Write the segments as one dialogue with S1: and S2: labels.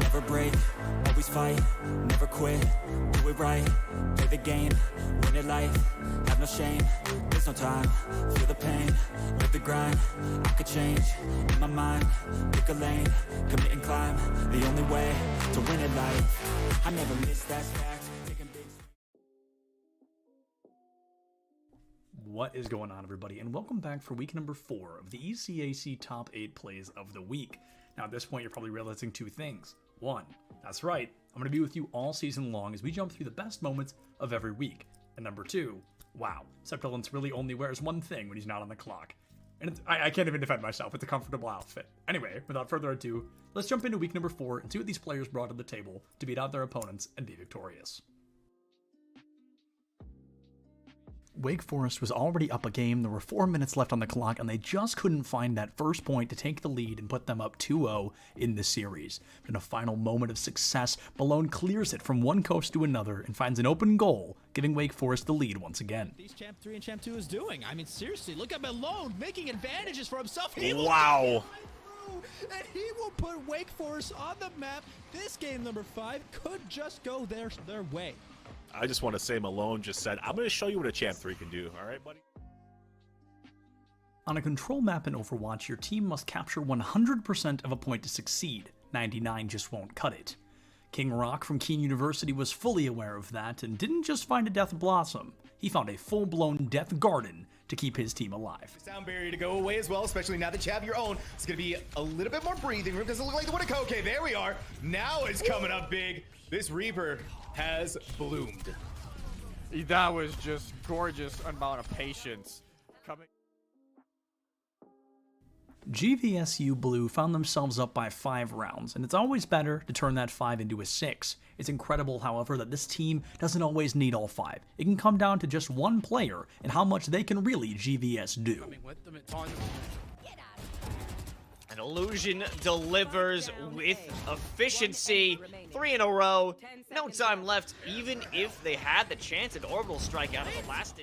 S1: Never break, always fight, never quit, do it right, play the game, win it life, have no shame, there's no time, feel the pain, live the grind, I could change, in my mind, pick a lane, commit and climb, the only way to win it life, I never miss, that's fact, taking big.
S2: What is going on, everybody, and welcome back for week number 4 of the ECAC Top 8 Plays of the Week. Now, at this point, you're probably realizing two things. One, that's right, I'm going to be with you all season long as we jump through the best moments of every week. And number two, wow, Septilence really only wears one thing when he's not on the clock. And I can't even defend myself, it's a comfortable outfit. Anyway, without further ado, let's jump into week number 4 and see what these players brought to the table to beat out their opponents and be victorious. Wake Forest was already up a game, there were 4 minutes left on the clock, and they just couldn't find that first point to take the lead and put them up 2-0 in the series. But in a final moment of success, Malone clears it from one coast to another and finds an open goal, giving Wake Forest the lead once again.
S3: These Champ 3 and Champ 2 is doing. I mean, seriously, look at Malone making advantages for himself.
S4: Wow.
S3: And he will put Wake Forest on the map. This game number 5 could just go their way.
S4: I just want to say Malone just said, I'm going to show you what a Champ 3 can do. All right, buddy?
S2: On a control map in Overwatch, your team must capture 100% of a point to succeed. 99 just won't cut it. King Rock from Keene University was fully aware of that and didn't just find a Death Blossom. He found a full-blown Death Garden to keep his team alive.
S5: Sound barrier to go away as well, especially now that you have your own. It's going to be a little bit more breathing room. Doesn't look like the Winneco. Okay, there we are. Now it's coming up big. This Reaper has bloomed.
S6: That was just gorgeous amount of patience coming.
S2: GVSU Blue found themselves up by 5 rounds, and it's always better to turn that 5 into a 6. It's incredible, however, that this team doesn't always need all 5. It can come down to just one player and how much they can really GVS do.
S7: An Illusion delivers with efficiency. 3 in a row. No time left, even if they had the chance at Orbital Strike out of the last.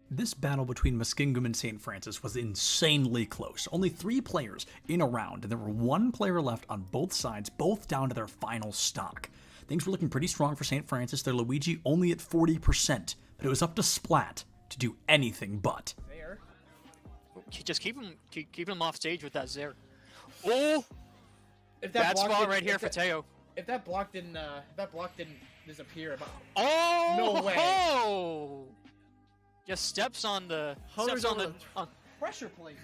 S2: This battle between Muskingum and St. Francis was insanely close. Only 3 players in a round, and there were 1 player left on both sides, both down to their final stock. Things were looking pretty strong for St. Francis, their Luigi only at 40%, but it was up to Splat to do anything but.
S8: Just keep him off stage with that Zare. Oh, that spot right here for Teo.
S9: If that block didn't disappear,
S8: oh
S9: no way!
S8: Oh, just steps on the
S9: pressure plate.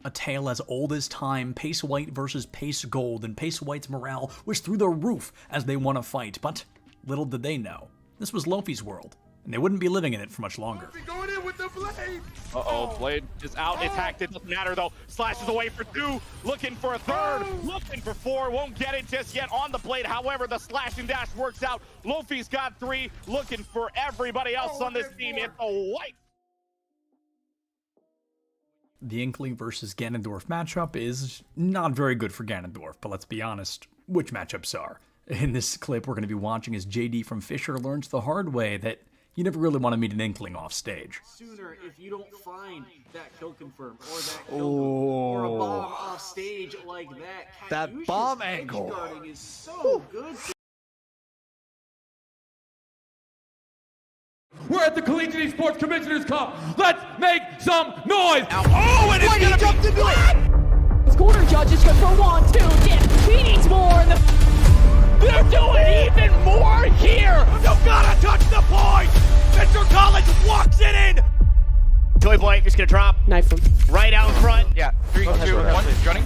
S2: A tale as old as time, Pace White versus Pace Gold, and Pace White's morale was through the roof as they won a fight, but little did they know, this was Lofi's world, and they wouldn't be living in it for much longer.
S5: Going in with the blade.
S6: Uh-oh, blade is out. It's hacked. It doesn't matter, though. Slashes away for 2. Looking for a 3rd. Looking for 4. Won't get it just yet on the blade. However, the slash and dash works out. Lofi's got 3. Looking for everybody else on this team. It's a white.
S2: The Inkling versus Ganondorf matchup is not very good for Ganondorf, but let's be honest, which matchups are? In this clip we're going to be watching as JD from Fisher learns the hard way that you never really want to meet an Inkling off stage.
S10: Sooner if you don't find that kill confirm or that kill or a bomb off stage like that.
S6: That bomb angle
S10: guarding is so good.
S11: We're at the Collegiate Esports Commissioners Cup. Let's make some noise.
S6: Oh, and it's
S11: gonna
S6: jumped into it.
S12: This corner judge is good for 1, 2, dip. He needs more.
S6: They're doing even more here! You gotta touch the point! Mr. College walks it in!
S7: Toy Boy is gonna drop.
S12: Knife him.
S7: Right out in front.
S6: Yeah, 3, 2, 1, running.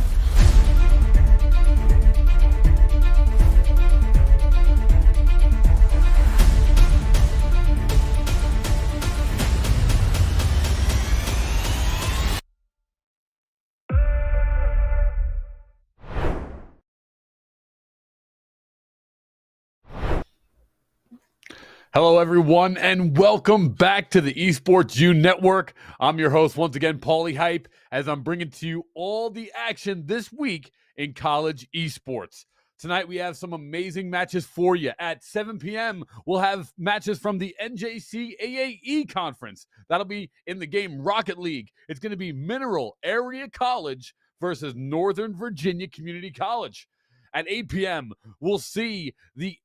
S11: Hello, everyone, and welcome back to the Esports U Network. I'm your host, once again, Paulie Hype, as I'm bringing to you all the action this week in college esports. Tonight, we have some amazing matches for you. At 7 p.m., we'll have matches from the NJCAAE conference. That'll be in the game Rocket League. It's going to be Mineral Area College versus Northern Virginia Community College. At 8 p.m., we'll see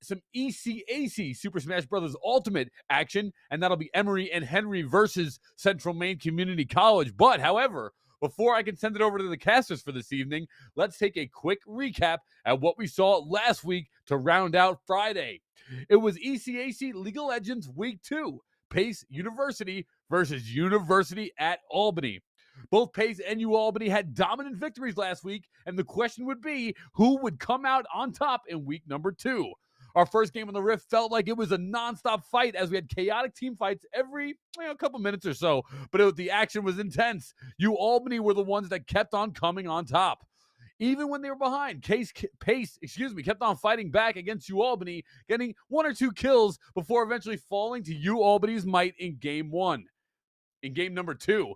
S11: some ECAC Super Smash Bros. Ultimate action, and that'll be Emory and Henry versus Central Maine Community College. But, however, before I can send it over to the casters for this evening, let's take a quick recap at what we saw last week to round out Friday. It was ECAC League of Legends Week 2, Pace University versus University at Albany. Both Pace and Albany had dominant victories last week, and the question would be, who would come out on top in week number 2? Our first game on the Rift felt like it was a nonstop fight as we had chaotic team fights every couple minutes or so, but the action was intense. Albany were the ones that kept on coming on top. Even when they were behind, Pace kept on fighting back against Albany, getting 1 or 2 kills before eventually falling to Albany's might in game 1. In game number 2,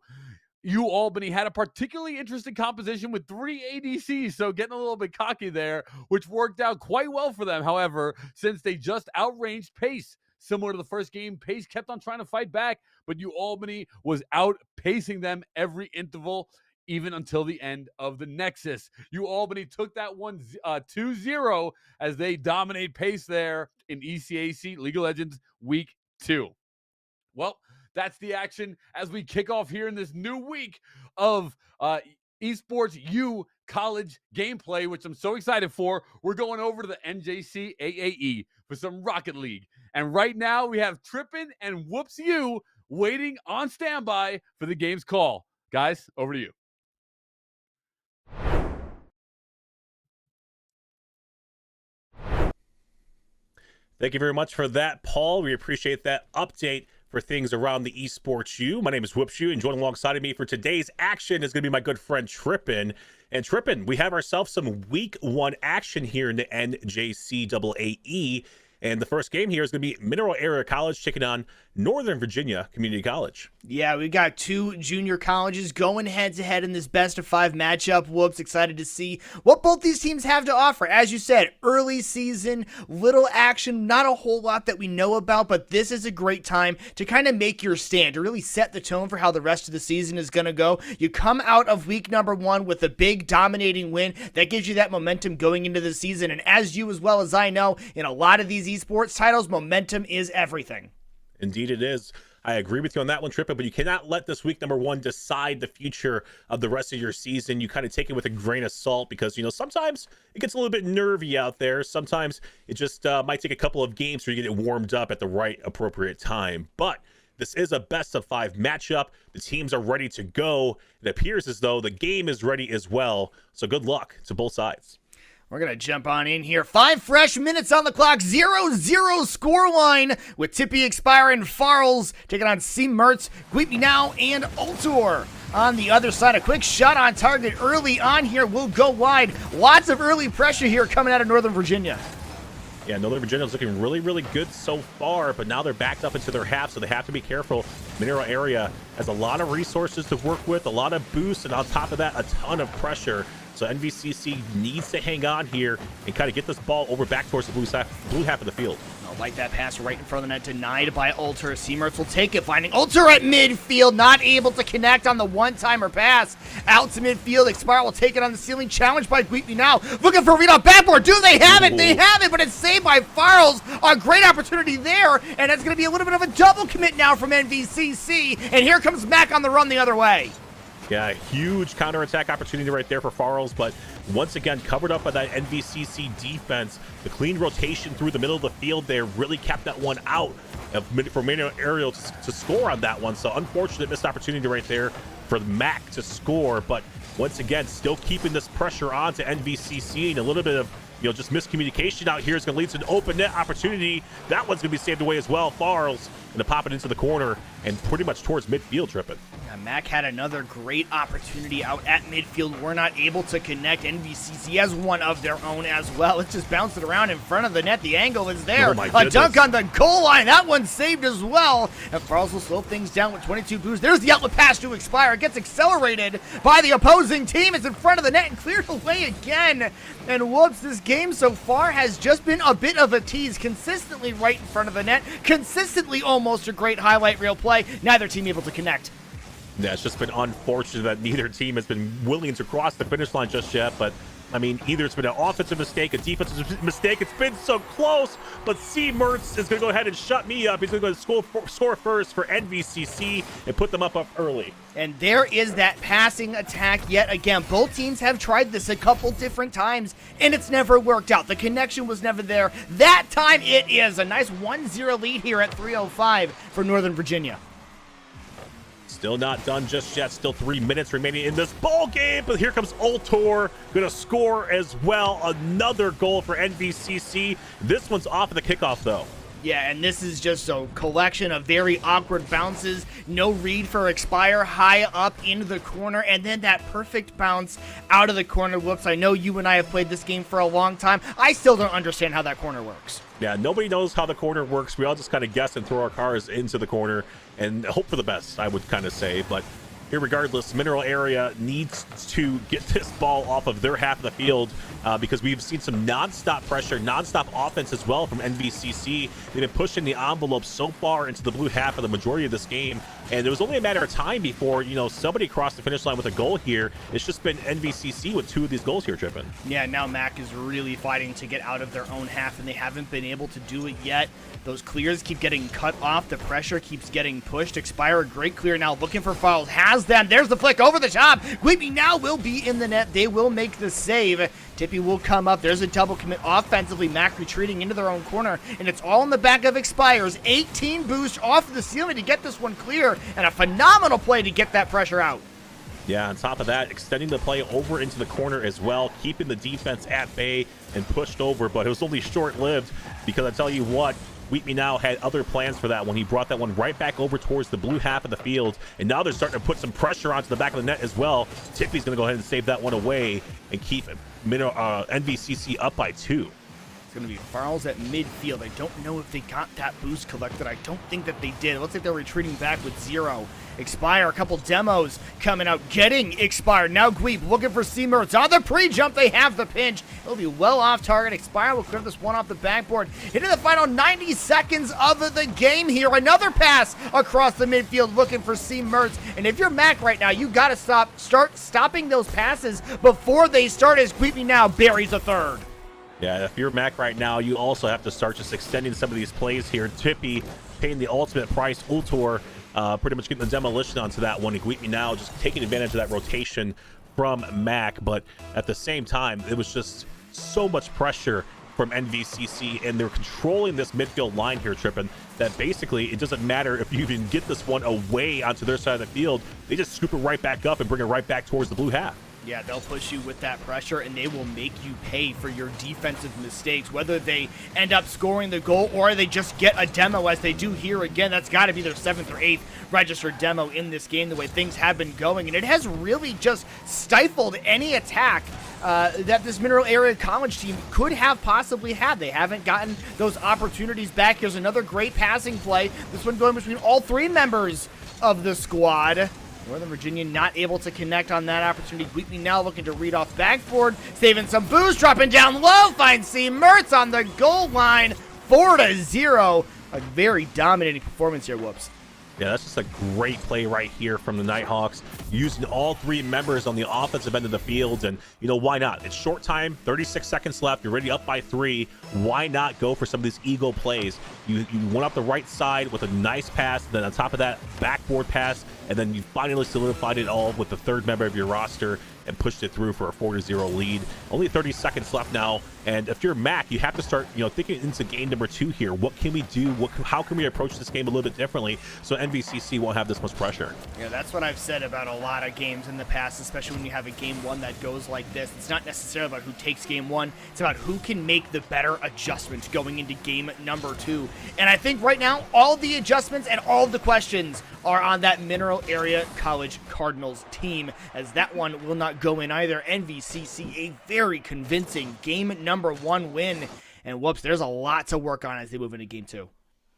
S11: Albany had a particularly interesting composition with 3 ADCs, so getting a little bit cocky there, which worked out quite well for them, however, since they just outranged Pace. Similar to the first game, Pace kept on trying to fight back, but Albany was outpacing them every interval, even until the end of the Nexus. Albany took that one 2-0 as they dominate Pace there in ECAC League of Legends Week 2. Well, that's the action as we kick off here in this new week of Esports U college gameplay, which I'm so excited for. We're going over to the NJCAAE for some Rocket League. And right now we have Trippin and Whoops U waiting on standby for the game's call. Guys, over to you.
S4: Thank you very much for that, Paul. We appreciate that update for things around the Esports U. My name is Whoops U, and joining alongside of me for today's action is going to be my good friend Trippin. And Trippin, we have ourselves some Week 1 action here in the NJCAAE. And the first game here is going to be Mineral Area College taking on Northern Virginia Community College.
S13: Yeah, we got 2 junior colleges going head-to-head in this best-of-5 matchup. Whoops, excited to see what both these teams have to offer. As you said, early season, little action, not a whole lot that we know about, but this is a great time to kind of make your stand, to really set the tone for how the rest of the season is going to go. You come out of week number 1 with a big, dominating win. That gives you that momentum going into the season, and as you as well as I know, in a lot of these esports titles, momentum is everything.
S4: Indeed it is. I agree with you on that one, Trippin, but you cannot let this week number 1 decide the future of the rest of your season. You kind of take it with a grain of salt because, sometimes it gets a little bit nervy out there. Sometimes it just might take a couple of games for you to get it warmed up at the right appropriate time. But this is a best-of-5 matchup. The teams are ready to go. It appears as though the game is ready as well. So good luck to both sides.
S13: We're going to jump on in here. 5 fresh minutes on the clock. 0-0 scoreline with Tippy Expire and Farles taking on C-Mertz, Guipi Now, and Ultor. On the other side, a quick shot on target early on here will go wide. Lots of early pressure here coming out of Northern Virginia.
S4: Yeah, Northern Virginia is looking really, really good so far, but now they're backed up into their half, so they have to be careful. Mineral Area has a lot of resources to work with, a lot of boosts, and on top of that, a ton of pressure. So NVCC needs to hang on here and kind of get this ball over back towards the blue half of the field.
S13: I'll like that pass right in front of the net, denied by Ultor. C-Mertz will take it, finding Ultor at midfield, not able to connect on the one-timer pass. Out to midfield, Expire will take it on the ceiling, challenged by Guipi Now. Looking for a read on backboard. Do they have it? They have it, but it's saved by Farles. A great opportunity there, and that's going to be a little bit of a double commit now from NVCC, and here comes Mac on the run the other way.
S4: Yeah, huge counterattack opportunity right there for Farles, but once again, covered up by that NVCC defense. The clean rotation through the middle of the field there really kept that one out for Mineral Area to score on that one. So unfortunate missed opportunity right there for Mac to score, but once again, still keeping this pressure on to NVCC, and a little bit of just miscommunication out here is going to lead to an open net opportunity. That one's going to be saved away as well. Farles going to pop it into the corner and pretty much towards midfield, Trippin.
S13: Mac had another great opportunity out at midfield. We're not able to connect. NVCC has one of their own as well. It's just bounced it around in front of the net. The angle is there. A dunk on the goal line. That one's saved as well. And Farls will slow things down with 22 boosts. There's the outlet pass to Expire. It gets accelerated by the opposing team. It's in front of the net and cleared away again. And whoops, this game so far has just been a bit of a tease. Consistently right in front of the net. Consistently almost a great highlight reel play. Neither team able to connect.
S4: Yeah, it's just been unfortunate that neither team has been willing to cross the finish line just yet, but I mean, either it's been an offensive mistake, a defensive mistake. It's been so close, but C. Mertz is going to go ahead and shut me up. He's going to go score first for NVCC and put them up early.
S13: And there is that passing attack yet again. Both teams have tried this a couple different times, and it's never worked out. The connection was never there. That time it is. A nice 1-0 lead here at 3:05 for Northern Virginia.
S4: Still not done just yet. Still 3 minutes remaining in this ball game. But here comes Ultor, going to score as well. Another goal for NVCC. This one's off of the kickoff, though.
S13: Yeah, and this is just a collection of very awkward bounces. No read for Expire, high up into the corner, and then that perfect bounce out of the corner. Whoops, I know you and I have played this game for a long time. I still don't understand how that corner works.
S4: Yeah, nobody knows how the corner works. We all just kind of guess and throw our cars into the corner and hope for the best, I would kind of say. But irregardless, Mineral Area needs to get this ball off of their half of the field because we've seen some nonstop pressure, nonstop offense as well from NVCC. They've been pushing the envelope so far into the blue half of the majority of this game, and it was only a matter of time before, you know, somebody crossed the finish line with a goal here. It's just been NVCC with 2 of these goals here, Trippin.
S13: Yeah, now Mac is really fighting to get out of their own half, and they haven't been able to do it yet. Those clears keep getting cut off. The pressure keeps getting pushed. Expire, a great clear now, looking for fouls. Has them. There's the flick over the top. Guipi now will be in the net. They will make the save. Tippy will come up. There's a double commit offensively. Mac retreating into their own corner, and it's all in the back of Expires. 18 boost off the ceiling to get this one clear, and a phenomenal play to get that pressure out.
S4: Yeah, on top of that, extending the play over into the corner as well, keeping the defense at bay and pushed over, but it was only short-lived because I tell you what, Wheatme now had other plans for that when he brought that one right back over towards the blue half of the field, and now they're starting to put some pressure onto the back of the net as well. Tippy's going to go ahead and save that one away and keep NVCC up by 2.
S13: It's going to be Farls at midfield. I don't know if they got that boost collected. I don't think that they did. It looks like they're retreating back with 0. Expire, a couple demos coming out, getting Expire. Now Gweep looking for Seamertz. On the pre-jump, they have the pinch. It'll be well off target. Expire will clear this one off the backboard. Into the final 90 seconds of the game here. Another pass across the midfield looking for Seamertz. And if you're Mac right now, you got to start stopping those passes before they start, as Gweep now buries a third.
S4: Yeah, if you're Mac right now, you also have to start just extending some of these plays here. Tippy paying the ultimate price. Ultor pretty much getting the demolition onto that one. Guipi now just taking advantage of that rotation from Mac, but at the same time, it was just so much pressure from NVCC, and they're controlling this midfield line here, Trippin, that basically it doesn't matter if you even get this one away onto their side of the field. They just scoop it right back up and bring it right back towards the blue half.
S13: Yeah, they'll push you with that pressure, and they will make you pay for your defensive mistakes, whether they end up scoring the goal or they just get a demo, as they do here again. That's got to be their 7th or 8th registered demo in this game, the way things have been going, and it has really just stifled any attack that this Mineral Area College team could have possibly had. They haven't gotten those opportunities back. Here's another great passing play. This one going between all 3 members of the squad. Northern Virginia not able to connect on that opportunity. Wheatley now looking to read off backboard, saving some boost, dropping down low, finds C. Mertz on the goal line, 4-0. A very dominating performance here, Whoops.
S4: Yeah, that's just a great play right here from the Nighthawks, using all 3 members on the offensive end of the field. And, you know, why not? It's short time, 36 seconds left. You're already up by 3. Why not go for some of these eagle plays? You went up the right side with a nice pass, then on top of that, backboard pass, and then you finally solidified it all with the 3rd member of your roster. and pushed it through for a 4-0 lead. Only 30 seconds left now, and if you're Mac, you have to start, thinking into game number 2 here. What can we do? How can we approach this game a little bit differently so NVCC won't have this much pressure?
S13: Yeah, that's what I've said about a lot of games in the past, especially when you have a game 1 that goes like this. It's not necessarily about who takes game 1. It's about who can make the better adjustments going into game number 2. And I think right now, all the adjustments and all of the questions are on that Mineral Area College Cardinals team, as that one will not go in either. NVCC, a very convincing game number 1 win. And whoops, there's a lot to work on as they move into game 2.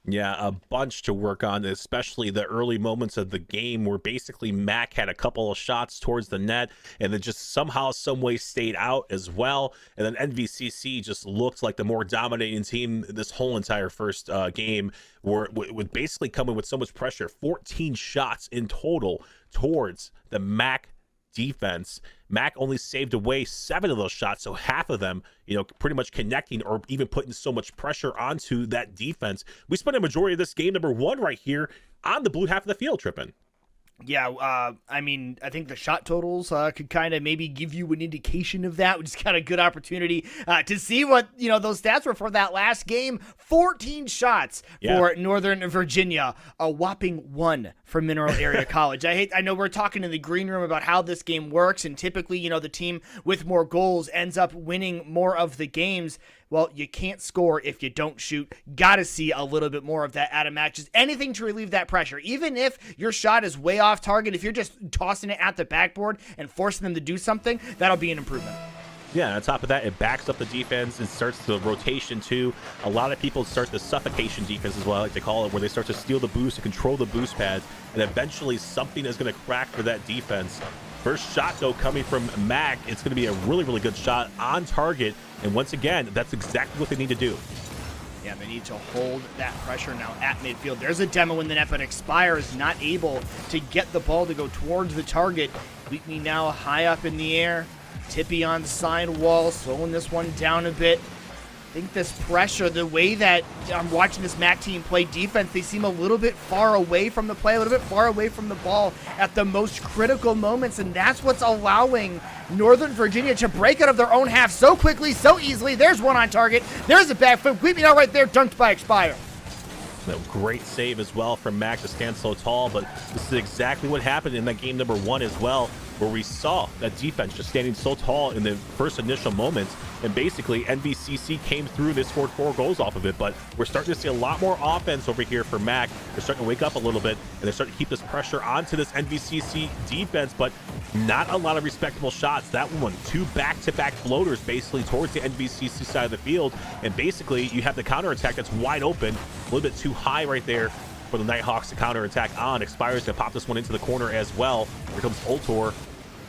S4: Yeah, a bunch to work on, especially the early moments of the game where basically Mac had a couple of shots towards the net and then just somehow, some way stayed out as well. And then NVCC just looked like the more dominating team this whole entire first game, with basically coming with so much pressure. 14 shots in total towards the Mac defense. Mac only saved away 7 of those shots, so half of them, pretty much connecting or even putting so much pressure onto that defense. We spent a majority of this game number 1 right here on the blue half of the field, Trippin.
S13: Yeah, I mean, I think the shot totals could kind of maybe give you an indication of that, which is kind of a good opportunity to see what, those stats were for that last game. 14 shots for Northern Virginia, a whopping 1 for Mineral Area College. I know we're talking in the green room about how this game works, and typically, the team with more goals ends up winning more of the games. Well, you can't score if you don't shoot. Got to see a little bit more of that out of matches. Anything to relieve that pressure. Even if your shot is way off target, if you're just tossing it at the backboard and forcing them to do something, that'll be an improvement.
S4: Yeah, on top of that, it backs up the defense and starts the rotation too. A lot of people start the suffocation defense as well, I like to call it, where they start to steal the boost and control the boost pads, and eventually something is going to crack for that defense. First shot, though, coming from Mac. It's going to be a really, really good shot on target. And once again, that's exactly what they need to do.
S13: Yeah, they need to hold that pressure now at midfield. There's a demo in the net, but Expire is not able to get the ball to go towards the target. Wheatley now high up in the air. Tippy on the side wall, slowing this one down a bit. I think this pressure, the way that I'm watching this Mac team play defense, they seem a little bit far away from the play, a little bit far away from the ball at the most critical moments, and that's what's allowing Northern Virginia to break out of their own half so quickly, so easily. There's one on target. There's a back foot. Wheatley now right there, dunked by Expire.
S4: No, great save as well from Mac to stand so tall, but this is exactly what happened in that game number 1 as well, where we saw that defense just standing so tall in the first initial moments, and basically NVCC came through. They scored 4 goals off of it, but we're starting to see a lot more offense over here for Mac. They're starting to wake up a little bit, and they're starting to keep this pressure onto this NVCC defense, but not a lot of respectable shots. That one, 2 back-to-back floaters basically towards the NVCC side of the field, and basically you have the counterattack that's wide open, a little bit too high right there for the Nighthawks to counterattack on. Expires to pop this one into the corner as well. Here comes Ultor.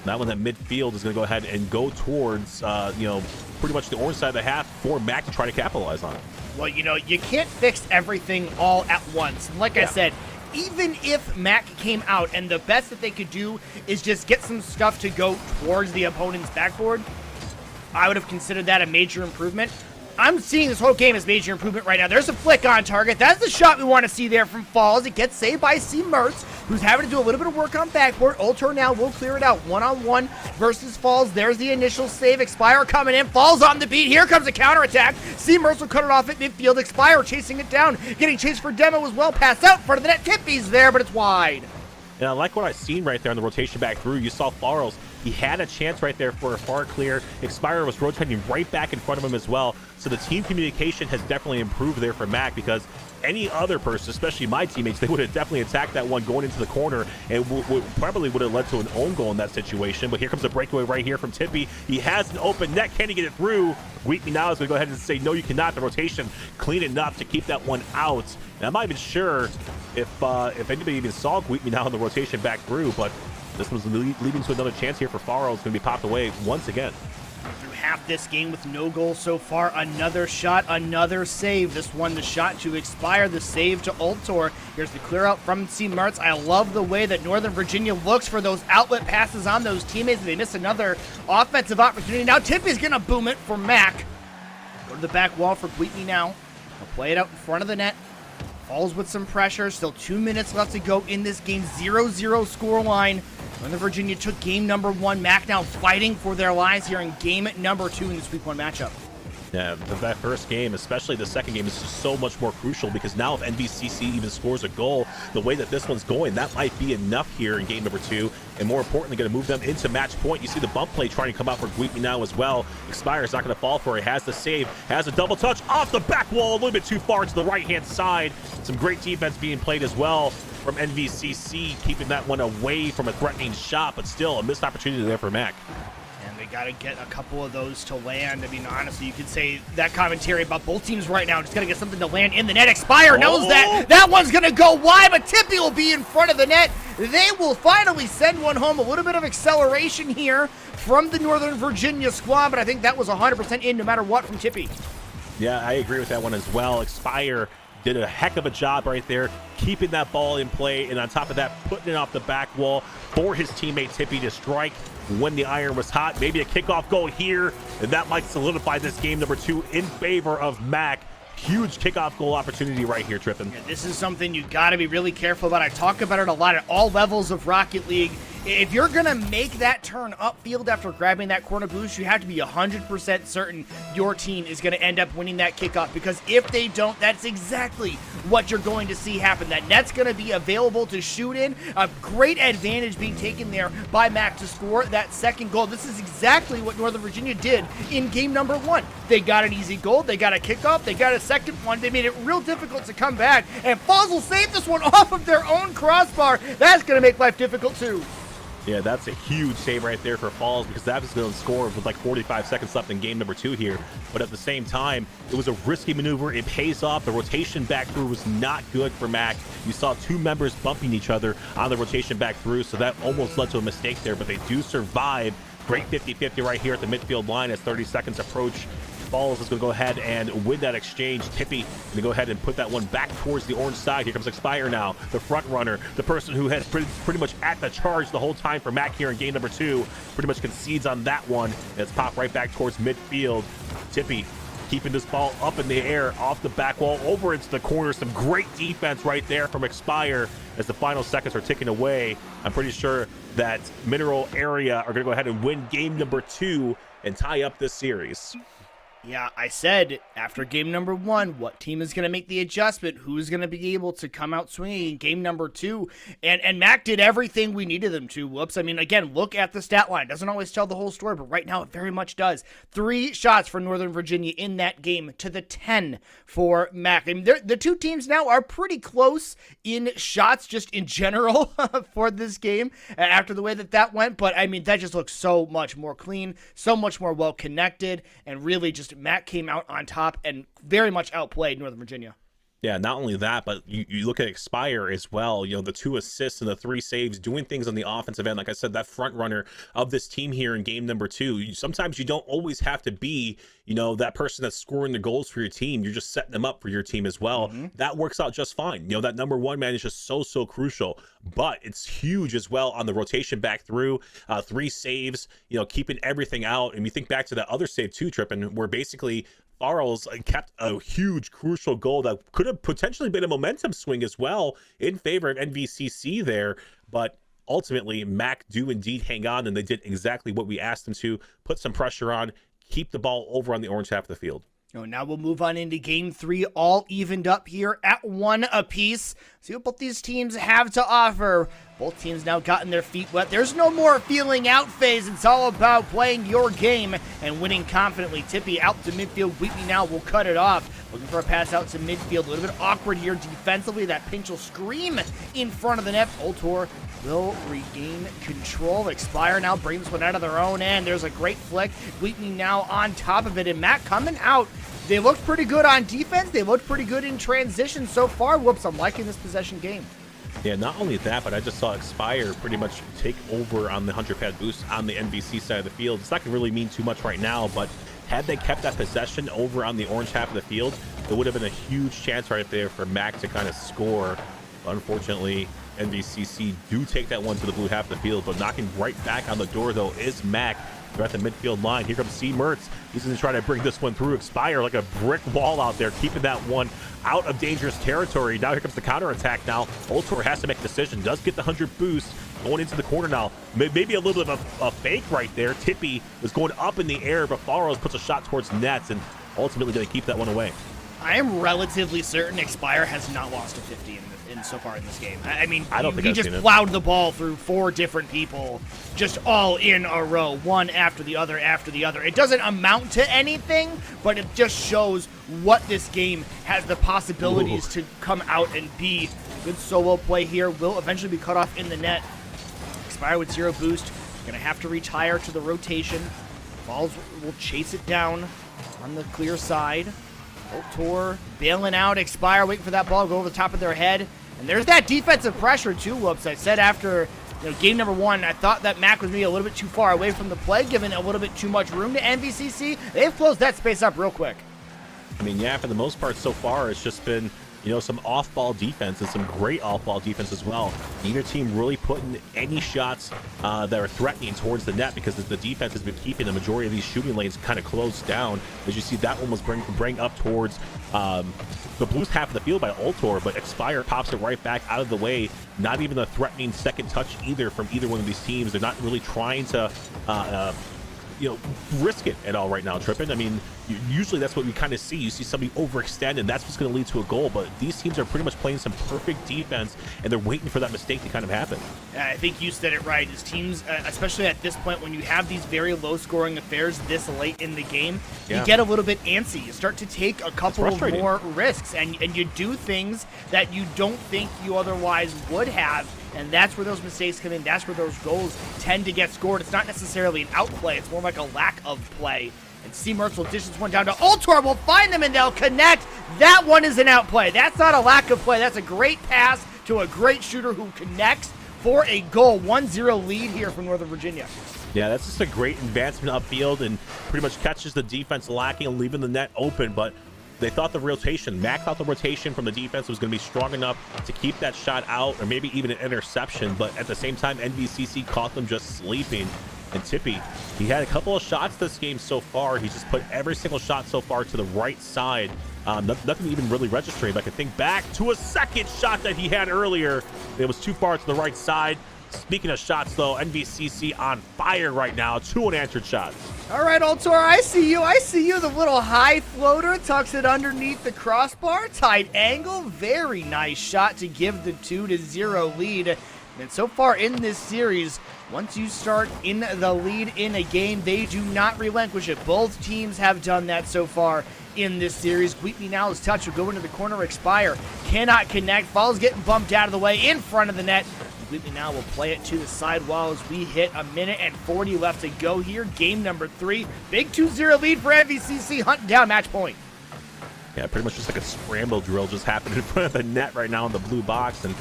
S4: That one at midfield is going to go ahead and go towards, pretty much the orange side of the half for Mac to try to capitalize on it.
S13: Well, you can't fix everything all at once. And like I said, even if Mac came out and the best that they could do is just get some stuff to go towards the opponent's backboard, I would have considered that a major improvement. I'm seeing this whole game as major improvement right now. There's a flick on target. That's the shot we want to see there from Falls. It gets saved by C. Mertz, who's having to do a little bit of work on backboard. Ultor now will clear it out one-on-one versus Falls. There's the initial save. Expire coming in. Falls on the beat. Here comes a counterattack. C. Mertz will cut it off at midfield. Expire chasing it down. Getting chased for demo as well. Pass out in front of the net. Tippy's there, but it's wide.
S4: And I like what I've seen right there on the rotation back through. You saw Farrells. He had a chance right there for a far clear. Expire was rotating right back in front of him as well. So the team communication has definitely improved there for Mac, because any other person, especially my teammates, they would have definitely attacked that one going into the corner, and probably would have led to an own goal in that situation. But here comes a breakaway right here from Tippy. He has an open net. Can he get it through? Wheatley now is going to go ahead and say, no, you cannot. The rotation clean enough to keep that one out. And I'm not even sure if anybody even saw Wheatley now in the rotation back through, but this was leading to another chance here for Farrell. It's going to be popped away once again.
S13: Through half this game with no goals so far. Another shot, another save. This one, the shot to Expire, the save to Ultor. Here's the clear out from C. Mertz. I love the way that Northern Virginia looks for those outlet passes on those teammates. They miss another offensive opportunity. Now Tippy's going to boom it for Mac. Go to the back wall for Wheatley now. He'll play it out in front of the net. Falls with some pressure. Still 2 minutes left to go in this game. 0-0 scoreline. Northern Virginia took game number 1. Mac now fighting for their lives here in game number 2 in this week 1 matchup.
S4: Yeah, that first game, especially the second game, is just so much more crucial because now if NVCC even scores a goal, the way that this one's going, that might be enough here in game number 2, and more importantly, going to move them into match point. You see the bump play trying to come out for Gweepy now as well. Expire's not going to fall for it. Has the save, has a double touch off the back wall, a little bit too far to the right-hand side. Some great defense being played as well from NVCC, keeping that one away from a threatening shot, but still a missed opportunity there for Mac.
S13: They got to get a couple of those to land. I mean, honestly, you could say that commentary about both teams right now. Just got to get something to land in the net. Expire knows that one's going to go wide, but Tippy will be in front of the net. They will finally send one home. A little bit of acceleration here from the Northern Virginia squad, but I think that was 100% in no matter what from Tippy.
S4: Yeah, I agree with that one as well. Expire did a heck of a job right there, keeping that ball in play, and on top of that, putting it off the back wall for his teammate Tippy to strike when the iron was hot. Maybe a kickoff goal here, and that might solidify this game number 2 in favor of Mac. Huge kickoff goal opportunity right here, Trippin.
S13: Yeah, this is something you got to be really careful about. I talk about it a lot at all levels of Rocket League. If you're going to make that turn upfield after grabbing that corner boost, you have to be 100% certain your team is going to end up winning that kickoff, because if they don't, that's exactly what you're going to see happen. That net's going to be available to shoot in. A great advantage being taken there by Mac to score that second goal. This is exactly what Northern Virginia did in game number 1. They got an easy goal. They got a kickoff. They got a second one. They made it real difficult to come back, and Falls will save this one off of their own crossbar. That's going to make life difficult too.
S4: Yeah, that's a huge save right there for Falls, because that was going to score with like 45 seconds left in game number 2 here. But at the same time, it was a risky maneuver. It pays off. The rotation back through was not good for Mac. You saw 2 members bumping each other on the rotation back through, so that almost led to a mistake there, but they do survive. Great 50-50 right here at the midfield line as 30 seconds approach. Falls is going to go ahead and win that exchange. Tippy going to go ahead and put that one back towards the orange side. Here comes Expire now, the front runner, the person who has pretty much at the charge the whole time for Mac here in game number 2. Pretty much concedes on that one. And it's popped right back towards midfield. Tippy keeping this ball up in the air off the back wall over into the corner. Some great defense right there from Expire as the final seconds are ticking away. I'm pretty sure that Mineral Area are going to go ahead and win game number 2 and tie up this series.
S13: Yeah, I said after game number 1, what team is going to make the adjustment? Who's going to be able to come out swinging in game number 2? And Mac did everything we needed them to. Whoops. I mean, again, look at the stat line. Doesn't always tell the whole story, but right now it very much does. 3 shots for Northern Virginia in that game to the 10 for Mac. I mean, the 2 teams now are pretty close in shots just in general for this game after the way that went. But, I mean, that just looks so much more clean, so much more well-connected, and really just Mac came out on top and very much outplayed Northern Virginia.
S4: Yeah, not only that, but you look at Expire as well, you know, the 2 assists and the 3 saves, doing things on the offensive end. Like I said, that front runner of this team here in game number 2. Sometimes you don't always have to be, you know, that person that's scoring the goals for your team. You're just setting them up for your team as well. That works out just fine. You know, that number 1 man is just so crucial, but it's huge as well on the rotation back through. 3 saves, you know, keeping everything out. And you think back to that other save too, Trippin, where basically Farrell's kept a huge crucial goal that could have potentially been a momentum swing as well in favor of NVCC there, but ultimately Mac do indeed hang on, and they did exactly what we asked them to, put some pressure on, keep the ball over on the orange half of the field.
S13: Now we'll move on into game 3, all evened up here at 1 apiece. See what both these teams have to offer. Both teams now gotten their feet wet. There's no more feeling out phase. It's all about playing your game and winning confidently. Tippy out to midfield. Wheatley now will cut it off. Looking for a pass out to midfield. A little bit awkward here defensively. That pinch will scream in front of the net. Ultor will regain control. Expire now brings this one out of their own end. There's a great flick. Wheatley now on top of it. And Matt coming out. They looked pretty good on defense. They looked pretty good in transition so far. Whoops, I'm liking this possession game.
S4: Yeah, not only that, but I just saw Expire pretty much take over on the 100-pad boost on the NVC side of the field. It's not going to really mean too much right now, but had they kept that possession over on the orange half of the field, it would have been a huge chance right there for Mac to kind of score. Unfortunately, NVCC do take that one to the blue half of the field, but knocking right back on the door, though, is Mac. They're at the midfield line. Here comes C. Mertz. He's going to try to bring this one through. Expire like a brick wall out there, keeping that one out of dangerous territory. Now here comes the counterattack now. Ultor has to make a decision. Does get the 100 boost. going into the corner now. Maybe a little bit of a fake right there. Tippy was going up in the air, but Faros puts a shot towards nets and ultimately going to keep that one away.
S13: I am relatively certain Expire has not lost a 50 in so far in this game. I mean, he just plowed the ball through 4 different people, just all in a row, one after the other after the other. It doesn't amount to anything, but it just shows what this game has the possibilities to come out and be. Good solo play here will eventually be cut off in the net. Expire with 0 boost, gonna have to retire to the rotation. Balls will chase it down on the clear side. Ultor bailing out, Expire, waiting for that ball to go over the top of their head. And there's that defensive pressure too, Whoops. I said after game number 1, I thought that Mac was maybe a little bit too far away from the play, giving a little bit too much room to NVCC. They've closed that space up real quick.
S4: I mean, yeah, for the most part so far, it's just been, some off-ball defense and some great off-ball defense as well. Neither team really putting any shots that are threatening towards the net because the defense has been keeping the majority of these shooting lanes kind of closed down. As you see, that one was bring up towards the Blues half of the field by Ultor, but Expire pops it right back out of the way. Not even a threatening second touch either from either one of these teams. They're not really trying to risk it at all right now, Trippin. I mean, usually that's what we kind of see. You see somebody overextend, and that's what's going to lead to a goal. But these teams are pretty much playing some perfect defense, and they're waiting for that mistake to kind of happen.
S13: I think you said it right. As teams, especially at this point, when you have these very low-scoring affairs this late in the game, you get a little bit antsy. You start to take a couple more risks, and you do things that you don't think you otherwise would have. And that's where those mistakes come in. That's where those goals tend to get scored. It's not necessarily an outplay. It's more like a lack of play. And C-Mercs will dish this one down to Ultor. Will find them, and they'll connect. That one is an outplay. That's not a lack of play. That's a great pass to a great shooter who connects for a goal. 1-0 lead here from Northern Virginia.
S4: Yeah, that's just a great advancement upfield and pretty much catches the defense lacking and leaving the net open. But they thought the rotation, Mac thought the rotation from the defense was going to be strong enough to keep that shot out or maybe even an interception. But at the same time, NVCC caught them just sleeping. And Tippy, he had a couple of shots this game so far. He just put every single shot so far to the right side. Nothing even really registering. But I can think back to a second shot that he had earlier. It was too far to the right side. Speaking of shots, though, NVCC on fire right now. 2 unanswered shots.
S13: All right, Ultor, I see you. I see you. The little high floater tucks it underneath the crossbar. Tight angle. Very nice shot to give the 2-0 lead. And so far in this series, once you start in the lead in a game, they do not relinquish it. Both teams have done that so far in this series. Wheatley now is touch will go into the corner. Expire cannot connect. Ball's getting bumped out of the way in front of the net. Wheatley now will play it to the sidewall as we hit 1:40 left to go here. Game number 3. Big 2-0 lead for NVCC, hunting down match point.
S4: Yeah, pretty much just like a scramble drill just happened in front of the net right now in the blue box. And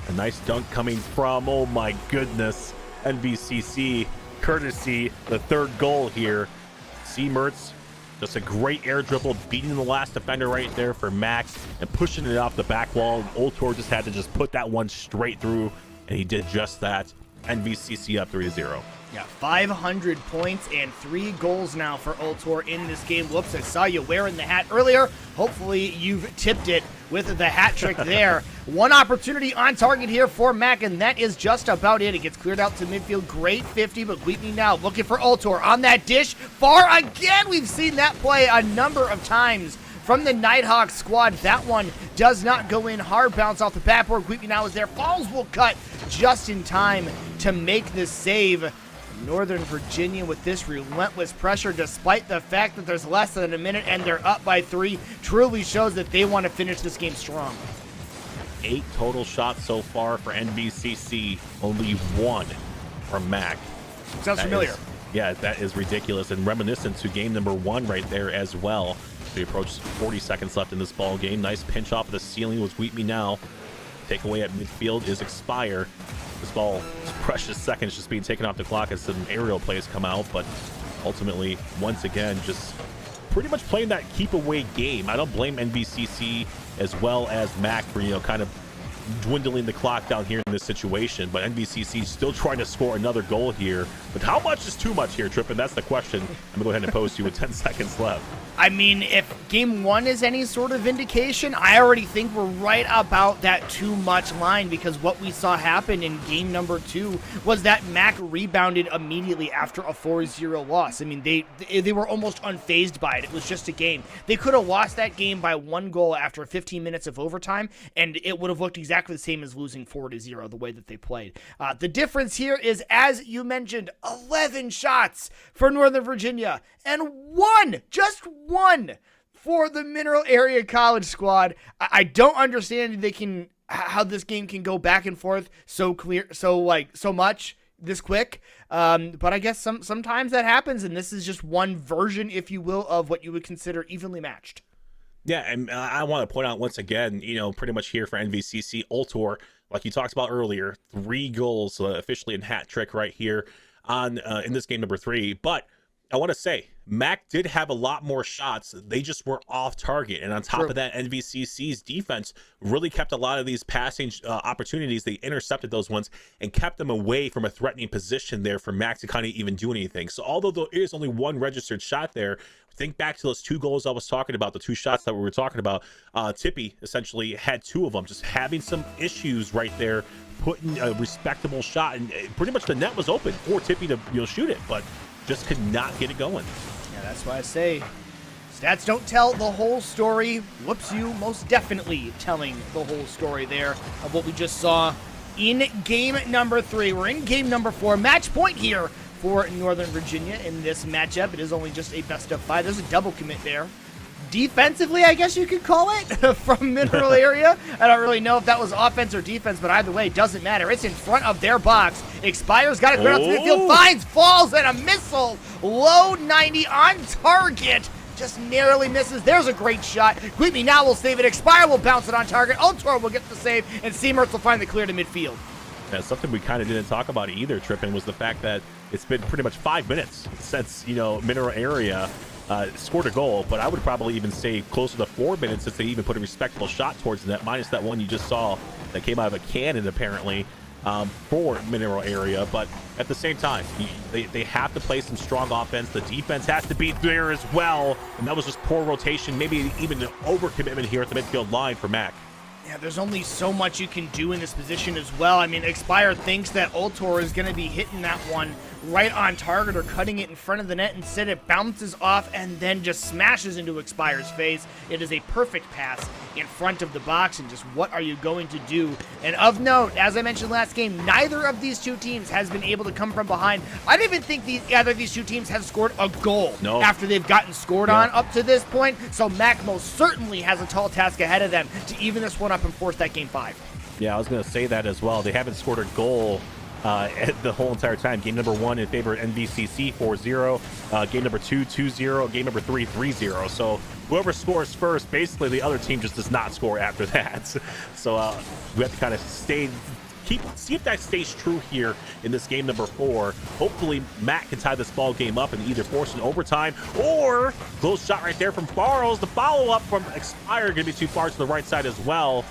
S4: a nice dunk coming from, oh my goodness, NVCC, courtesy the 3rd goal here. C-Mercs, just a great air dribble, beating the last defender right there for Max and pushing it off the back wall. Ultor just had to just put that one straight through, and he did just that. NVCC up 3-0.
S13: Yeah, 500 points and 3 goals now for Ultor in this game. Whoops, I saw you wearing the hat earlier. Hopefully you've tipped it with the hat trick there. One opportunity on target here for Mac, and that is just about it. It gets cleared out to midfield. Great 50, but Wheatley now looking for Ultor on that dish. Far again. We've seen that play a number of times from the Nighthawk squad. That one does not go in. Hard bounce off the backboard. Wheatley now is there. Falls will cut just in time to make the save. Northern Virginia with this relentless pressure, despite the fact that there's less than a minute and they're up by 3, truly shows that they want to finish this game strong.
S4: 8 total shots so far for NVCC, only 1 from Mac.
S13: Sounds familiar.
S4: Yeah, that is ridiculous and reminiscent to game number 1 right there as well. We approach 40 seconds left in this ball game. Nice pinch off of the ceiling was Wheatley now. Takeaway at midfield is Expire. This ball, precious seconds just being taken off the clock as some aerial plays come out, but ultimately, once again, just pretty much playing that keep away game. I don't blame NVCC as well as Mac for, kind of dwindling the clock down here in this situation, but NVCC still trying to score another goal here. But how much is too much here, Trippin? That's the question. I'm gonna go ahead and pose to you with 10 seconds left.
S13: I mean, if game one is any sort of indication, I already think we're right about that too much line, because what we saw happen in game number 2 was that MAC rebounded immediately after a 4-0 loss. I mean, they were almost unfazed by it. It was just a game. They could have lost that game by 1 goal after 15 minutes of overtime, and it would have looked exactly the same as losing 4-0 the way that they played. The difference here is, as you mentioned, 11 shots for Northern Virginia and just one for the Mineral Area College squad. I don't understand how this game can go back and forth so much this quick. But I guess sometimes that happens, and this is just one version, if you will, of what you would consider evenly matched.
S4: Yeah, and I want to point out once again, pretty much here for NVCC, Ultor, like you talked about earlier, 3 goals officially in hat trick right here on in this game number 3. But I want to say, MAC did have a lot more shots. They just were off target. And on top of that, NVCC's defense really kept a lot of these passing opportunities. They intercepted those ones and kept them away from a threatening position there for MAC to kind of even do anything. So although there is only 1 registered shot there, think back to those 2 goals I was talking about, the 2 shots that we were talking about. Tippy essentially had 2 of them, just having some issues right there, putting a respectable shot, and pretty much the net was open for Tippy to shoot it, but just could not get it going.
S13: Yeah, that's why I say stats don't tell the whole story. Whoops, you most definitely telling the whole story there of what we just saw in game number 3. We're in game number 4. Match point here for Northern Virginia in this matchup. It is only just a best of 5. There's a double commit there. Defensively, I guess you could call it, from Mineral Area. I don't really know if that was offense or defense, but either way, it doesn't matter. It's in front of their box. Expires, got it clear out to midfield, finds, falls, and a missile. Low 90 on target. Just narrowly misses. There's a great shot. Queepy now will save it. Expire will bounce it on target. Ultor will get the save, and Seamertz will find the clear to midfield.
S4: Yeah, something we kind of didn't talk about either, Trippin, was the fact that it's been pretty much 5 minutes since, Mineral Area scored a goal, but I would probably even say closer to 4 minutes since they even put a respectable shot towards the net, minus that one you just saw that came out of a cannon, apparently, for Mineral Area. But at the same time, they have to play some strong offense. The defense has to be there as well, and that was just poor rotation, maybe even an overcommitment here at the midfield line for MAC.
S13: Yeah, there's only so much you can do in this position as well. I mean, Expire thinks that Ultor is going to be hitting that one right on target or cutting it in front of the net. Instead, it bounces off and then just smashes into Expire's face. It is a perfect pass in front of the box, and just what are you going to do? And of note, as I mentioned last game, neither of these 2 teams has been able to come from behind. I don't even think either of these 2 teams have scored a goal after they've gotten scored on up to this point. So MAC most certainly has a tall task ahead of them to even this one up and force that game 5.
S4: Yeah, I was going to say that as well. They haven't scored a goal the whole entire time. Game number 1 in favor of NVCC 4-0, game number 2 2-0, game number 3 3-0. So whoever scores first, basically the other team just does not score after that. So we have to kind of see if that stays true here in this game number 4. Hopefully Matt can tie this ball game up and either force an overtime or close shot right there from Barrows. The follow-up from Expire going to be too far to the right side as well.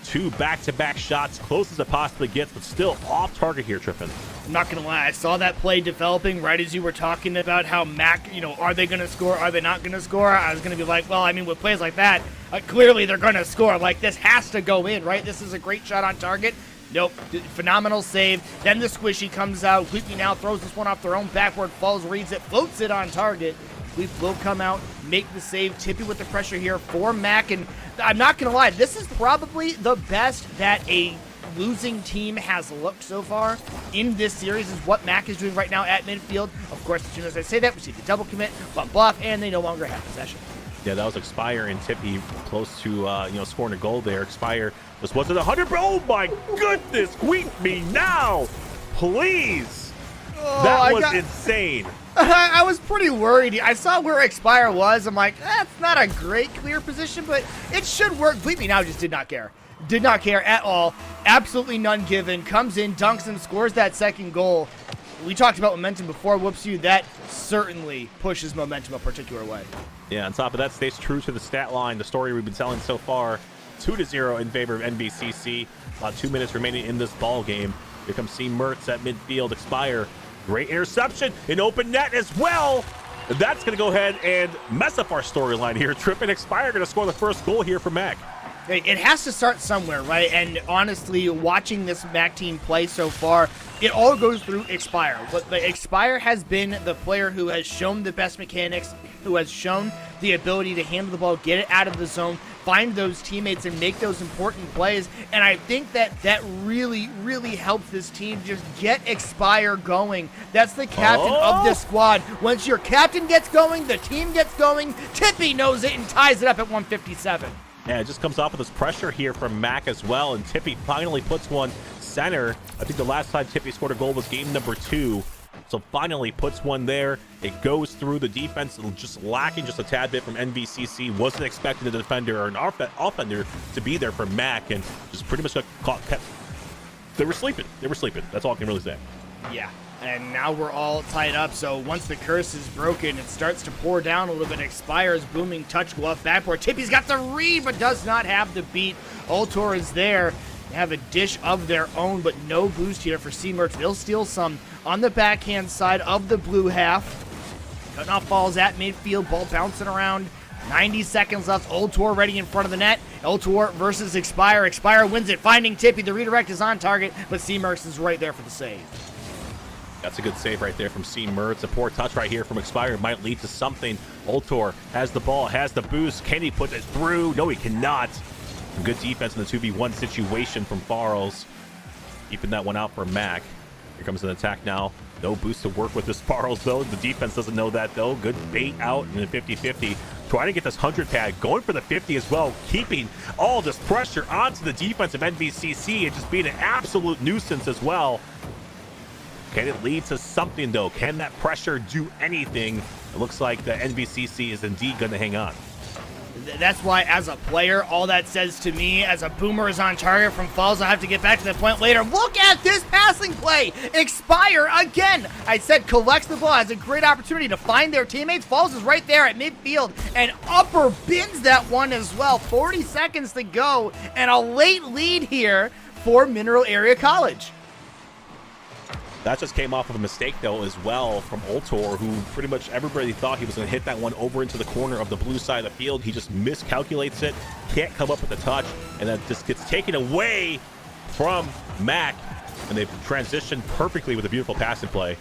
S4: 2 back-to-back shots, close as it possibly gets, but still off target here, Trippin.
S13: I'm not going to lie, I saw that play developing right as you were talking about how MAC, are they going to score, are they not going to score? I was going to be like, well, I mean, with plays like that, clearly they're going to score. Like, this has to go in, right? This is a great shot on target. Nope, phenomenal save. Then the squishy comes out. Queepy now throws this one off their own backward, falls, reads it, floats it on target. We will come out, make the save. Tippy with the pressure here for MAC, and I'm not going to lie, this is probably the best that a losing team has looked so far in this series is what MAC is doing right now at midfield. Of course, as soon as I say that, we see the double commit, bump off, and they no longer have possession.
S4: Yeah, that was Expire and Tippy close to scoring a goal there. Expire just wasn't 100. Oh my goodness, Queep me now, please. That was insane.
S13: I was pretty worried. I saw where Expire was. I'm like, that's not a great clear position, but it should work. Bleep me now just did not care. Did not care at all. Absolutely none given. Comes in, dunks, and scores that second goal. We talked about momentum before. Whoops you. That certainly pushes momentum a particular way.
S4: Yeah, on top of that, stays true to the stat line, the story we've been telling so far. 2-0 in favor of NVCC. About 2 minutes remaining in this ball game. Here comes C. Mertz at midfield. Expire. Great interception. An open net as well. That's going to go ahead and mess up our storyline here. Trip and Expire going to score the first goal here for MAC.
S13: It has to start somewhere, right? And honestly, watching this MAC team play so far, it all goes through Expire. But the Expire has been the player who has shown the best mechanics, who has shown the ability to handle the ball, get it out of the zone, find those teammates, and make those important plays. And I think that really, really helps this team just get Expire going. That's the captain of this squad. Once your captain gets going, the team gets going. Tippy knows it and ties it up at 157.
S4: Yeah, it just comes off of this pressure here from MAC as well, and Tippy finally puts one center. I think the last time Tippy scored a goal was game number 2. So finally puts one there. It goes through the defense, just lacking just a tad bit from NVCC. Wasn't expecting the defender or an offender to be there for MAC, and just pretty much got caught. They were sleeping. They were sleeping. That's all I can really say.
S13: Yeah. And now we're all tied up, so once the curse is broken, it starts to pour down a little bit. Expires, booming touch glove backboard. Tippy's got the read, but does not have the beat. Ultor is there. They have a dish of their own, but no boost here for C. Mertz. They'll steal some on the backhand side of the blue half. Cutting off balls at midfield, ball bouncing around. 90 seconds left. Ultor ready in front of the net. Ultor versus Expire. Expire wins it, finding Tippy. The redirect is on target, but C. Mertz is right there for the save.
S4: That's a good save right there from C. Mertz. A poor touch right here from Expire might lead to something. Ultor has the ball, has the boost. Can he put it through? No, he cannot. Some good defense in the 2v1 situation from Farrells. Keeping that one out for MAC. Here comes an attack now. No boost to work with this Farrells, though. The defense doesn't know that, though. Good bait out in the 50-50. Trying to get this 100 tag. Going for the 50 as well. Keeping all this pressure onto the defense of NVCC and just being an absolute nuisance as well. Can it lead to something, though? Can that pressure do anything? It looks like the NVCC is indeed going to hang on.
S13: That's why, as a player, all that says to me, as a boomer is on target from Falls, I'll have to get back to that point later. Look at this passing play. Expire again. I said collects the ball, has a great opportunity to find their teammates. Falls is right there at midfield, and upper bins that one as well. 40 seconds to go, and a late lead here for Mineral Area College.
S4: That just came off of a mistake, though, as well from Ultor, who pretty much everybody thought he was going to hit that one over into the corner of the blue side of the field. He just miscalculates it, can't come up with the touch, and that just gets taken away from MAC. And they've transitioned perfectly with a beautiful passing play.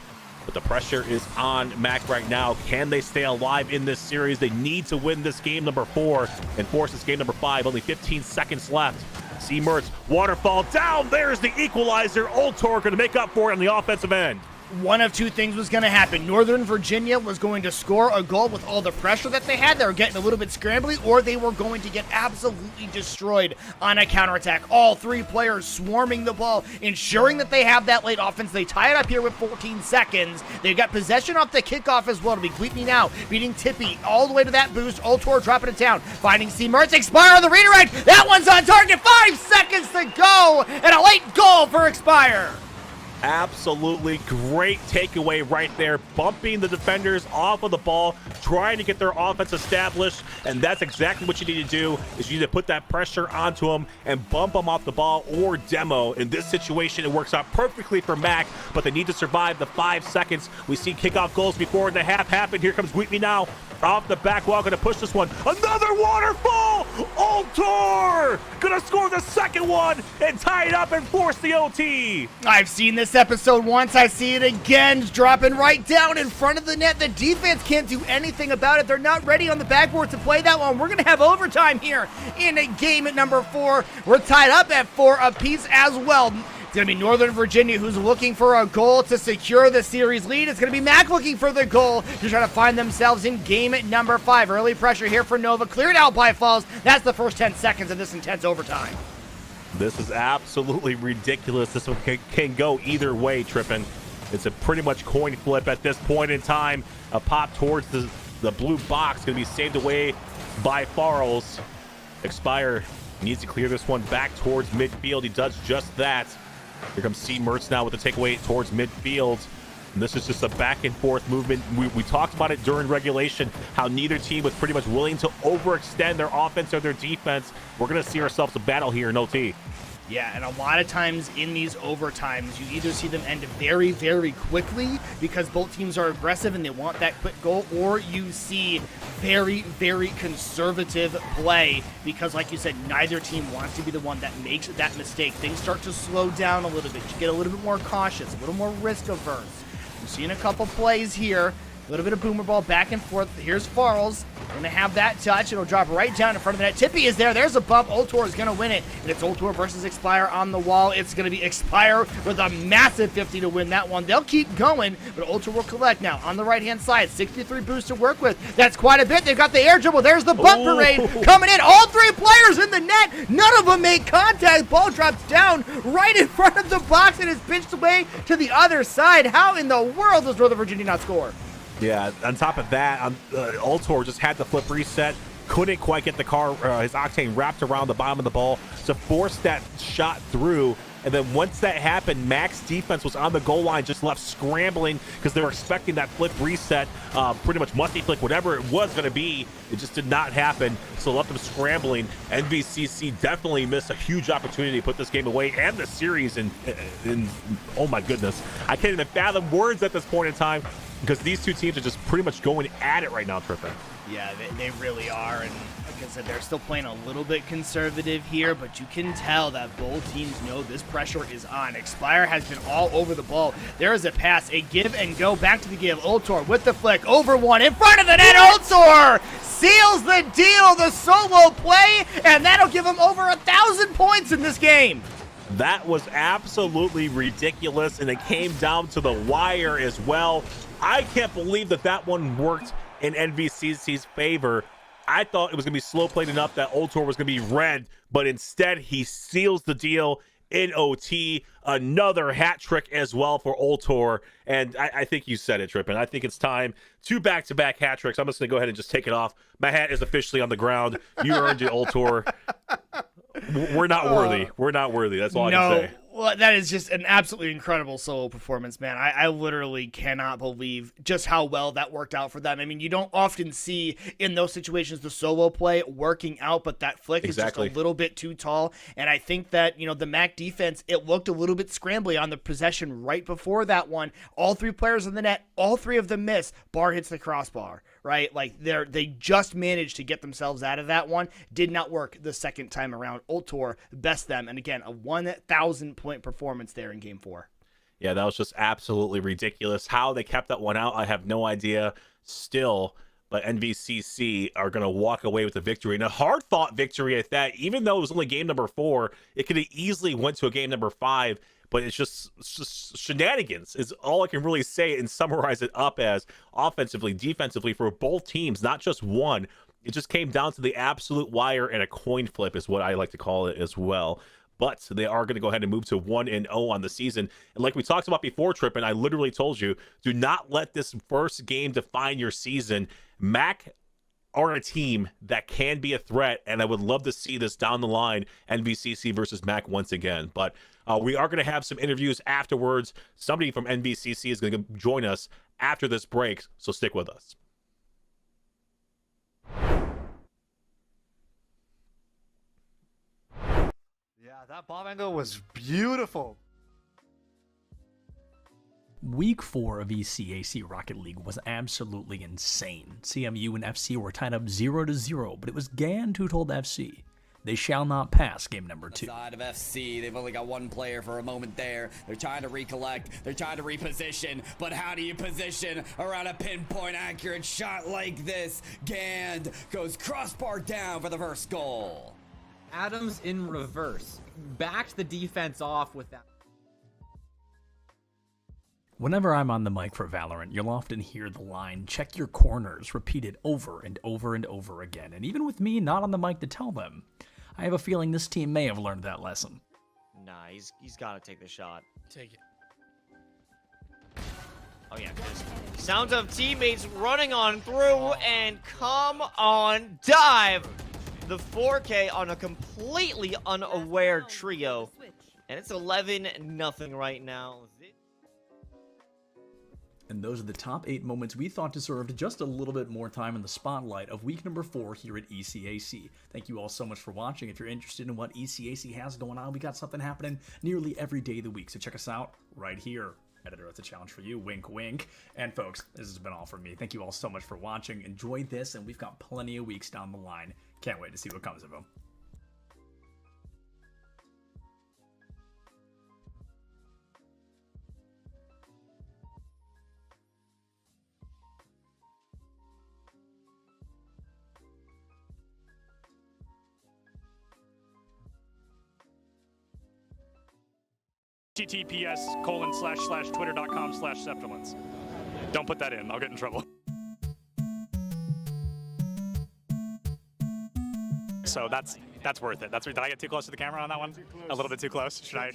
S4: But the pressure is on MAC right now. Can they stay alive in this series? They need to win this game number 4 and force this game number 5. Only 15 seconds left. C. Mertz, waterfall down. There's the equalizer. Ultor going to make up for it on the offensive end.
S13: One of two things was going to happen. Northern Virginia was going to score a goal with all the pressure that they had. They were getting a little bit scrambly, or they were going to get absolutely destroyed on a counterattack. All three players swarming the ball, ensuring that they have that late offense. They tie it up here with 14 seconds. They've got possession off the kickoff as well. It'll be Gleepney now, beating Tippy all the way to that boost. Ultor dropping it down, finding C. Mertz. Expire on the redirect. That one's on target. 5 seconds to go, and a late goal for Expire.
S4: Absolutely great takeaway right there, bumping the defenders off of the ball, trying to get their offense established, and that's exactly what you need to do, is you need to put that pressure onto them and bump them off the ball or demo. In this situation, it works out perfectly for MAC, but they need to survive the 5 seconds. We see kickoff goals before the half happen. Here comes Wheatley now, off the back wall, gonna push this one. Another waterfall! Ultor gonna score the second one and tie it up and force the OT.
S13: I've seen this episode once, I see it again, dropping right down in front of the net. The defense can't do anything about it. They're not ready on the backboard to play that one. We're gonna have overtime here in game at number 4. We're tied up at 4 apiece as well. It's going to be Northern Virginia who's looking for a goal to secure the series lead. It's going to be MAC looking for the goal to try to find themselves in game at number 5. Early pressure here for Nova, cleared out by Falls. That's the first 10 seconds of this intense overtime.
S4: This is absolutely ridiculous. This one can go either way, Trippin. It's a pretty much coin flip at this point in time. A pop towards the blue box, going to be saved away by Farrells. Expire needs to clear this one back towards midfield. He does just that. Here comes C. Mertz now with the takeaway towards midfield. And this is just a back and forth movement. We talked about it during regulation, how neither team was pretty much willing to overextend their offense or their defense. We're going to see ourselves a battle here in OT.
S13: Yeah, and a lot of times in these overtimes, you either see them end very, very quickly because both teams are aggressive and they want that quick goal, or you see very, very conservative play because, like you said, neither team wants to be the one that makes that mistake. Things start to slow down a little bit. You get a little bit more cautious, a little more risk averse. We've seen a couple plays here. A little bit of boomer ball back and forth. Here's Farrells. Going to have that touch. It'll drop right down in front of the net. Tippy is there. There's a bump. Ultor is going to win it. And it's Ultor versus Expire on the wall. It's going to be Expire with a massive 50 to win that one. They'll keep going, but Ultor will collect now. On the right-hand side, 63 boost to work with. That's quite a bit. They've got the air dribble. There's the bump parade coming in. All three players in the net. None of them make contact. Ball drops down right in front of the box and is pitched away to the other side. How in the world does Northern Virginia not score?
S4: Yeah, on top of that, Ultor just had the flip reset, couldn't quite get the car, his Octane wrapped around the bottom of the ball to force that shot through. And then once that happened, Mac's defense was on the goal line, just left scrambling because they were expecting that flip reset, pretty much musty flick, whatever it was going to be. It just did not happen, so left them scrambling. NVCC definitely missed a huge opportunity to put this game away and the series in oh my goodness. I can't even fathom words at this point in time because these two teams are just pretty much going at it right now, Trippin.
S13: Yeah, they really are, and like I said, they're still playing a little bit conservative here, but you can tell that both teams know this pressure is on. Expire has been all over the ball. There is a pass, a give and go, back to the give. Ultor with the flick, over one, in front of the net. Ultor seals the deal, the solo play, and that'll give him over 1,000 points in this game.
S4: That was absolutely ridiculous, and it came down to the wire as well. I can't believe that one worked in NVCC's favor. I thought it was going to be slow played enough that Ultor was going to be red, but instead he seals the deal in OT. Another hat trick as well for Ultor, and I think you said it, Trippin. I think it's time. 2 back-to-back hat tricks. I'm just going to go ahead and just take it off. My hat is officially on the ground. You earned it, Ultor. We're not worthy. We're not worthy. That's all I can say.
S13: Well, that is just an absolutely incredible solo performance, man. I literally cannot believe just how well that worked out for them. I mean, you don't often see in those situations the solo play working out, but that flick is just a little bit too tall. And I think that, you know, the MAC defense, it looked a little bit scrambly on the possession right before that one. All three players in the net, all three of them miss. Bar hits the crossbar, right? Like they just managed to get themselves out of that one. Did not work the second time around. Ultor best them. And again, a 1,000 point performance there in game 4.
S4: Yeah, that was just absolutely ridiculous. How they kept that one out, I have no idea still, but NVCC are going to walk away with a victory, and a hard-fought victory at that. Even though it was only game number 4, it could have easily went to a game number 5, but it's just shenanigans is all I can really say and summarize it up as offensively, defensively for both teams, not just one. It just came down to the absolute wire and a coin flip is what I like to call it as well. But they are going to go ahead and move to 1-0 on the season. And like we talked about before, Tripp, and I literally told you, do not let this first game define your season. MAC are a team that can be a threat, and I would love to see this down the line, NVCC versus MAC once again. But we are going to have some interviews afterwards. Somebody from NVCC is going to join us after this break, so stick with us.
S14: That bomb angle was beautiful.
S2: Week 4 of ECAC Rocket League was absolutely insane. CMU and FC were tied up 0-0, but it was Gand who told FC they shall not pass game number 2.
S15: Side of FC, they've only got one player for a moment there. They're trying to recollect, they're trying to reposition, but how do you position around a pinpoint accurate shot like this? Gand goes crossbar down for the first goal.
S16: Adams in reverse backed the defense off with that.
S2: Whenever I'm on the mic for Valorant, you'll often hear the line, check your corners, repeated over and over and over again. And even with me not on the mic to tell them, I have a feeling this team may have learned that lesson.
S7: Nah, he's got to take the shot.
S9: Take it.
S7: Oh yeah, sounds of teammates running on through and come on, dive. The 4K on a completely unaware trio. And it's 11-0 right now.
S2: and those are the top 8 moments we thought deserved just a little bit more time in the spotlight of week number 4 here at ECAC. Thank you all so much for watching. If you're interested in what ECAC has going on, we got something happening nearly every day of the week, so check us out right here. Editor, it's a challenge for you. Wink, wink. And folks, this has been all from me. Thank you all so much for watching. Enjoy this, and we've got plenty of weeks down the line. Can't wait to see what comes of them.
S17: https://twitter.com/Septilence. Don't put that in. I'll get in trouble. So that's worth it. Did I get too close to the camera on that one? A little bit too close. Should I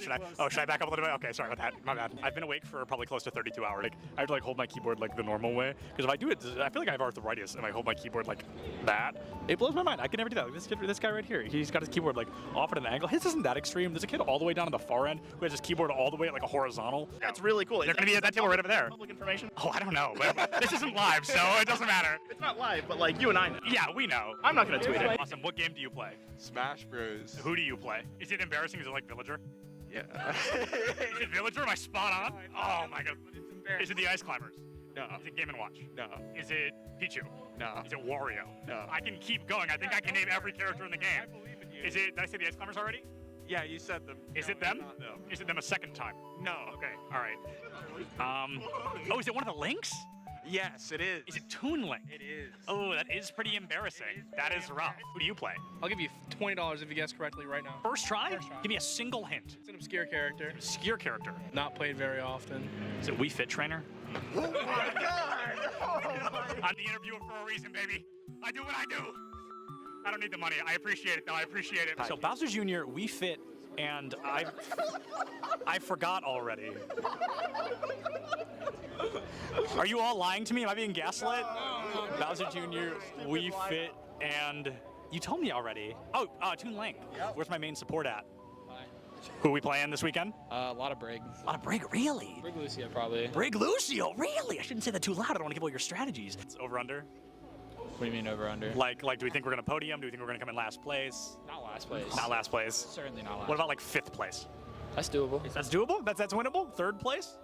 S17: back up a little bit? Okay, sorry about that. My bad. I've been awake for probably close to 32 hours. Like, I have to hold my keyboard the normal way, because if I do it, I feel like I have arthritis and I hold my keyboard like that. It blows my mind. I can never do that. Like this guy right here, he's got his keyboard off at an angle. His isn't that extreme. There's a kid all the way down to the far end who has his keyboard all the way at a horizontal.
S6: That's really cool.
S17: They're going to be at that table right over there.
S6: Public information?
S17: Oh, I don't know. But this isn't live, so it doesn't matter.
S6: It's not live, but you and I know.
S17: Yeah, we know.
S6: I'm not going to tweet it.
S17: Awesome. What game do you play?
S18: Smash Bros.
S17: Who do you play? Is it embarrassing? Is it like Villager?
S18: Yeah.
S17: Is it Villager? Am I spot on? Oh my god. Is it the Ice Climbers?
S18: No.
S17: Is it Game & Watch?
S18: No.
S17: Is it Pichu?
S18: No.
S17: Is it Wario?
S18: No.
S17: I can keep going. I think I can name every character in the game. Is it, did I say the Ice Climbers already?
S18: Yeah, you said them.
S17: Is it them? No. Is it them a second time?
S18: No.
S17: Okay, alright. Oh, is it one of the Links?
S18: Yes, it is.
S17: Is it Toon Link?
S18: It is.
S17: Oh, that is pretty embarrassing. That is rough. Who do you play?
S19: I'll give you $20 if you guess correctly right now.
S17: First try? Give me a single hint.
S19: It's an obscure character.
S17: Obscure character.
S19: Not played very often.
S17: Is it Wii Fit Trainer?
S18: Oh my god!
S17: I'm the interviewer for a reason, baby. I do what I do. I don't need the money. I appreciate it, though. I appreciate it. So Bowser Jr., Wii Fit, and I forgot already. Are you all lying to me? Am I being gaslit? No. Bowser Jr., Wii Fit, and you told me already. Oh, Toon Link. Yep. Where's my main support at? Who are we playing this weekend?
S19: A lot of Brig.
S17: A lot of Brig, really?
S19: Brig Lucio, probably.
S17: Brig Lucio, really? I shouldn't say that too loud. I don't want to give away your strategies. It's over-under?
S19: What do you mean over-under?
S17: Like, do we think we're going to podium? Do we think we're going to come in last place?
S19: Not last place.
S17: Not last place?
S19: Certainly not last.
S17: What about 5th place?
S19: That's doable.
S17: That's doable? That's winnable? 3rd place?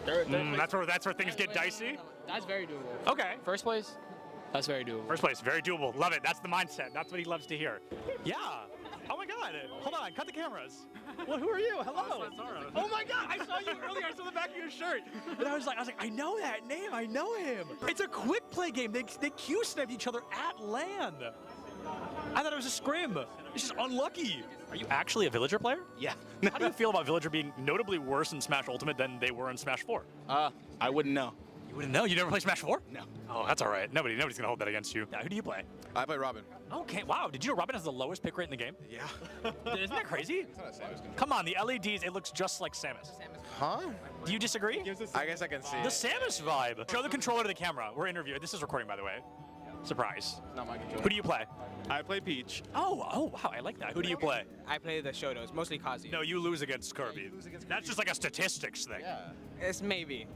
S19: Third place.
S17: That's where things get dicey?
S19: That's very doable.
S17: Okay.
S19: First place? That's very doable.
S17: First place, very doable. Love it. That's the mindset. That's what he loves to hear. Yeah. Oh my god. Hold on. Cut the cameras. Well, who are you? Hello. Oh my god. I saw you earlier. I saw the back of your shirt. And I was like, I know that name. I know him. It's a quick play game. They Q-sniped each other at land. I thought it was a scrim. It's just unlucky. Are you actually a Villager player?
S19: Yeah.
S17: How do you feel about Villager being notably worse in Smash Ultimate than they were in Smash 4?
S19: I wouldn't know.
S17: You wouldn't know? You never play Smash 4?
S19: No.
S17: Oh, that's all right. Nobody's gonna hold that against you. Now, who do you play?
S18: I play Robin.
S17: Okay, wow. Did you know Robin has the lowest pick rate in the game?
S18: Yeah.
S17: Isn't that crazy? Come on, the LEDs, it looks just like Samus.
S18: Huh?
S17: Do you disagree?
S18: I guess I can see
S17: The
S18: it.
S17: Samus vibe. Show the controller to the camera. We're interviewing. This is recording, by the way. Surprise.
S19: Not my controller.
S17: Who do you play?
S18: I play Peach.
S17: Oh, wow, I like that. Who do you play?
S19: I play the Shotos, mostly Kazuya.
S17: No, you lose against Kirby. That's just like a statistics thing.
S19: Yeah. It's maybe.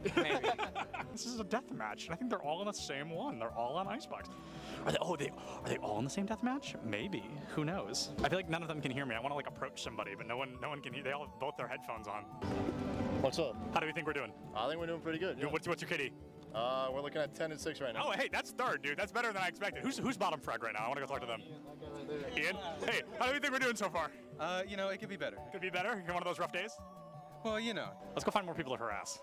S17: This is a death match, and I think they're all in the same one. They're all on Icebox. Are they all in the same death match? Maybe. Who knows? I feel like none of them can hear me. I want to approach somebody, but no one can hear. They all have both their headphones on.
S20: What's up?
S17: How do we think we're doing?
S20: I think we're doing pretty good. Yeah.
S17: What's your kitty?
S20: We're looking at 10-6 right now.
S17: Oh, hey, that's 3rd, dude. That's better than I expected. Who's bottom frag right now? I want to go talk to them. Ian? Hey, how do you think we're doing so far?
S21: It could be better.
S17: Could be better? You're one of those rough days?
S21: Well,
S17: Let's go find more people to harass.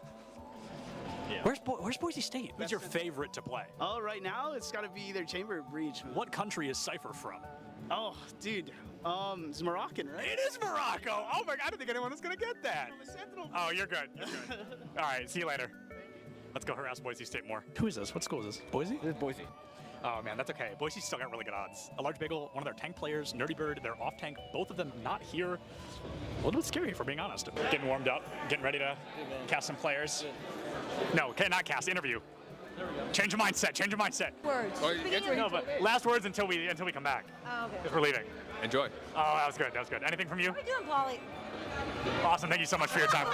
S17: Yeah. Where's Boise State? Who's your favorite to play?
S22: Oh, right now it's got to be either Chamber or Breach.
S17: What country is Cypher from?
S22: Oh, dude. It's Moroccan, right?
S17: It is Morocco! Oh my god, I don't think anyone is gonna get that. Oh, you're good. You're good. All right, see you later. Let's go harass Boise State more. Who is this? What school is this? Boise?
S19: This is Boise.
S17: Oh man, that's okay. Boise's still got really good odds. A Large Bagel, one of their tank players, Nerdy Bird, they're off tank. Both of them not here. A little bit scary, if we're being honest. Getting warmed up, getting ready to cast some players. No, not cast, interview. Change your mindset, change your mindset.
S23: Words.
S17: No, but last words until we come back.
S23: Oh, okay.
S17: Because we're leaving.
S18: Enjoy.
S17: Oh, that was good, that was good. Anything from you?
S23: How are you doing, Polly?
S17: Awesome, thank you so much for your time.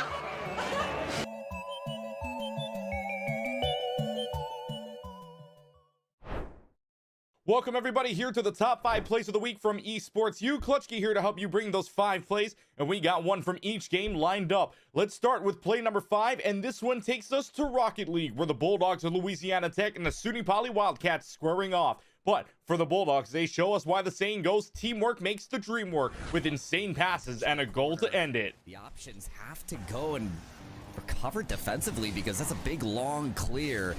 S1: Welcome everybody here to the top 5 plays of the week from Esports. Clutchkey here to help you bring those 5 plays, and we got one from each game lined up. Let's start with play number 5, and this one takes us to Rocket League, where the Bulldogs of Louisiana Tech and the SUNY Poly Wildcats squaring off. But for the Bulldogs, they show us why the saying goes, teamwork makes the dream work, with insane passes and a goal to end it.
S15: The options have to go and recover defensively because that's a big long clear.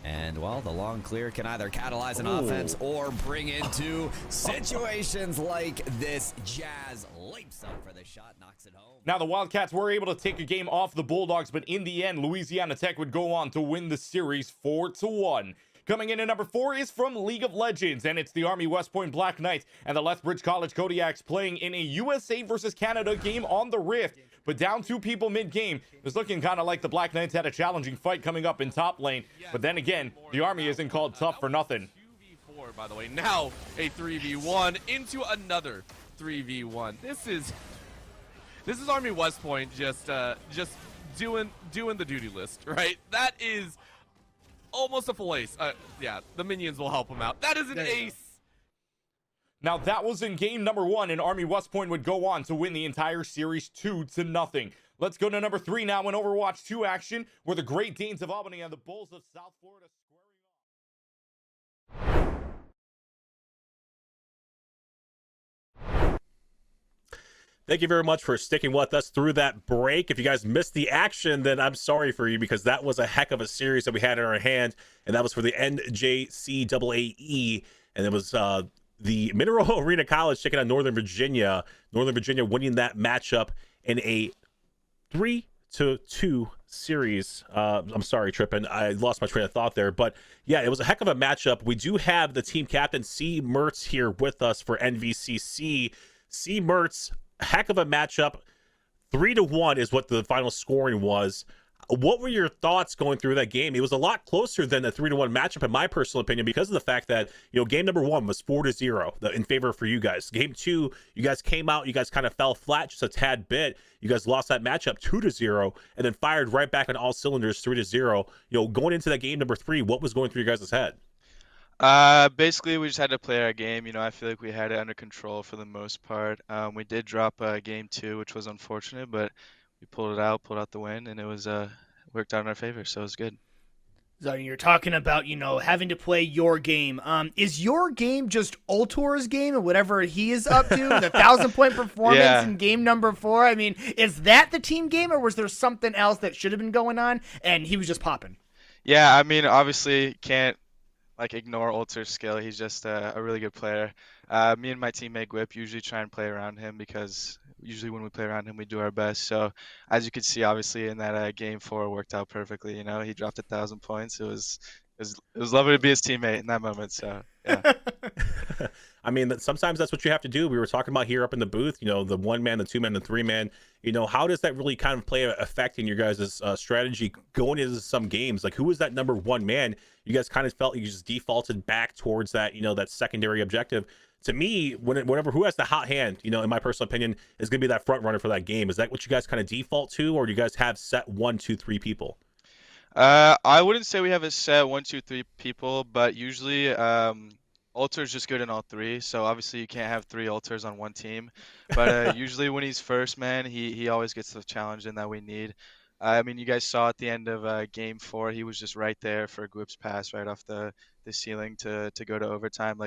S15: And, well, the long clear can either catalyze an offense or bring into situations like this. Jazz leaps up for the shot, knocks it home.
S1: Now, the Wildcats were able to take a game off the Bulldogs, but in the end, Louisiana Tech would go on to win the series 4-1. Coming in at number 4 is from League of Legends, and it's the Army West Point Black Knights and the Lethbridge College Kodiaks playing in a USA versus Canada game on the Rift. But down 2 people mid-game, it's looking kind of like the Black Knights had a challenging fight coming up in top lane. But then again, the Army isn't called tough for nothing.
S3: 2v4, by the way. Now a 3v1 into another 3v1. This is Army West Point just doing the duty list, right? That is almost a full ace. Yeah, the minions will help him out. That is an ace.
S1: Now, that was in game number 1, and Army West Point would go on to win the entire series 2-0. Let's go to number 3 now in Overwatch 2 action, where the Great Danes of Albany and the Bulls of South Florida squaring off.
S4: Thank you very much for sticking with us through that break. If you guys missed the action, then I'm sorry for you, because that was a heck of a series that we had in our hand, and that was for the NJCAAE, and it was the Mineral Arena College taking on Northern Virginia. Northern Virginia winning that matchup in a 3-2 series. I'm sorry, Trippin. I lost my train of thought there. But yeah, it was a heck of a matchup. We do have the team captain, C. Mertz, here with us for NVCC. C. Mertz, heck of a matchup. 3-1 is what the final scoring was. What were your thoughts going through that game? It was a lot closer than the 3-1 matchup, in my personal opinion, because of the fact that, game number 1 was 4-0 in favor for you guys. Game 2, you guys came out, you guys kind of fell flat just a tad bit. You guys lost that matchup 2-0, and then fired right back on all cylinders 3-0. Going into that game number 3, what was going through your guys' head?
S23: Basically, we just had to play our game. I feel like we had it under control for the most part. We did drop game 2, which was unfortunate, but we pulled out the win, and it was worked out in our favor, so it was good.
S13: So you're talking about, having to play your game. Is your game just Ultor's game and whatever he is up to, the 1,000-point performance in game number 4? I mean, is that the team game, or was there something else that should have been going on and he was just popping?
S23: Yeah, I mean, obviously can't ignore Ultor's skill. He's just a really good player. Me and my teammate Gwip usually try and play around him, because usually when we play around him, we do our best. So as you can see, obviously in that game 4, it worked out perfectly. He dropped 1,000 points. It was lovely to be his teammate in that moment. So yeah.
S4: I mean, sometimes that's what you have to do. We were talking about here up in the booth, the 1-man, the 2-man, the 3-man. How does that really kind of play effect in your guys' strategy going into some games? Like, who was that number 1 man? You guys kind of felt you just defaulted back towards that, that secondary objective. To me, whenever who has the hot hand, in my personal opinion, is going to be that front runner for that game. Is that what you guys kind of default to, or do you guys have set 1, 2, 3 people?
S23: I wouldn't say we have a set 1, 2, 3 people, but usually Ultor's just good in all 3. So obviously you can't have 3 Ultors on one team. But usually when he's first man, he always gets the challenge in that we need. I mean, you guys saw at the end of game 4, he was just right there for Gwip's pass right off the ceiling to go to overtime.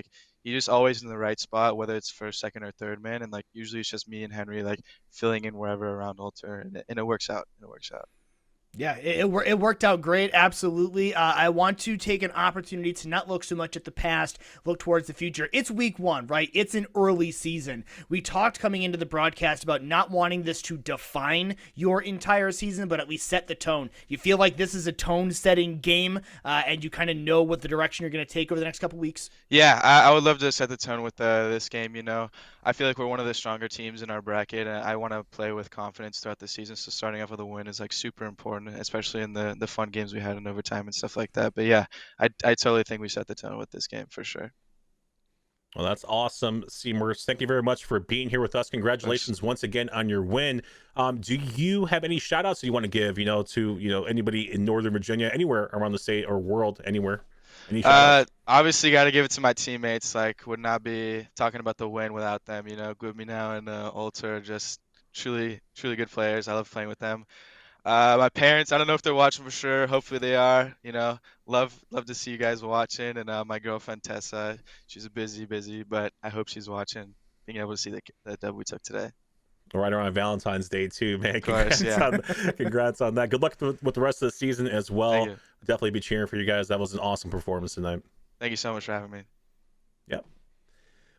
S23: He's just always in the right spot, whether it's first, second, or third man. And usually it's just me and Henry filling in wherever around Ultor, and it works out.
S13: Yeah, it worked out great, absolutely. I want to take an opportunity to not look so much at the past, look towards the future. It's week 1, right? It's an early season. We talked coming into the broadcast about not wanting this to define your entire season, but at least set the tone. You feel like this is a tone-setting game, and you kind of know what the direction you're going to take over the next couple weeks?
S23: Yeah, I would love to set the tone with this game. I feel like we're one of the stronger teams in our bracket, and I want to play with confidence throughout the season, so starting off with a win is super important, especially in the fun games we had in overtime and stuff like that. But yeah, I totally think we set the tone with this game for sure.
S4: Well, that's awesome, C. Mertz. Thank you very much for being here with us. Congratulations once again on your win. Do you have any shout outs that you want to give, to, anybody in Northern Virginia, anywhere around the state or world, anywhere?
S23: Obviously, got to give it to my teammates. Like, would not be talking about the win without them. You know, Gloomy now and Ultra are just truly good players. I love playing with them. My parents, I don't know if they're watching for sure. Hopefully they are. You know, love to see you guys watching. And my girlfriend Tessa, she's busy, but I hope she's watching, being able to see the dub we took today.
S4: Right around Valentine's Day too, man.
S23: Course,
S4: Congrats on that. Good luck with the rest of the season as well.
S23: Thank you.
S4: Definitely be cheering for you guys. That was an awesome performance tonight.
S23: Thank you so much for having me.
S4: Yep.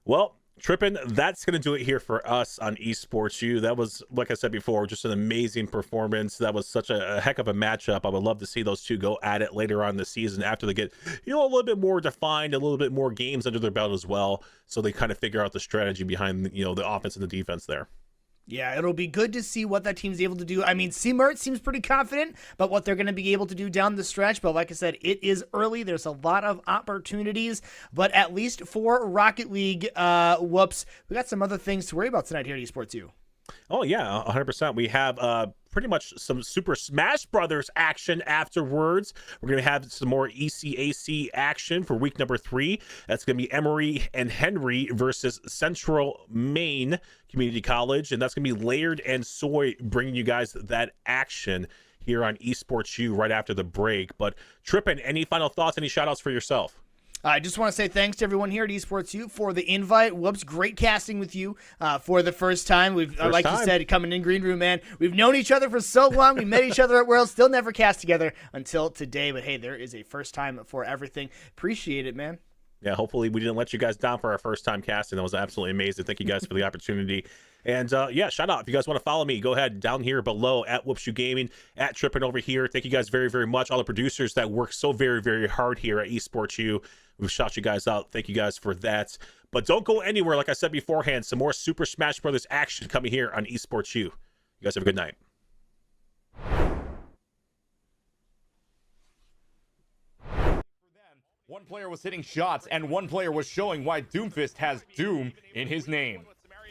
S4: Well, Trippin', that's going to do it here for us on Esports U. That was, like I said before, just an amazing performance. That was such a heck of a matchup. I would love to see those two go at it later on in the season after they get, a little bit more defined, a little bit more games under their belt as well, so they kind of figure out the strategy behind, the offense and the defense there.
S13: Yeah, it'll be good to see what that team's able to do. I mean, Seamert seems pretty confident about what they're going to be able to do down the stretch, but like I said, it is early. There's a lot of opportunities, but at least for Rocket League, whoops, we got some other things to worry about tonight here at Esports U.
S4: Oh, yeah, 100%. We have pretty much some Super Smash Brothers action afterwards. We're going to have some more ECAC action for week number 3. That's going to be Emory and Henry versus Central Maine Community College, and that's going to be Laird and Soy bringing you guys that action here on Esports U right after the break. But Trippin', any final thoughts, any shout-outs for yourself?
S13: I just want to say thanks to everyone here at Esports U for the invite. Whoops, great casting with you for the first time. We've, like you said, coming in Green Room, man. We've known each other for so long. We met each other at Worlds, still never cast together until today. But hey, there is a first time for everything. Appreciate it, man.
S4: Yeah, hopefully we didn't let you guys down for our first time casting. That was absolutely amazing. Thank you guys for the opportunity. And yeah, shout out. If you guys want to follow me, go ahead down here below at Whoopshoe Gaming, at Trippin' over here. Thank you guys very, very much. All the producers that work so very, very hard here at Esports U. We've shot you guys out. Thank you guys for that. But don't go anywhere. Like I said beforehand, some more Super Smash Brothers action coming here on Esports U. You guys have a good night.
S1: One player was hitting shots, and one player was showing why Doomfist has Doom in his name.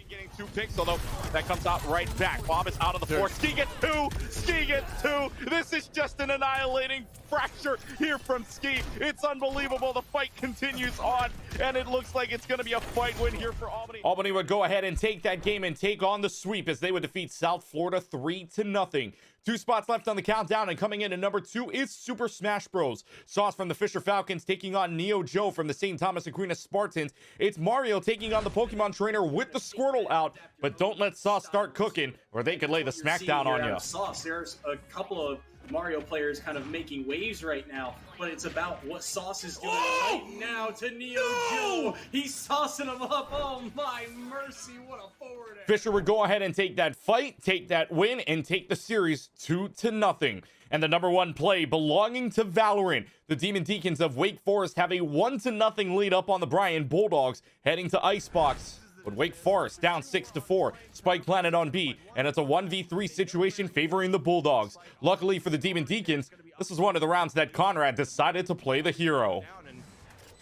S6: Getting 2 picks, although that comes out right back. Bob is out of the floor. Ski gets 2. Ski gets 2. This is just an annihilating fracture here from Ski. It's unbelievable. The fight continues on, and it looks like it's going to be a fight win here for Albany.
S1: Albany would go ahead and take that game and take on the sweep as they would defeat South Florida 3-0. 2 spots left on the countdown, and coming in at number 2 is Super Smash Bros. Sauce from the Fisher Falcons taking on Neo Joe from the St. Thomas Aquinas Spartans. It's Mario taking on the Pokemon Trainer with the Squirtle out, but don't let Sauce start cooking or they could lay the smackdown on you.
S5: Sauce, there's a couple of Mario players kind of making waves right now, but it's about what Sauce is doing right now to Neo Joe. He's saucing him up. Oh my mercy, what a forward air.
S1: Fisher would go ahead and take that fight, take that win, and take the series 2-0. And the number 1 play belonging to Valorant. The Demon Deacons of Wake Forest have a 1-0 lead up on the Bryan Bulldogs, heading to Icebox. But Wake Forest down 6-4. Spike planted on B, and it's a 1v3 situation favoring the Bulldogs. Luckily for the Demon Deacons, this is one of the rounds that Conrad decided to play the hero.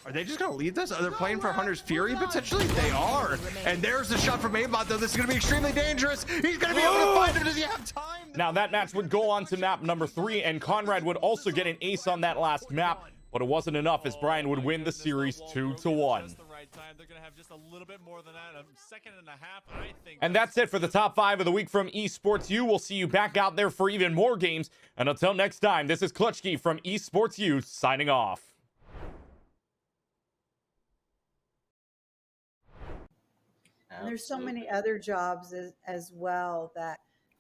S18: Are they just going to lead this? Are they playing for Hunter's Fury potentially? They are. And there's the shot from Aimbot, though. This is going to be extremely dangerous. He's going to be able to find him. Does he have time?
S1: Now that match would go on to map number 3, and Conrad would also get an ace on that last map, but it wasn't enough as Brian would win the series 2-1.
S3: They're going to have just a little bit more than that, a second and a half, I think.
S1: And that's it for the top 5 of the week from Esports U. We'll see you back out there for even more games. And until next time, this is Clutchkey from Esports U signing off.
S8: And there's so many other jobs as well that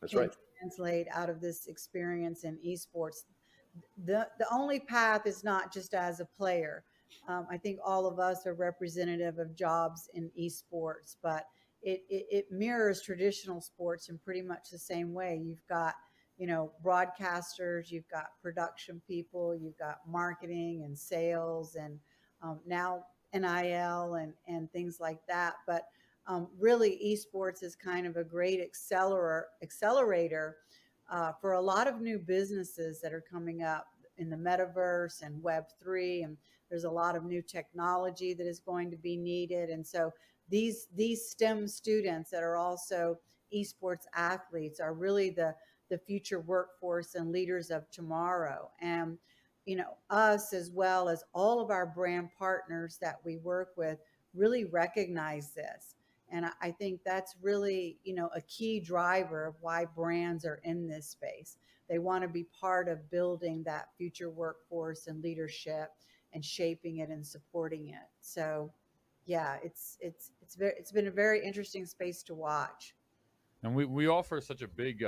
S8: can translate out of this experience in esports. The only path is not just as a player. I think all of us are representative of jobs in esports, but it mirrors traditional sports in pretty much the same way. You've got, broadcasters, you've got production people, you've got marketing and sales, and now NIL and things like that. But really, esports is kind of a great accelerator for a lot of new businesses that are coming up in the metaverse and Web3, and there's a lot of new technology that is going to be needed. And so these STEM students that are also esports athletes are really the future workforce and leaders of tomorrow. And us as well as all of our brand partners that we work with really recognize this. And I think that's really, a key driver of why brands are in this space. They want to be part of building that future workforce and leadership and shaping it and supporting it. So yeah, it's been a very interesting space to watch.
S10: And we offer such a big,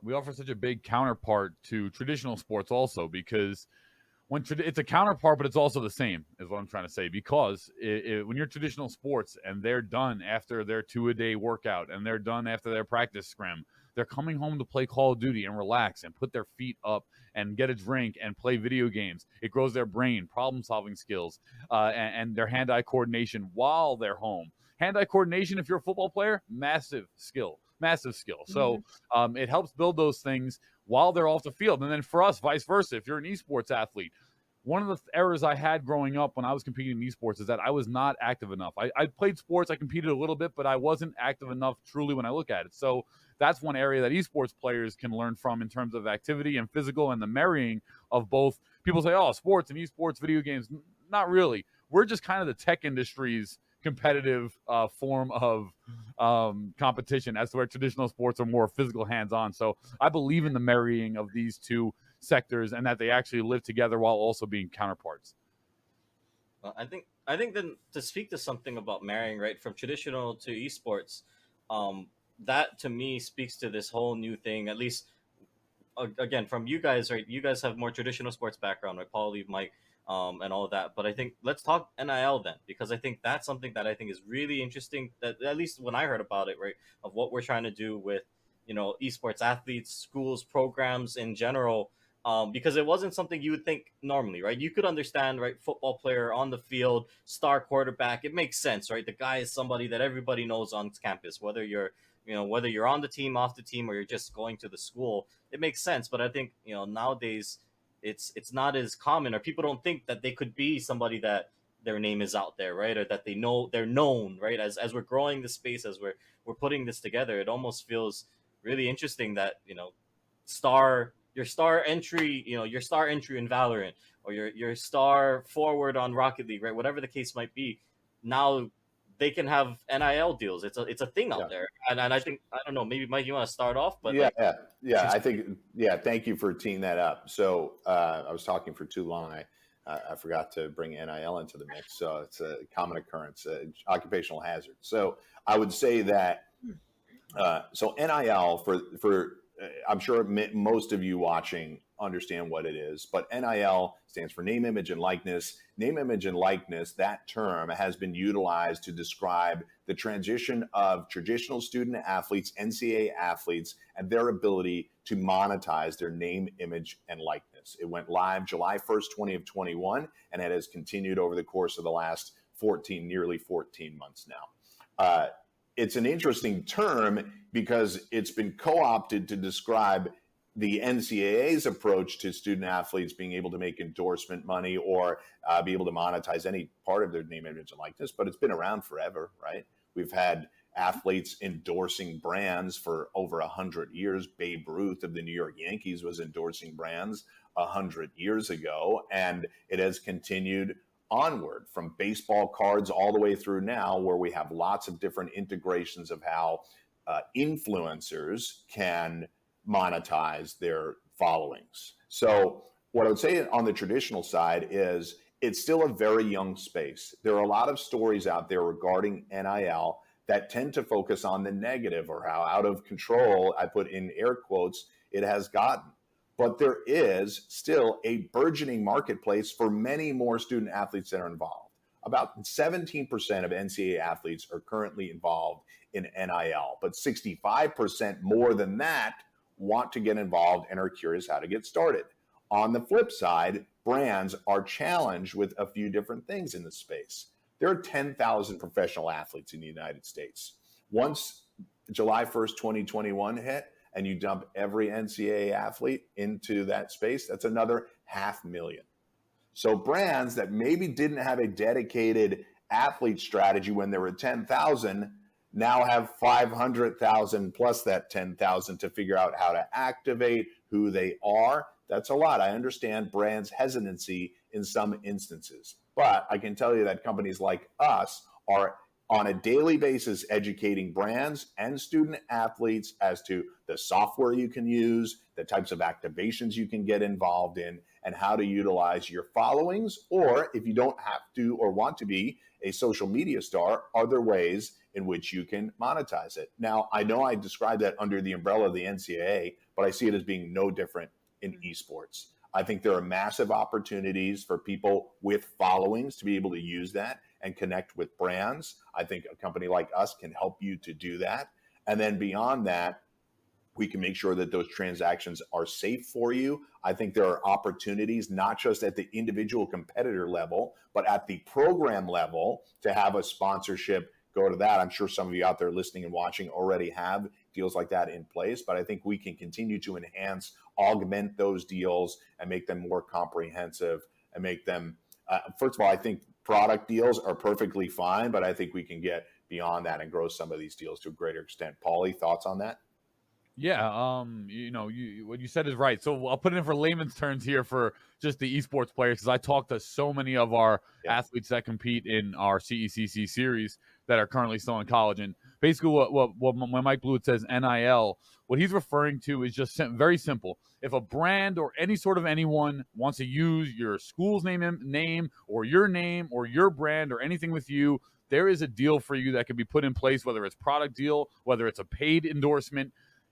S10: we offer such a big counterpart to traditional sports also, because it's a counterpart, but it's also the same, is what I'm trying to say. Because when you're traditional sports and they're done after their 2-a-day workout and they're done after their practice scrim, they're coming home to play Call of Duty and relax and put their feet up and get a drink and play video games. It grows their brain, problem-solving skills, and their hand-eye coordination while they're home. Hand-eye coordination, if you're a football player, massive skill. So it helps build those things while they're off the field. And then for us, vice versa, if you're an esports athlete, one of the errors I had growing up when I was competing in esports is that I was not active enough. I played sports, I competed a little bit, but I wasn't active enough truly when I look at it. So that's one area that esports players can learn from in terms of activity and physical and the marrying of both. People say, oh, sports and esports, video games. Not really. We're just kind of the tech industry's competitive form of competition, as to where traditional sports are more physical, hands-on. So I believe in the marrying of these two sectors and that they actually live together while also being counterparts.
S11: Well, I think then to speak to something about marrying, right, from traditional to esports, that to me speaks to this whole new thing, at least again from you guys, right? You guys have more traditional sports background, right? Paul, Lee, Mike, and all of that. But I think let's talk NIL then, because I think that's something that I think is really interesting, that at least when I heard about it, right, of what we're trying to do with, esports athletes, schools, programs in general, because it wasn't something you would think normally, right? You could understand, right, football player on the field, star quarterback, it makes sense, right? The guy is somebody that everybody knows on campus, whether you're on the team, off the team, or you're just going to the school, it makes sense. But I think, nowadays it's not as common, or people don't think that they could be somebody that their name is out there, right? Or that they're known, right? As we're growing this space, as we're putting this together, it almost feels really interesting that, your star entry in Valorant, or your star forward on Rocket League, right? Whatever the case might be, now they can have NIL deals. It's a thing out there. And I think, I don't know, maybe Mike, you want to start off? But
S12: I think, thank you for teeing that up. So I was talking for too long. I forgot to bring NIL into the mix. So it's a common occurrence, occupational hazard. So I would say that, so NIL for I'm sure most of you watching understand what it is, but NIL stands for name, image, and likeness. Name, image, and likeness, that term has been utilized to describe the transition of traditional student athletes, NCAA athletes, and their ability to monetize their name, image, and likeness. It went live July 1st, 2021, and it has continued over the course of the last nearly 14 months now. It's an interesting term because it's been co-opted to describe the NCAA's approach to student athletes being able to make endorsement money or be able to monetize any part of their name, image, and likeness. But it's been around forever, right? We've had athletes endorsing brands for over 100 years. Babe Ruth of the New York Yankees was endorsing brands 100 years ago, and it has continued onward from baseball cards all the way through now, where we have lots of different integrations of how influencers can monetize their followings. So what I would say on the traditional side is it's still a very young space. There are a lot of stories out there regarding NIL that tend to focus on the negative, or how out of control, I put in air quotes, it has gotten. But there is still a burgeoning marketplace for many more student athletes that are involved. About 17% of NCAA athletes are currently involved in NIL, but 65% more than that want to get involved and are curious how to get started. On the flip side, brands are challenged with a few different things in the space. There are 10,000 professional athletes in the United States. Once July 1st, 2021 hit, and you dump every NCAA athlete into that space, that's another 500,000. So brands that maybe didn't have a dedicated athlete strategy when there were 10,000 now have 500,000 plus that 10,000 to figure out how to activate, who they are. That's a lot. I understand brands' hesitancy in some instances, but I can tell you that companies like us are on a daily basis educating brands and student athletes as to the software you can use, the types of activations you can get involved in, and how to utilize your followings, or if you don't have to or want to be a social media star, other ways in which you can monetize it. Now, I know I described that under the umbrella of the NCAA, but I see it as being no different in esports. I think there are massive opportunities for people with followings to be able to use that and connect with brands. I think a company like us can help you to do that. And then beyond that, we can make sure that those transactions are safe for you. I think there are opportunities, not just at the individual competitor level, but at the program level to have a sponsorship go to that. I'm sure some of you out there listening and watching already have deals like that in place, but I think we can continue to enhance, augment those deals and make them more comprehensive and make them, first of all, I think product deals are perfectly fine, but I think we can get beyond that and grow some of these deals to a greater extent. Paulie, thoughts on that?
S10: Yeah, what you said is right. So I'll put it in for layman's terms here for just the esports players, because I talk to so many of our athletes that compete in our CECC series that are currently still in college. And basically when Mike Blewett says NIL, what he's referring to is just very simple. If a brand or any sort of anyone wants to use your school's name or your brand or anything with you, there is a deal for you that can be put in place, whether it's product deal, whether it's a paid endorsement.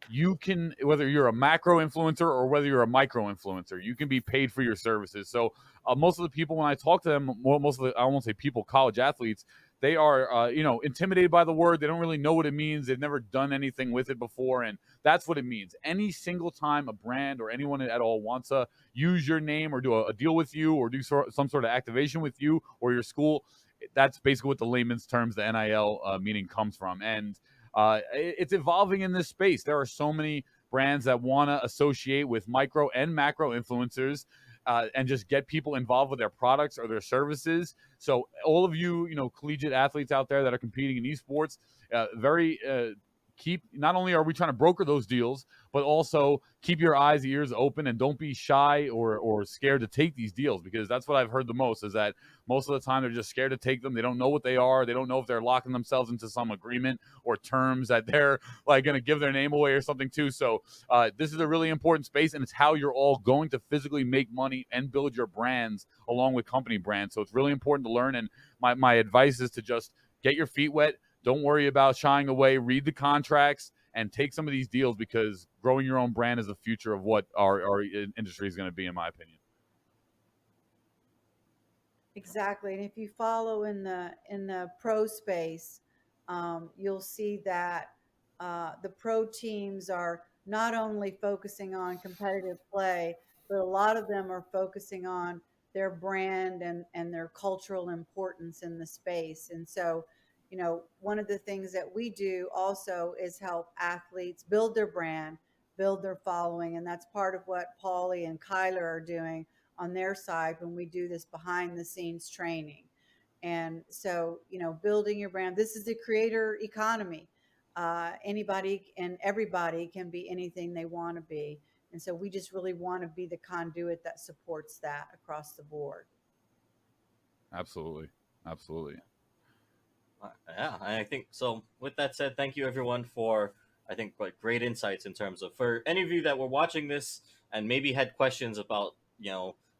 S10: You can, whether you're a macro influencer or whether you're a micro influencer, you can be paid for your services. So most of the people, when I talk to them, most of the, I won't say people, college athletes, they are, intimidated by the word. They don't really know what it means. They've never done anything with it before. And that's what it means. Any single time a brand or anyone at all wants to use your name or do a deal with you or do some sort of activation with you or your school, that's basically what the layman's terms, the NIL meaning comes from. And it's evolving in this space. There are so many brands that want to associate with micro and macro influencers and just get people involved with their products or their services. So all of you, collegiate athletes out there that are competing in esports, not only are we trying to broker those deals, but also keep your eyes, ears open, and don't be shy or scared to take these deals, because that's what I've heard the most, is that most of the time they're just scared to take them. They don't know what they are. They don't know if they're locking themselves into some agreement or terms that they're like going to give their name away or something too. So this is a really important space, and it's how you're all going to physically make money and build your brands along with company brands. So it's really important to learn. And my advice is to just get your feet wet. Don't worry about shying away. Read the contracts and take some of these deals, because growing your own brand is the future of what our industry is going to be, in my opinion.
S8: Exactly. And if you follow in the pro space, you'll see that the pro teams are not only focusing on competitive play, but a lot of them are focusing on their brand and their cultural importance in the space. And so, one of the things that we do also is help athletes build their brand, build their following. And that's part of what Paulie and Kyler are doing on their side when we do this behind the scenes training. And so, building your brand, this is the creator economy. Anybody and everybody can be anything they want to be. And so we just really want to be the conduit that supports that across the board.
S10: Absolutely.
S11: Yeah, I think so. With that said, thank you everyone for, I think, great insights in terms of, for any of you that were watching this and maybe had questions about,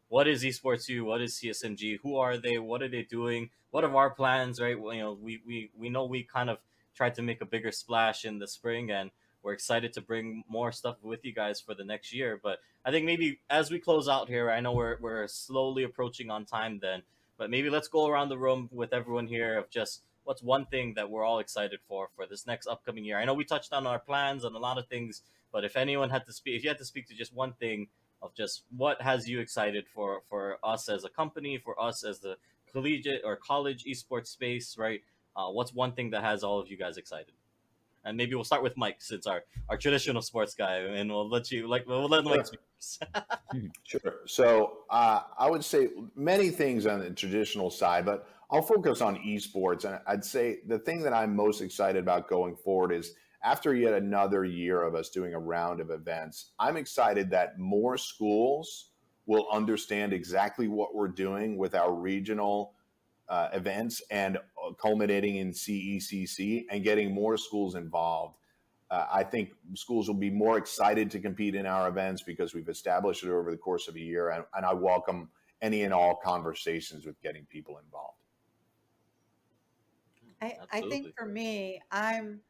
S11: what is Esports U, what is CSMG, who are they, what are they doing, what are our plans, right? Well, we know we kind of tried to make a bigger splash in the spring, and we're excited to bring more stuff with you guys for the next year. But I think maybe as we close out here, I know we're slowly approaching on time then, but maybe let's go around the room with everyone here of just what's one thing that we're all excited for this next upcoming year. I know we touched on our plans and a lot of things, but if anyone had to speak, if you had to speak to just one thing of just what has you excited for us as a company, for us as the collegiate or college esports space, right? What's one thing that has all of you guys excited? And maybe we'll start with Mike, since our traditional sports guy, and we'll let Mike speak first.
S12: Sure. So I would say many things on the traditional side, but I'll focus on esports. And I'd say the thing that I'm most excited about going forward is after yet another year of us doing a round of events, I'm excited that more schools will understand exactly what we're doing with our regional events and culminating in CECC and getting more schools involved. I think schools will be more excited to compete in our events because we've established it over the course of a year, and I welcome any and all conversations with getting people involved.
S8: I think for me, I'm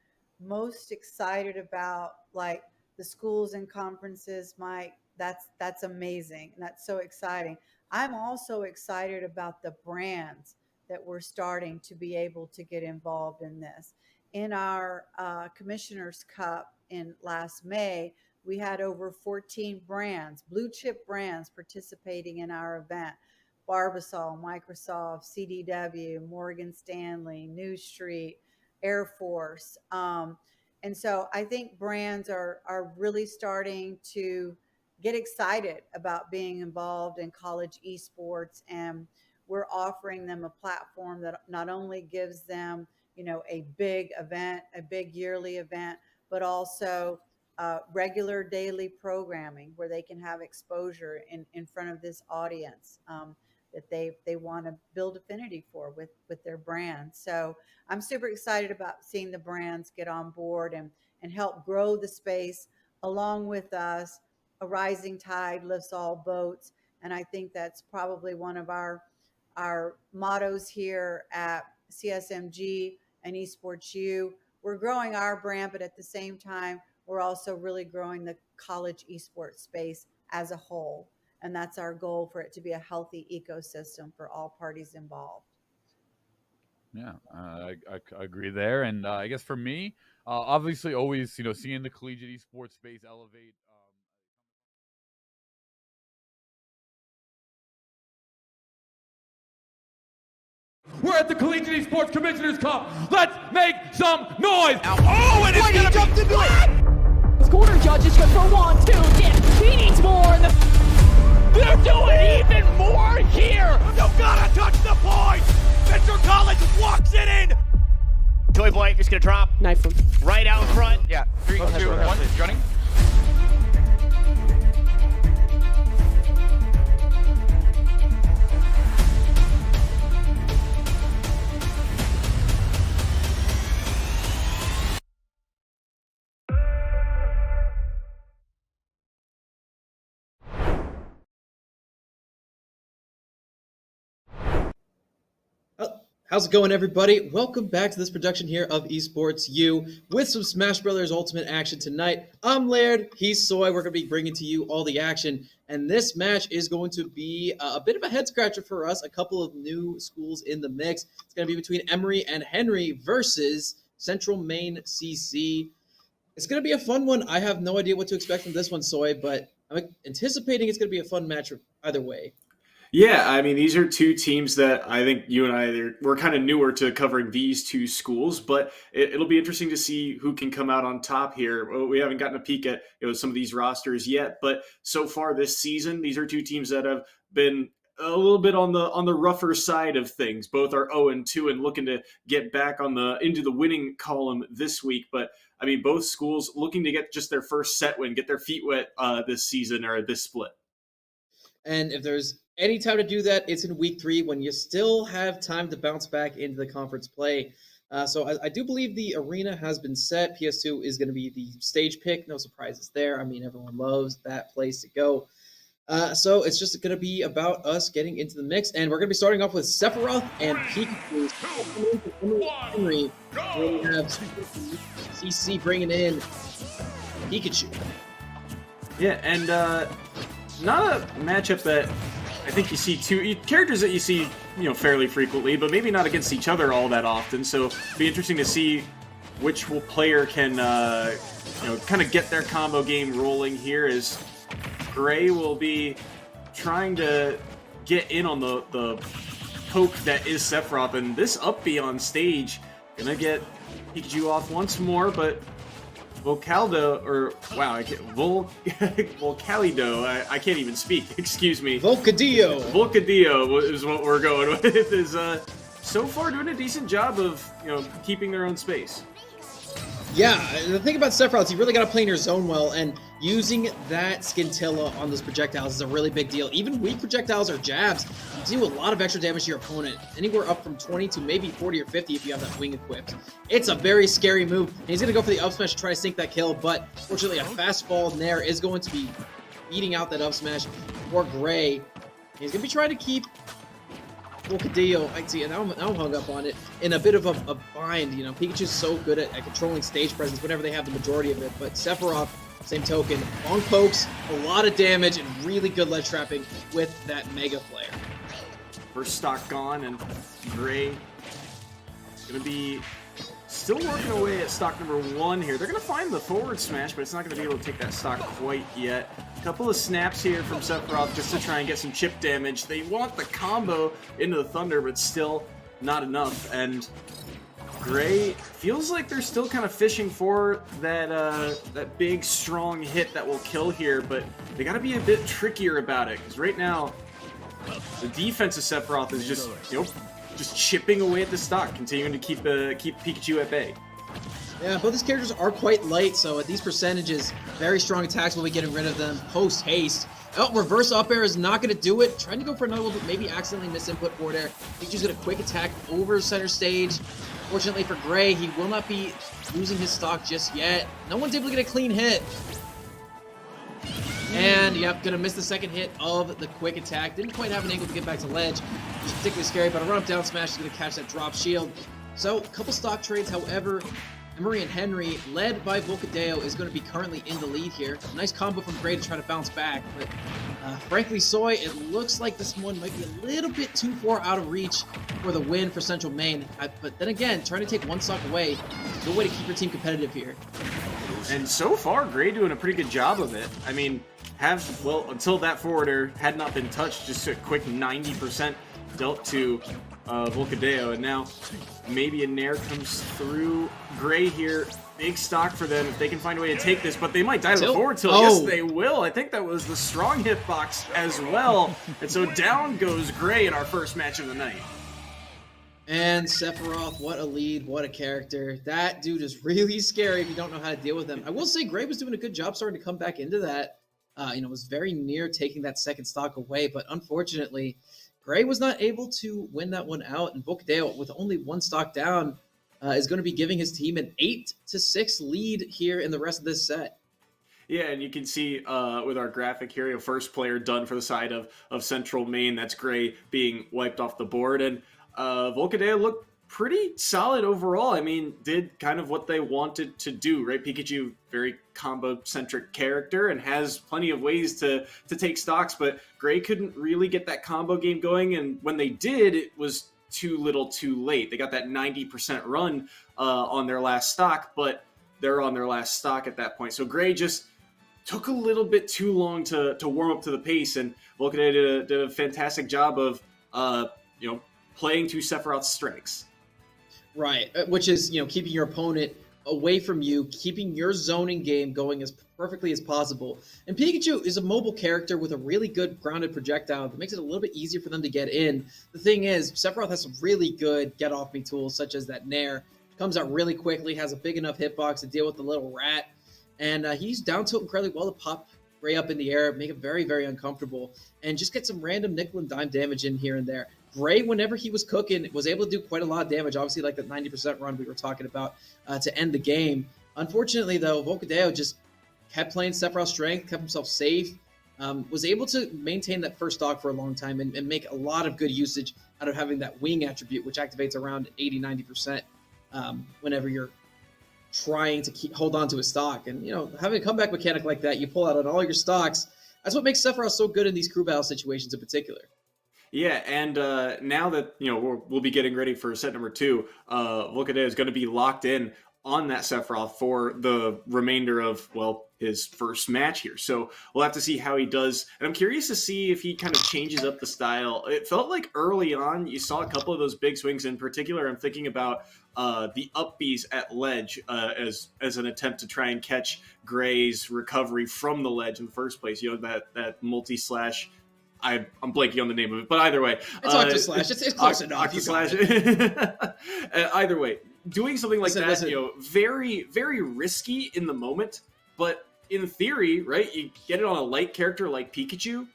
S8: most excited about like the schools and conferences. Mike, that's amazing. That's so exciting. I'm also excited about the brands that we're starting to be able to get involved in this. In our Commissioner's Cup in last May, we had over 14 brands, blue chip brands participating in our event. Barbasol, Microsoft, CDW, Morgan Stanley, New Street, Air Force. And so I think brands are really starting to get excited about being involved in college esports, and we're offering them a platform that not only gives them, you know, a big event, a big yearly event, but also regular daily programming where they can have exposure in front of this audience that they want to build affinity for with their brand. So I'm super excited about seeing the brands get on board and help grow the space along with us. A rising tide lifts all boats. And I think that's probably one of our mottos here at CSMG and Esports U. We're growing our brand, but at the same time, we're also really growing the college esports space as a whole. And that's our goal, for it to be a healthy ecosystem for all parties involved.
S10: Yeah, I agree there. And I guess for me, obviously always, you know, seeing the collegiate esports space elevate.
S9: We're at the Collegiate Esports Commissioners Cup. Let's make some noise. Oh, and it's going to be
S14: This corner judge is good for 1, 2, yeah. He needs more.
S9: They're doing even more here. You gotta touch the point. Mr. College walks it in.
S7: Toy Boy is going to drop.
S14: Knife him.
S7: Right out in front.
S9: Yeah, 3, 2, 1, running.
S16: How's it going, everybody? Welcome back to this production here of Esports U with some Smash Brothers Ultimate action tonight. I'm Laird, he's Soy. We're going to be bringing to you all the action, and this match is going to be a bit of a head-scratcher for us. A couple of new schools in the mix. It's going to be between Emory and Henry versus Central Maine CC. It's going to be a fun one. I have no idea what to expect from this one, Soy, but I'm anticipating it's going to be a fun match either way.
S22: Yeah, I mean, these are two teams that I think you and I, we're kind of newer to covering these two schools, but it'll be interesting to see who can come out on top here. We haven't gotten a peek at some of these rosters yet, but so far this season, these are two teams that have been a little bit on the rougher side of things. Both are 0-2 and looking to get back into the winning column this week. But I mean, both schools looking to get just their first set win, get their feet wet this season or this split.
S16: And if there's any time to do that, it's in week 3 when you still have time to bounce back into the conference play. So I do believe the arena has been set. PS2 is going to be the stage pick. No surprises there. I mean, everyone loves that place to go. So it's just going to be about us getting into the mix. And we're going to be starting off with Sephiroth and Pikachu. Henry. We have CC bringing in Pikachu.
S22: Yeah, and not a matchup that I think you see two characters that you see, fairly frequently, but maybe not against each other all that often. So it'll be interesting to see which player can, kind of get their combo game rolling here, as Gray will be trying to get in on the poke that is Sephiroth. And this up B on stage, gonna get Pikachu off once more, but Volcalido, I can't even speak, excuse me. Volcadillo is what we're going with, is so far doing a decent job of, keeping their own space.
S16: Yeah, the thing about Sephiroth is you really got to play in your zone well, and using that scintilla on those projectiles is a really big deal. Even weak projectiles or jabs do a lot of extra damage to your opponent, anywhere up from 20 to maybe 40 or 50 if you have that wing equipped. It's a very scary move, and he's going to go for the up smash to try to sink that kill, but fortunately a fast fall Nair is going to be beating out that up smash for Gray. He's going to be trying to keep Volcadillo, I see, and I'm hung up on it, in a bit of a bind. You know, Pikachu's so good at controlling stage presence whenever they have the majority of it, but Sephiroth, same token, long pokes, a lot of damage, and really good ledge trapping with that Mega Flare.
S22: First stock gone, and Gray is going to be still working away at stock number 1 here. They're going to find the forward smash, but it's not going to be able to take that stock quite yet. A couple of snaps here from Sephiroth just to try and get some chip damage. They want the combo into the Thunder, but still not enough. And Gray feels like they're still kind of fishing for that that big, strong hit that will kill here, but they got to be a bit trickier about it, because right now the defense of Sephiroth is just, just chipping away at the stock, continuing to keep Pikachu at bay.
S16: Yeah, both these characters are quite light, so at these percentages, very strong attacks will be getting rid of them post-haste. Oh, reverse up air is not going to do it. Trying to go for another one, but maybe accidentally misinput forward air. Pikachu's got a quick attack over center stage. Fortunately for Gray, he will not be losing his stock just yet. No one's able to get a clean hit. And, yep, gonna miss the second hit of the quick attack. Didn't quite have an angle to get back to ledge, which is particularly scary, but a run-up down smash is gonna catch that drop shield. So, a couple stock trades, however, Emery and Henry, led by Volcadillo, is going to be currently in the lead here. Nice combo from Gray to try to bounce back, but frankly, Soy, it looks like this one might be a little bit too far out of reach for the win for Central Maine. But then again, trying to take one stock away, no way to keep your team competitive here.
S22: And so far, Gray doing a pretty good job of it. I mean, until that forwarder had not been touched, just a quick 90% dealt to Volcadillo, and now maybe a Nair comes through. Gray here, big stock for them if they can find a way to take this, but they might die to the forward tilt. Yes, they will. I think that was the strong hitbox as well. And so down goes Gray in our first match of the night.
S16: And Sephiroth, what a lead, what a character. That dude is really scary if you don't know how to deal with him. I will say Gray was doing a good job starting to come back into that. Was very near taking that second stock away, but unfortunately, Gray was not able to win that one out, and Volcadillo, with only one stock down, is going to be giving his team an 8-6 lead here in the rest of this set.
S22: Yeah, and you can see with our graphic here, first player done for the side of Central Maine. That's Gray being wiped off the board, and Volcadillo looked pretty solid overall. I mean, did kind of what they wanted to do, right? Pikachu, very combo-centric character and has plenty of ways to take stocks, but Gray couldn't really get that combo game going, and when they did, it was too little too late. They got that 90% run on their last stock, but they're on their last stock at that point. So Gray just took a little bit too long to warm up to the pace, and Volcadillo did a fantastic job of playing to Sephiroth's strengths.
S16: Right, which is, keeping your opponent away from you, keeping your zoning game going as perfectly as possible. And Pikachu is a mobile character with a really good grounded projectile that makes it a little bit easier for them to get in. The thing is, Sephiroth has some really good get-off-me tools, such as that Nair. Comes out really quickly, has a big enough hitbox to deal with the little rat. And he's down tilt incredibly well to pop Gray up in the air, make it very, very uncomfortable, and just get some random nickel and dime damage in here and there. Gray, whenever he was cooking, was able to do quite a lot of damage, obviously like that 90% run we were talking about to end the game. Unfortunately, though, Volcadillo just kept playing Sephiroth's strength, kept himself safe, was able to maintain that first stock for a long time and make a lot of good usage out of having that wing attribute, which activates around 80-90% whenever you're trying to hold on to a stock. And, having a comeback mechanic like that, you pull out on all your stocks, that's what makes Sephiroth so good in these crew battle situations in particular.
S22: Yeah, and now that we'll be getting ready for set number 2, Volcadillo is going to be locked in on that Sephiroth for the remainder of his first match here. So we'll have to see how he does, and I'm curious to see if he kind of changes up the style. It felt like early on you saw a couple of those big swings. In particular, I'm thinking about the up Bs at ledge as an attempt to try and catch Gray's recovery from the ledge in the first place. That multi-slash. I'm blanking on the name of it, but either way.
S16: It's Octaslash. It's close enough.
S22: Octaslash. Either way, doing something like that,
S16: Listen.
S22: you know, very, very risky in the moment, but in theory, right, you get it on a light character like Pikachu.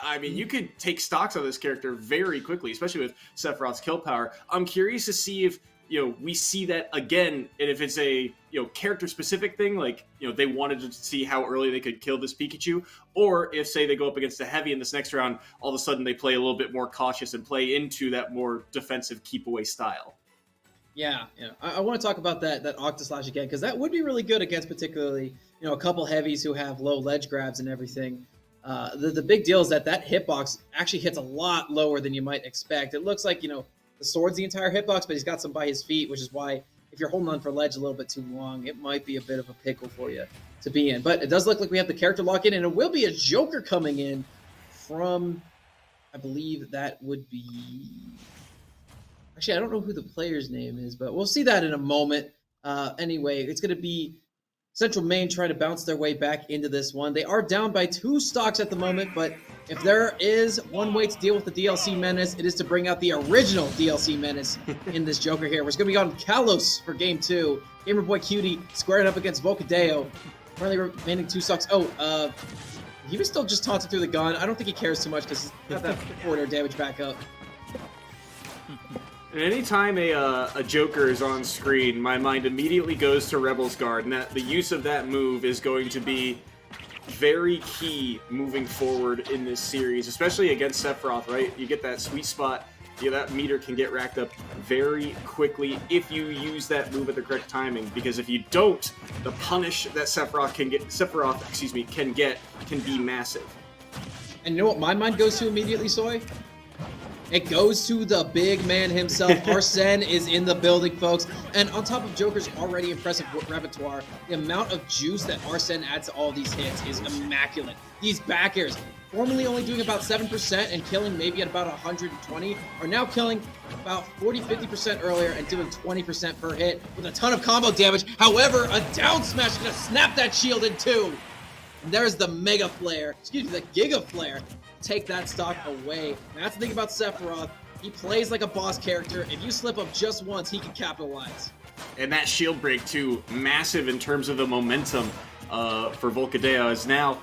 S22: I mean, you could take stocks on this character very quickly, especially with Sephiroth's kill power. I'm curious to see if, you know, we see that again, and if it's a, you know, character-specific thing, like, you know, they wanted to see how early they could kill this Pikachu, or if, say, they go up against a heavy in this next round, all of a sudden they play a little bit more cautious and play into that more defensive keep-away style.
S16: Yeah. I want to talk about that Octoslash again, because that would be really good against particularly, you know, a couple heavies who have low ledge grabs and everything. The big deal is that hitbox actually hits a lot lower than you might expect. It looks like, you know, the sword's the entire hitbox, but he's got some by his feet, which is why if you're holding on for ledge a little bit too long, it might be a bit of a pickle for you to be in. But it does look like we have the character lock in, and it will be a Joker coming in from, I believe that would be... Actually, I don't know who the player's name is, but we'll see that in a moment. Anyway, it's going to be Central Maine trying to bounce their way back into this one. They are down by 2 stocks at the moment, but if there is one way to deal with the DLC Menace, it is to bring out the original DLC Menace in this Joker here. We're going to be on Kalos for Game 2. Gamer Boy Cutie squaring up against Volcadeo. Currently remaining 2 stocks. He was still just taunting through the gun. I don't think he cares too much because he's got that forward air damage back up.
S22: And anytime a Joker is on screen, my mind immediately goes to Rebel's Guard, and that the use of that move is going to be very key moving forward in this series, especially against Sephiroth, right? You get that sweet spot, that meter can get racked up very quickly if you use that move at the correct timing, because if you don't, the punish that Sephiroth can be massive.
S16: And you know what my mind goes to immediately, Soy? It goes to the big man himself. Arsene is in the building, folks. And on top of Joker's already impressive repertoire, the amount of juice that Arsene adds to all these hits is immaculate. These back airs, formerly only doing about 7% and killing maybe at about 120, are now killing about 40-50% earlier and doing 20% per hit with a ton of combo damage. However, a down smash is going to snap that shield in two. And there's the Mega Flare, the Giga Flare. Take that stock away. And that's the thing about Sephiroth. He plays like a boss character. If you slip up just once, he can capitalize.
S22: And that shield break, too, massive in terms of the momentum for Volcadeo, is now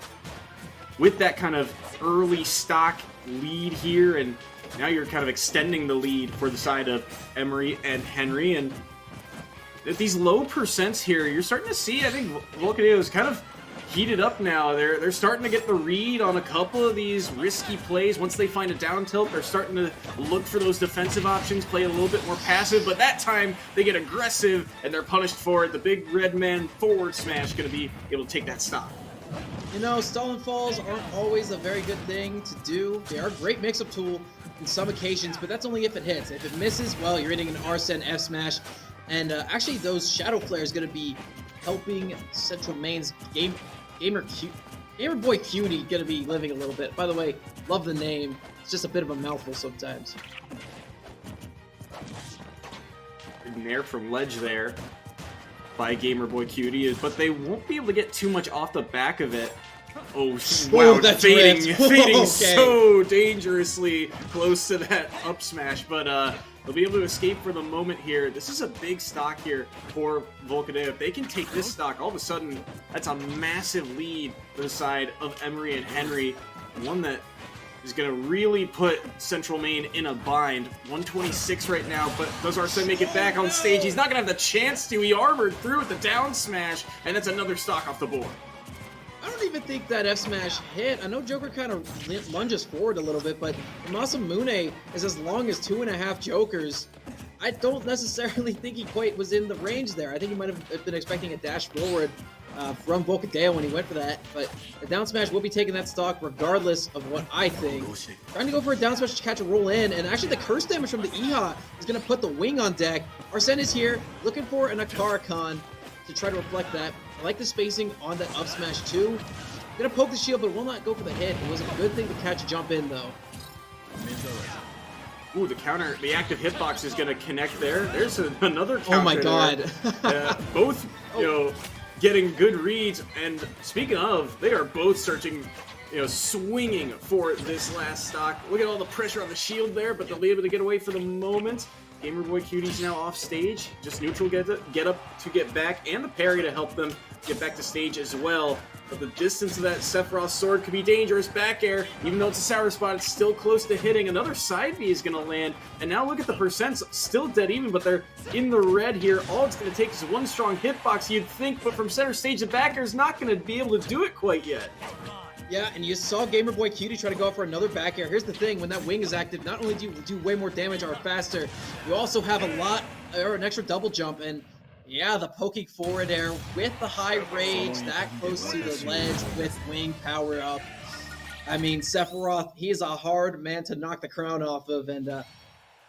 S22: with that kind of early stock lead here, and now you're kind of extending the lead for the side of Emery and Henry. And at these low percents here, you're starting to see, I think, Volcadeo is kind of heated up now. They're starting to get the read on a couple of these risky plays. Once they find a down tilt, they're starting to look for those defensive options, play a little bit more passive, but that time they get aggressive and they're punished for it. The big red man forward smash going to be able to take that stock.
S16: You know, stall and falls aren't always a very good thing to do. They are a great mix-up tool in some occasions, but that's only if it hits. If it misses, well, you're hitting an Arsene F smash. And actually, those Shadow Flare is going to be helping Central Main's Gamer Boy Cutie gonna be living a little bit. By the way, love the name. It's just a bit of a mouthful sometimes.
S22: Nair from ledge there by Gamer Boy Cutie, but they won't be able to get too much off the back of it. Oh, wow,
S16: that's
S22: fading
S16: okay.
S22: So dangerously close to that up smash, but they'll be able to escape for the moment here. This is a big stock here for Volcadeo. If they can take this stock, all of a sudden, that's a massive lead for the side of Emery and Henry. One that is going to really put Central Maine in a bind. 126 right now, but does Arsene make it back on stage? He's not going to have the chance to. He armored through with the down smash, and that's another stock off the board.
S16: I don't even think that F smash hit. I know Joker kind of lunges forward a little bit, but Masamune is as long as 2.5 Jokers. I don't necessarily think he quite was in the range there. I think he might have been expecting a dash forward from Volcadeo when he went for that, but the down smash will be taking that stock regardless of what I think. Trying to go for a down smash to catch a roll in, and actually the curse damage from the EHA is going to put the wing on deck. Arsene is here, looking for an Akara-Khan to try to reflect that. I like the spacing on that up smash too. Gonna poke the shield, but will not go for the hit. It was a good thing to catch a jump in though.
S22: Ooh, the active hitbox is gonna connect there. There's another counter.
S16: Oh my god.
S22: Both, getting good reads, and speaking of, they are both searching, swinging for this last stock. Look at all the pressure on the shield there, but they'll be able to get away for the moment. Gamer Boy Cutie's now off stage. Just neutral get up to get back, and the parry to help them get back to stage as well. But the distance of that Sephiroth sword could be dangerous. Back air, even though it's a sour spot, it's still close to hitting. Another side B is going to land. And now look at the percents, still dead even, but they're in the red here. All it's going to take is one strong hitbox, you'd think, but from center stage, the back air is not going to be able to do it quite yet.
S16: Yeah, and you saw Gamer Boy Cutie try to go for another back air. Here's the thing, when that wing is active, not only do you do way more damage or faster, you also have a lot, or an extra double jump, and yeah, the poking forward air with the high rage, that close to the ledge with wing power up. I mean, Sephiroth, he is a hard man to knock the crown off of, and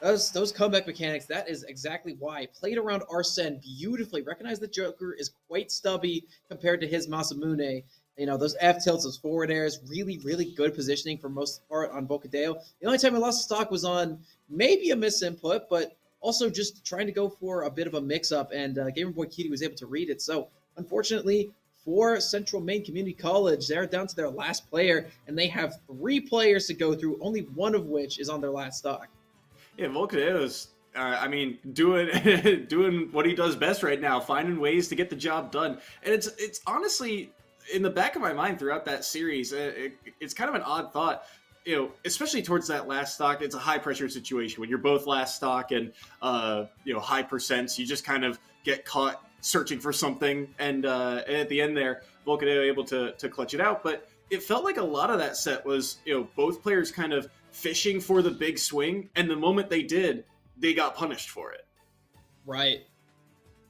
S16: those comeback mechanics, that is exactly why. Played around Arsene beautifully. Recognize the Joker is quite stubby compared to his Masamune. You know, those F tilts, those forward airs, really, really good positioning for most part on Volcadeo. The only time I lost stock was on maybe a misinput, but also just trying to go for a bit of a mix-up, and Gamer Boy Cutie was able to read it. So, unfortunately, for Central Maine Community College, they're down to their last player, and they have 3 players to go through, only one of which is on their last stock.
S22: Yeah, Volcadeo's, I mean, doing doing what he does best right now, finding ways to get the job done. And it's honestly, in the back of my mind throughout that series, it's kind of an odd thought. You know, especially towards that last stock, it's a high pressure situation when you're both last stock and high percents. You just kind of get caught searching for something, and at the end there, Volcadeo able to clutch it out. But it felt like a lot of that set was both players kind of fishing for the big swing, and the moment they did, they got punished for it.
S16: Right.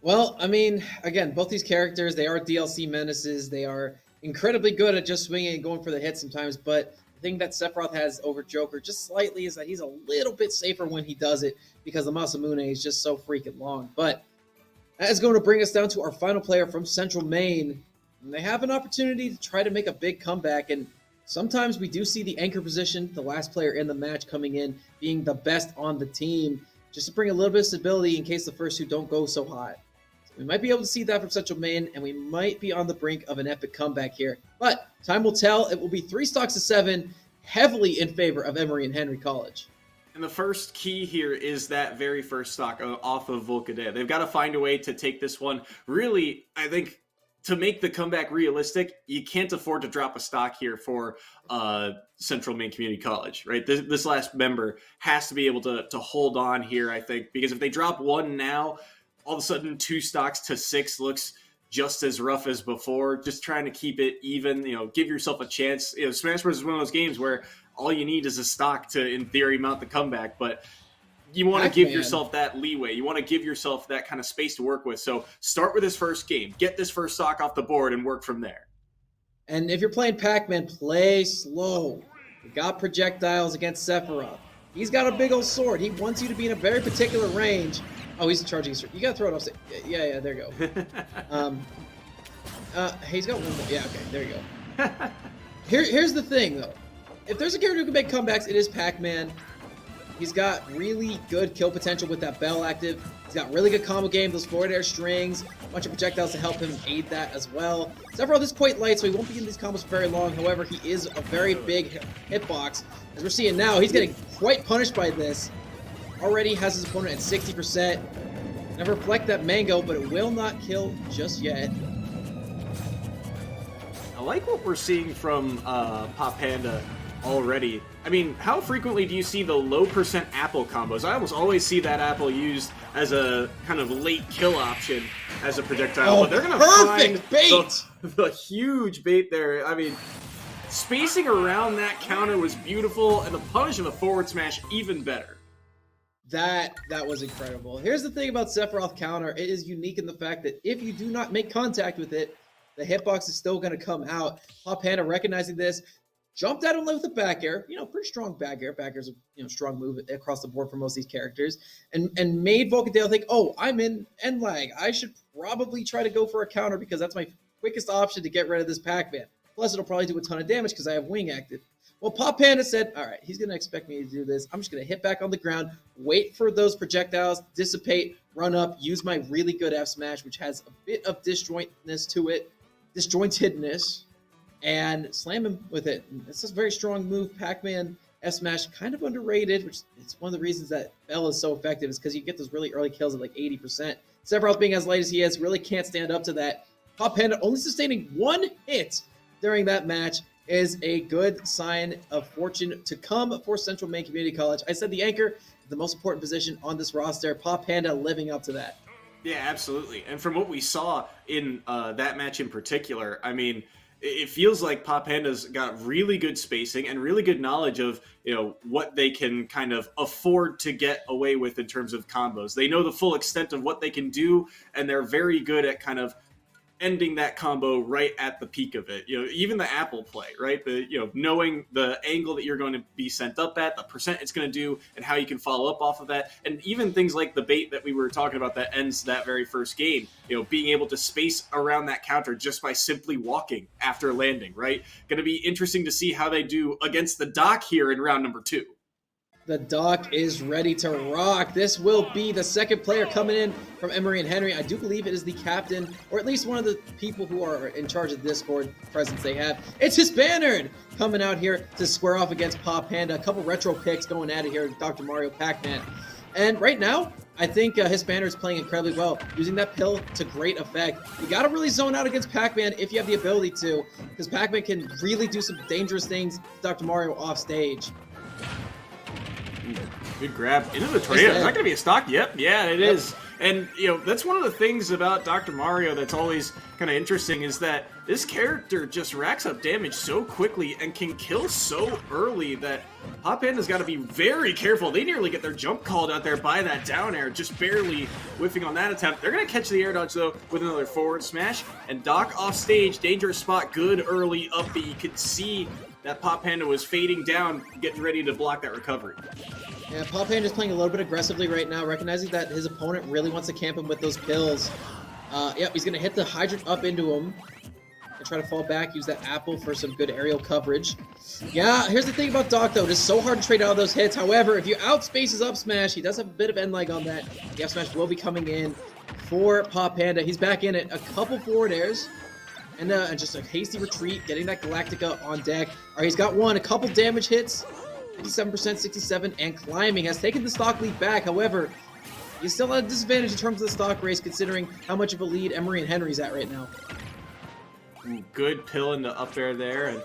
S16: Well, I mean, again, both these characters, they are DLC menaces. They are incredibly good at just swinging and going for the hit sometimes, but the thing that Sephiroth has over Joker just slightly is that he's a little bit safer when he does it because the Masamune is just so freaking long. But that is going to bring us down to our final player from Central Maine. And they have an opportunity to try to make a big comeback, and sometimes we do see the anchor position, the last player in the match coming in, being the best on the team, just to bring a little bit of stability in case the first two don't go so hot. We might be able to see that from Central Maine, and we might be on the brink of an epic comeback here. But time will tell. It will be 3 stocks to 7, heavily in favor of Emory and Henry College.
S22: And the first key here is that very first stock off of Volcadeo. They've got to find a way to take this one. Really, I think to make the comeback realistic, you can't afford to drop a stock here for Central Maine Community College, right? This last member has to be able to hold on here, I think, because if they drop one now, all of a sudden 2 stocks to 6 looks just as rough as before. Just trying to keep it even, give yourself a chance. Smash Bros is one of those games where all you need is a stock to, in theory, mount the comeback, but you want to give yourself that leeway. You want to give yourself that kind of space to work with. So start with this first game, get this first stock off the board, and work from there.
S16: And if you're playing Pac-Man, play slow. You got projectiles against Sephiroth. He's got a big old sword. He wants you to be in a very particular range. Oh, he's charging. You got to throw it off. Yeah, there you go. He's got one more. Yeah, okay, there you go. Here's the thing, though. If there's a character who can make comebacks, it is Pac-Man. He's got really good kill potential with that bell active. He's got really good combo game, those forward air strings, a bunch of projectiles to help him aid that as well. Sephiroth is quite light, so he won't be in these combos for very long. However, he is a very big hitbox. As we're seeing now, he's getting quite punished by this. Already has his opponent at 60%. Never reflect that mango, but it will not kill just yet.
S22: I like what we're seeing from Pop Panda already. I mean, how frequently do you see the low percent apple combos? I almost always see that apple used as a kind of late kill option as a projectile, but they're going to find the huge bait there. I mean, spacing around that counter was beautiful, and the punish of the forward smash even better.
S16: That was incredible. Here's the thing about Sephiroth counter. It is unique in the fact that if you do not make contact with it, the hitbox is still going to come out. Pop Panda recognizing this, jumped at him with the back air. Pretty strong back air. Back air's a strong move across the board for most of these characters. And made Volcadeo think, oh, I'm in end lag. I should probably try to go for a counter because that's my quickest option to get rid of this Pac-Man. Plus, it'll probably do a ton of damage because I have wing active. Well, Pop Panda said, all right, he's going to expect me to do this. I'm just going to hit back on the ground, wait for those projectiles, dissipate, run up, use my really good F smash, which has a bit of disjointedness to it, and slam him with it. It's a very strong move. Pac-Man F Smash kind of underrated, which is one of the reasons that Bell is so effective, is because you get those really early kills at like 80%. Sephiroth being as light as he is really can't stand up to that. Pop Panda only sustaining 1 hit during that match is a good sign of fortune to come for Central Maine Community College. I said the anchor, the most important position on this roster. Pop Panda living up to that.
S22: Yeah, absolutely. And from what we saw in that match in particular, I mean, it feels like Pop Panda's got really good spacing and really good knowledge of, what they can kind of afford to get away with in terms of combos. They know the full extent of what they can do, and they're very good at kind of ending that combo right at the peak of it. Even the apple play, right? Knowing the angle that you're going to be sent up at, the percent it's going to do, and how you can follow up off of that. And even things like the bait that we were talking about that ends that very first game, being able to space around that counter just by simply walking after landing, right? Going to be interesting to see how they do against the Doc here in round number 2.
S16: The Doc is ready to rock. This will be the second player coming in from Emory and Henry. I do believe it is the captain, or at least one of the people who are in charge of the Discord presence they have. It's Hispanard coming out here to square off against Pop Panda. A couple retro picks going at it here with Dr. Mario Pac-Man. And right now, I think Hispanard is playing incredibly well, using that pill to great effect. You got to really zone out against Pac-Man if you have the ability to, because Pac-Man can really do some dangerous things with Dr. Mario off stage.
S22: Good grab into the tornado. Is that going to be a stock? Yep. Yeah, it is. And, that's one of the things about Dr. Mario that's always kind of interesting is that this character just racks up damage so quickly and can kill so early that Pop Panda's got to be very careful. They nearly get their jump called out there by that down air, just barely whiffing on that attempt. They're going to catch the air dodge, though, with another forward smash. And Doc off stage, dangerous spot, good early up B. You could see that Pop Panda was fading down, getting ready to block that recovery.
S16: Yeah, Pop Panda's playing a little bit aggressively right now, recognizing that his opponent really wants to camp him with those pills. Yep, he's going to hit the hydrant up into him and try to fall back, use that apple for some good aerial coverage. Yeah, here's the thing about Doc, though. It is so hard to trade out of those hits. However, if you outspace his up smash, he does have a bit of end lag on that. The up smash will be coming in for Pop Panda. He's back in it. A couple forward airs. And just a hasty retreat, getting that Galactica on deck. All right, he's got a couple damage hits. 57%, 67, and climbing has taken the stock lead back. However, he's still at a disadvantage in terms of the stock race, considering how much of a lead Emory and Henry's at right now.
S22: Good pill into up air there, and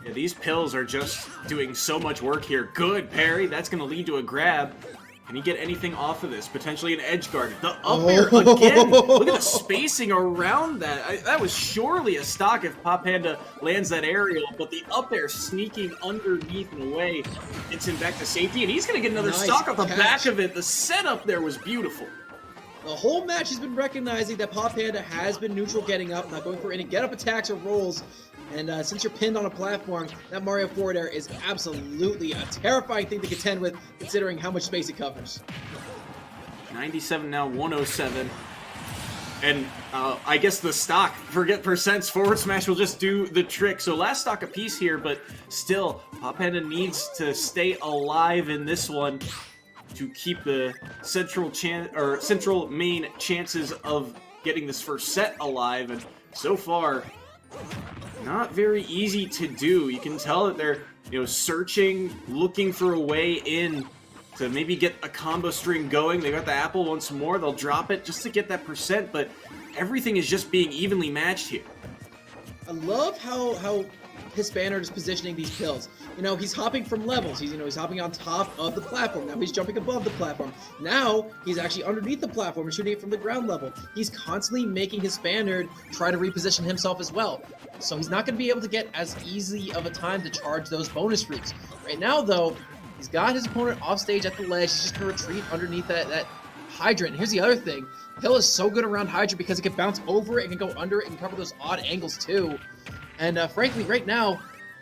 S22: yeah, these pills are just doing so much work here. Good parry, that's going to lead to a grab. Can he get anything off of this? Potentially an edge guard. The up air again. Look at the spacing around that. That was surely a stock if Pop Panda lands that aerial, but the up air sneaking underneath and away gets him back to safety, and he's going to get another stock off the back of it. The setup there was beautiful.
S16: The whole match has been recognizing that Pop Panda has been neutral getting up, not going for any get-up attacks or rolls. And since you're pinned on a platform, that Mario forward air is absolutely a terrifying thing to contend with, considering how much space it covers.
S22: 97 now, 107. And I guess the stock, forget percents, forward smash will just do the trick. So last stock apiece here, but still, Pop Panda needs to stay alive in this one to keep the central main chances of getting this first set alive. And so far, not very easy to do. You can tell that they're, searching, looking for a way in to maybe get a combo string going. They got the apple once more. They'll drop it just to get that percent, but everything is just being evenly matched here.
S16: I love how Hispanard is positioning these pills. He's hopping from levels. He's hopping on top of the platform. Now he's jumping above the platform. Now he's actually underneath the platform and shooting it from the ground level. He's constantly making Hispanard try to reposition himself as well. So he's not going to be able to get as easy of a time to charge those bonus fruits. Right now, though, he's got his opponent off stage at the ledge. He's just going to retreat underneath that hydrant. And here's the other thing. Hill is so good around hydrant because it can bounce over it, it can go under it, and cover those odd angles too. And frankly, right now,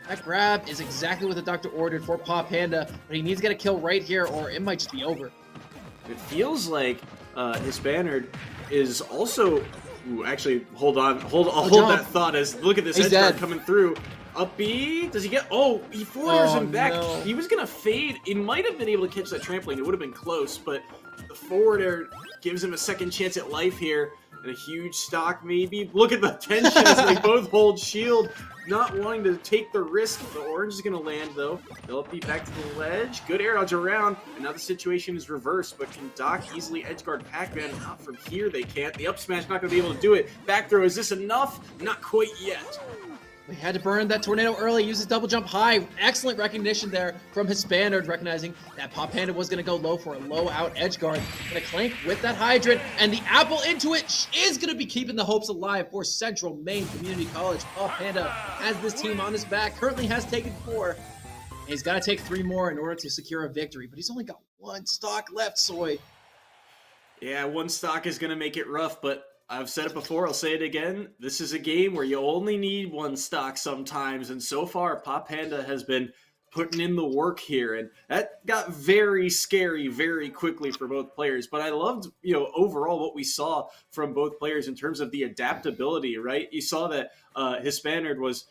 S16: that grab is exactly what the doctor ordered for Pop Panda, but he needs to get a kill right here or it might just be over.
S22: It feels like Hispanard is also... Ooh, actually, hold that thought as look at this edge guard coming through. Up B, does he get... Oh, he forwards him back. No. He was going to fade. He might have been able to catch that trampoline. It would have been close, but the forward air gives him a second chance at life here. And a huge stock, maybe. Look at the tension as they both hold shield. not wanting to take the risk. The orange is going to land, though. They'll be back to the ledge. Good air dodge around, and now the situation is reversed, but can Doc easily edgeguard Pac-Man? Not from here, they can't. The up smash not going to be able to do it. Back throw, is this enough? Not quite yet.
S16: We had to burn that tornado early, use his double jump high. Excellent recognition there from his Spaniard, recognizing that Pop Panda was going to go low for a low out edge guard. Going to clank with that hydrant, and the apple into it is going to be keeping the hopes alive for Central Maine Community College. Pop Panda has this team on his back, currently has taken 4. And he's got to take 3 more in order to secure a victory, but he's only got 1 stock left, Soy.
S22: Yeah, 1 stock is going to make it rough, but I've said it before, I'll say it again. This is a game where you only need 1 stock sometimes, and so far, Pop Panda has been putting in the work here, and that got very scary very quickly for both players. But I loved, overall what we saw from both players in terms of the adaptability, right? You saw that his Spaniard was,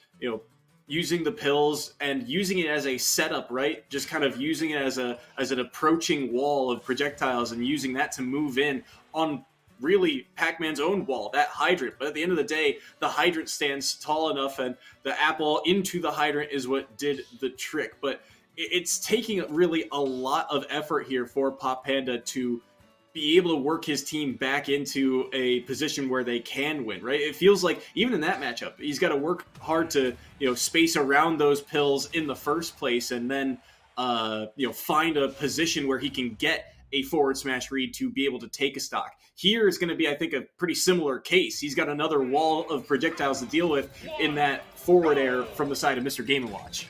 S22: using the pills and using it as a setup, right? Just kind of using it as an approaching wall of projectiles and using that to move in on really Pac-Man's own wall, that hydrant. But at the end of the day, the hydrant stands tall enough, and the apple into the hydrant is what did the trick. But it's taking really a lot of effort here for Pop Panda to be able to work his team back into a position where they can win, right? It feels like even in that matchup, he's got to work hard to, space around those pills in the first place, and then, find a position where he can get a forward smash read to be able to take a stock. Here is going to be, I think, a pretty similar case. He's got another wall of projectiles to deal with in that forward air from the side of Mr. Game & Watch.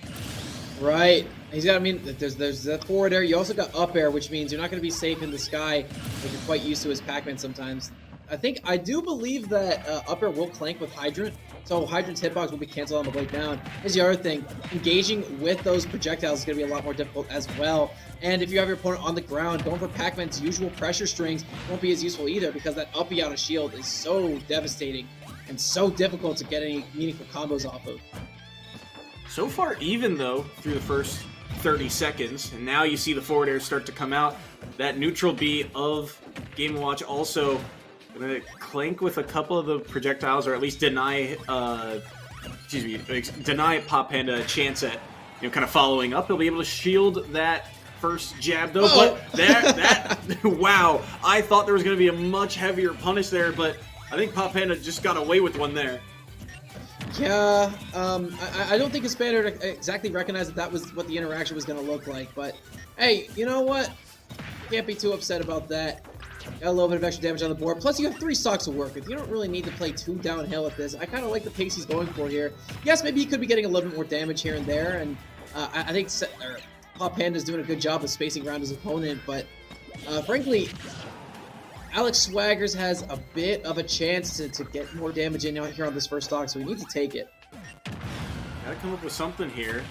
S16: Right. He's got, there's that forward air. You also got up air, which means you're not going to be safe in the sky like you're quite used to as Pac-Man sometimes. I do believe that up air will clank with Hydrant, so Hydrant's hitbox will be canceled on the way down. Here's the other thing. Engaging with those projectiles is going to be a lot more difficult as well. And if you have your opponent on the ground, going for Pac-Man's usual pressure strings won't be as useful either, because that uppy out of shield is so devastating and so difficult to get any meaningful combos off of.
S22: So far even, though, through the first 30 seconds, and now you see the forward air start to come out. That neutral B of Game & Watch also going to clank with a couple of the projectiles, or at least deny Pop Panda a chance at, kind of following up. He'll be able to shield that first jab, though.
S16: Oh.
S22: But that wow, I thought there was going to be a much heavier punish there, but I think Pop Panda just got away with one there.
S16: Yeah, I don't think his Spaniard exactly recognized that was what the interaction was going to look like, but hey, you know what? Can't be too upset about that. Got a little bit of extra damage on the board. Plus, you have 3 stocks to work with. You don't really need to play too downhill at this. I kind of like the pace he's going for here. Yes, maybe he could be getting a little bit more damage here and there, and I think Pop Panda's doing a good job of spacing around his opponent, but frankly, Alex Swaggers has a bit of a chance to get more damage in out here on this first stock, so we need to take it.
S22: Gotta come up with something here.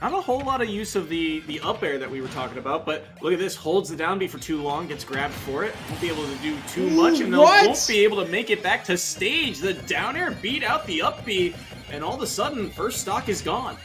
S22: Not a whole lot of use of the up air that we were talking about, but look at this. Holds the down B for too long, gets grabbed for it. Won't be able to do too much, and won't be able to make it back to stage. The down air beat out the up B, and all of a sudden, first stock is gone.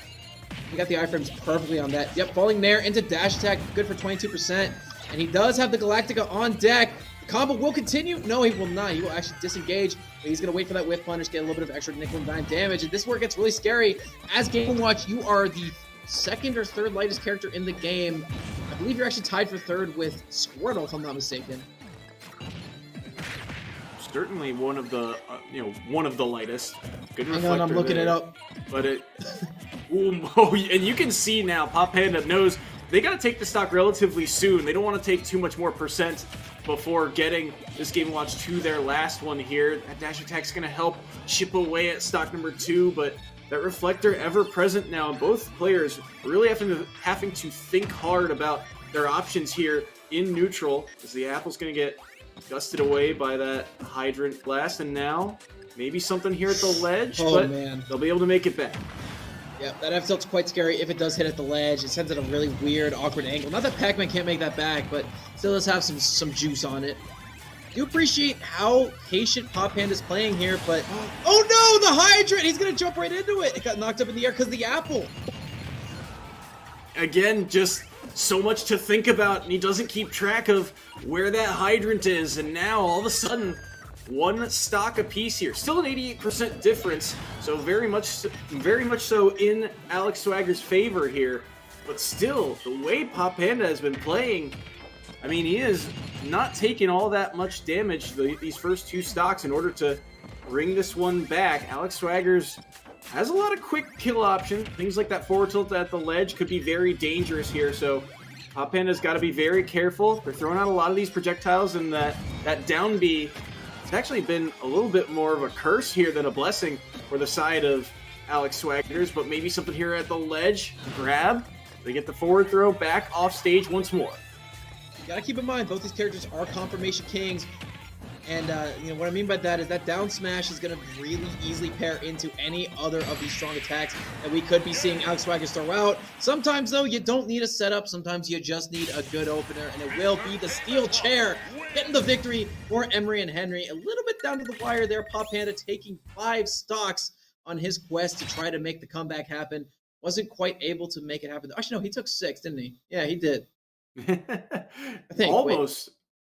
S16: He got the iframes perfectly on that. Yep, falling there into dash attack, good for 22%. And he does have the Galactica on deck. The combo will continue. No, he will not. He will actually disengage. But he's going to wait for that whiff punish, get a little bit of extra nickel and dime damage. And this is where it gets really scary. As Game & Watch, you are the 2nd or 3rd lightest character in the game. I believe you're actually tied for 3rd with Squirtle, if I'm not mistaken.
S22: Certainly one of the, one of the lightest. Good reflector.
S16: Hang on, I'm looking
S22: there.
S16: it up.
S22: But it, and you can see now, Pop Panda knows they got to take the stock relatively soon. They don't want to take too much more percent before getting this Game & Watch to their last one here. That dash attack's going to help chip away at stock number 2, but that reflector ever present now. Both players really having to think hard about their options here in neutral, as the apple's going to get gusted away by that hydrant blast, and now maybe something here at the ledge, but
S16: man,
S22: they'll be able to make it back.
S16: Yeah, that F tilt's quite scary if it does hit at the ledge. It sends it a really weird, awkward angle. Not that Pac-Man can't make that back, but still does have some juice on it. I do appreciate how patient Pop Panda's playing here, but oh no, the hydrant! He's gonna jump right into it. It got knocked up in the air because of the apple.
S22: Again, just so much to think about, and he doesn't keep track of where that hydrant is, and now all of a sudden 1 stock apiece here. Still an 88% difference, so very much so in Alex Swagger's favor here. But still, the way Pop Panda has been playing, I mean, he is not taking all that much damage these first 2 stocks in order to bring this one back. Alex Swaggers has a lot of quick kill options. Things like that forward tilt at the ledge could be very dangerous here, so Pop Panda's got to be very careful. They're throwing out a lot of these projectiles, and that down B, it's actually been a little bit more of a curse here than a blessing for the side of Alex Swaggers, but maybe something here at the ledge. Grab. They get the forward throw back off stage once more.
S16: You gotta keep in mind, both these characters are confirmation kings. And you know what I mean by that is that down smash is going to really easily pair into any other of these strong attacks that we could be seeing Alex Swaggers throw out. Sometimes, though, you don't need a setup. Sometimes you just need a good opener, and it will be the steel chair getting the victory for Emery and Henry. A little bit down to the wire there. Pop Panda taking 5 stocks on his quest to try to make the comeback happen. Wasn't quite able to make it happen. Actually, no, he took 6, didn't he? Yeah, he did. I think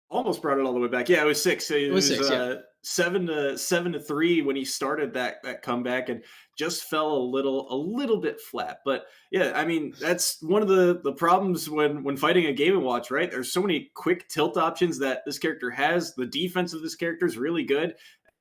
S22: Almost brought it all the way back. Yeah, it was 6. It was
S16: 6, yeah.
S22: 7 to 3 when he started that comeback, and just fell a little bit flat. But yeah, I mean, that's one of the problems when fighting a Game & Watch, right? There's so many quick tilt options that this character has. The defense of this character is really good,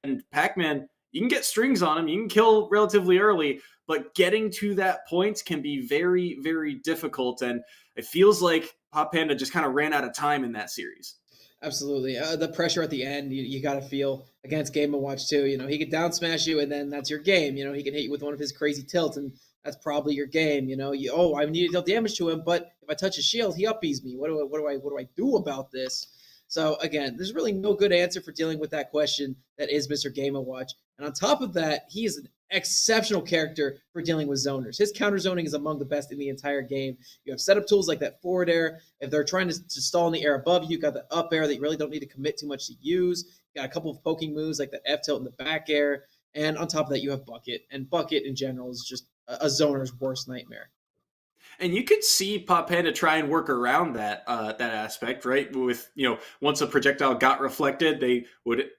S22: and Pac-Man, you can get strings on him, you can kill relatively early, but getting to that point can be very, very difficult. And it feels like Pop Panda just kind of ran out of time in that series.
S16: Absolutely. The pressure at the end, you got to feel against Game & Watch too. You know, he could down smash you and then that's your game. You know, he can hit you with one of his crazy tilts and that's probably your game. You know, I need to deal damage to him, but if I touch his shield, he up-Bs me. What do I do about this? So again, there's really no good answer for dealing with that question that is Mr. Game & Watch. And on top of that, he is an exceptional character for dealing with zoners. His counter zoning is among the best in the entire game. You have setup tools like that forward air. If they're trying to stall in the air above you, got the up air that you really don't need to commit too much to use. You got a couple of poking moves like the F tilt in the back air. And on top of that, you have Bucket. And Bucket in general is just a zoner's worst nightmare.
S22: And you could see Pop Panda try and work around that aspect, right? With, once a projectile got reflected, they would,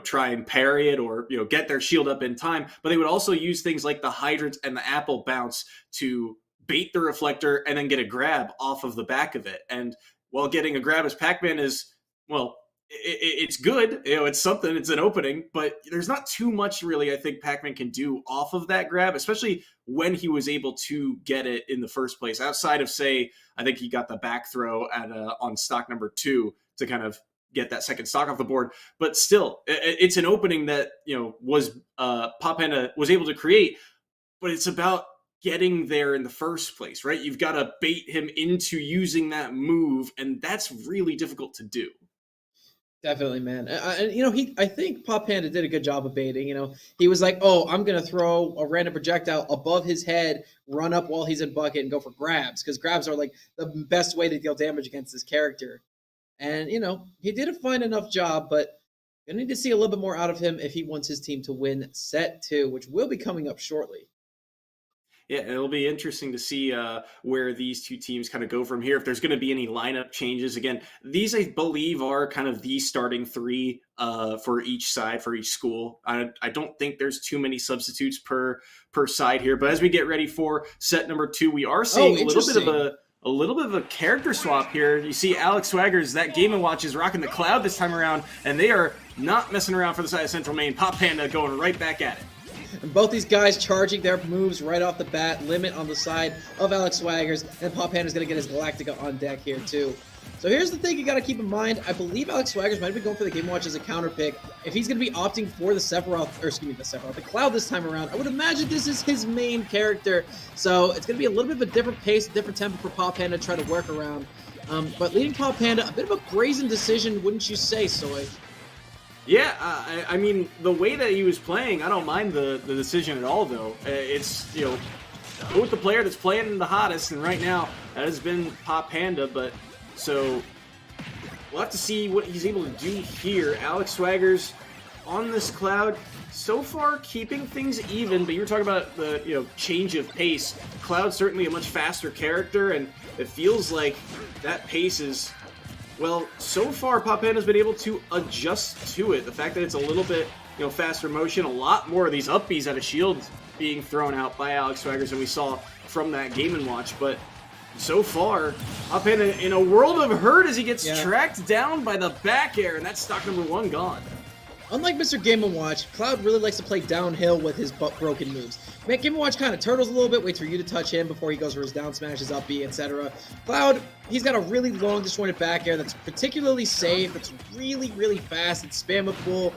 S22: try and parry it or, get their shield up in time. But they would also use things like the hydrant and the apple bounce to bait the reflector and then get a grab off of the back of it. And while getting a grab as Pac-Man is, well, it's good, it's something, it's an opening, but there's not too much really I think Pac-Man can do off of that grab, especially when he was able to get it in the first place. Outside of, say, I think he got the back throw on stock number 2 to kind of get that second stock off the board, but still, it's an opening that was Pop Panda was able to create, but it's about getting there in the first place, right? You've got to bait him into using that move, and that's really difficult to do.
S16: Definitely, man. I think Pop Panda did a good job of baiting. He was like, "Oh, I'm gonna throw a random projectile above his head, run up while he's in Bucket, and go for grabs because grabs are like the best way to deal damage against this character." And he did a fine enough job, but I need to see a little bit more out of him if he wants his team to win set 2, which will be coming up shortly.
S22: Yeah, it'll be interesting to see where these two teams kind of go from here. If there's going to be any lineup changes. Again, these, I believe, are kind of the starting 3 for each side, for each school. I don't think there's too many substitutes per side here. But as we get ready for set number 2, we are seeing a little bit of a character swap here. You see Alex Swaggers, that Game & Watch is rocking the Cloud this time around, and they are not messing around for the side of Central Main. Pop Panda going right back at it.
S16: And both these guys charging their moves right off the bat. Limit on the side of Alex Swaggers. And Pop Panda's going to get his Galactica on deck here, too. So here's the thing you got to keep in mind. I believe Alex Swaggers might have been going for the Game & Watch as a counter pick. If he's going to be opting for the Cloud this time around, I would imagine this is his main character. So it's going to be a little bit of a different pace, a different tempo for Pop Panda to try to work around. But leading Pop Panda, a bit of a brazen decision, wouldn't you say, Soy?
S22: Yeah, I mean, the way that he was playing, I don't mind the decision at all, though. It's, go with the player that's playing the hottest, and right now, that has been Pop Panda, but so we'll have to see what he's able to do here. Alex Swaggers on this Cloud, so far keeping things even, but you were talking about the, change of pace. Cloud's certainly a much faster character, and it feels like that pace is Well, so far, Pop Panda's been able to adjust to it. The fact that it's a little bit, faster motion, a lot more of these up Bs out of shield being thrown out by Alex Swaggers than we saw from that Game & Watch. But so far, Pop Panda in a world of hurt as he gets tracked down by the back air, and that's stock number 1 gone.
S16: Unlike Mr. Game & Watch, Cloud really likes to play downhill with his broken moves. Game & Watch kind of turtles a little bit, waits for you to touch him before he goes for his down smash, his up B, etc. Cloud, he's got a really long, disjointed back air that's particularly safe, it's really, really fast, it's spammable.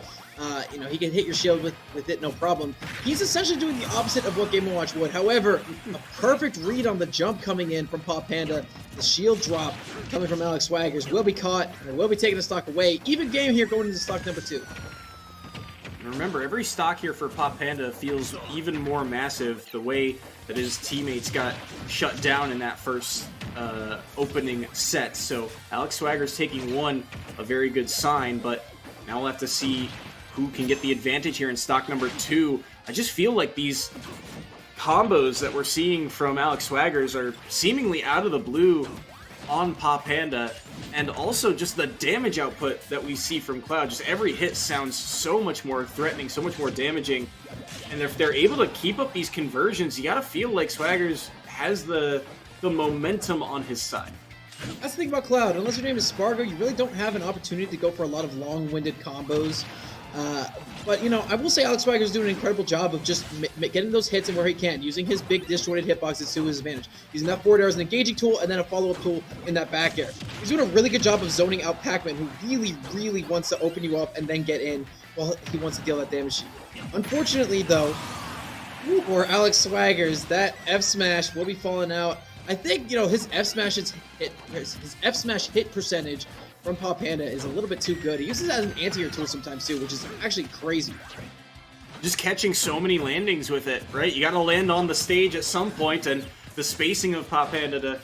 S16: He can hit your shield with it, no problem. He's essentially doing the opposite of what Game & Watch would. However, a perfect read on the jump coming in from Pop Panda. The shield drop coming from Alex Swaggers will be caught and will be taking the stock away. Even game here going into stock number 2.
S22: And remember, every stock here for Pop Panda feels even more massive the way that his teammates got shut down in that first opening set. So Alex Swagger's taking 1, a very good sign, but now we'll have to see who can get the advantage here in stock number 2. I just feel like these combos that we're seeing from Alex Swaggers are seemingly out of the blue on Pop Panda, and also just the damage output that we see from Cloud. Just every hit sounds so much more threatening, so much more damaging, and if they're able to keep up these conversions, you gotta feel like Swaggers has the momentum on his side.
S16: That's the thing about Cloud. Unless your name is Spargo, you really don't have an opportunity to go for a lot of long-winded combos. But, I will say Alex Swagger's doing an incredible job of just getting those hits in where he can, using his big disjointed hitboxes to his advantage. Using that forward air as an engaging tool and then a follow-up tool in that back air. He's doing a really good job of zoning out Pac-Man, who really, really wants to open you up and then get in while he wants to deal that damage. Unfortunately, though, for Alex Swaggers, that F smash will be falling out. I think, his F smash hit percentage from Pop Panda is a little bit too good. He uses it as an anti-air tool sometimes too, which is actually crazy.
S22: Just catching so many landings with it, right? You got to land on the stage at some point, and the spacing of Pop Panda to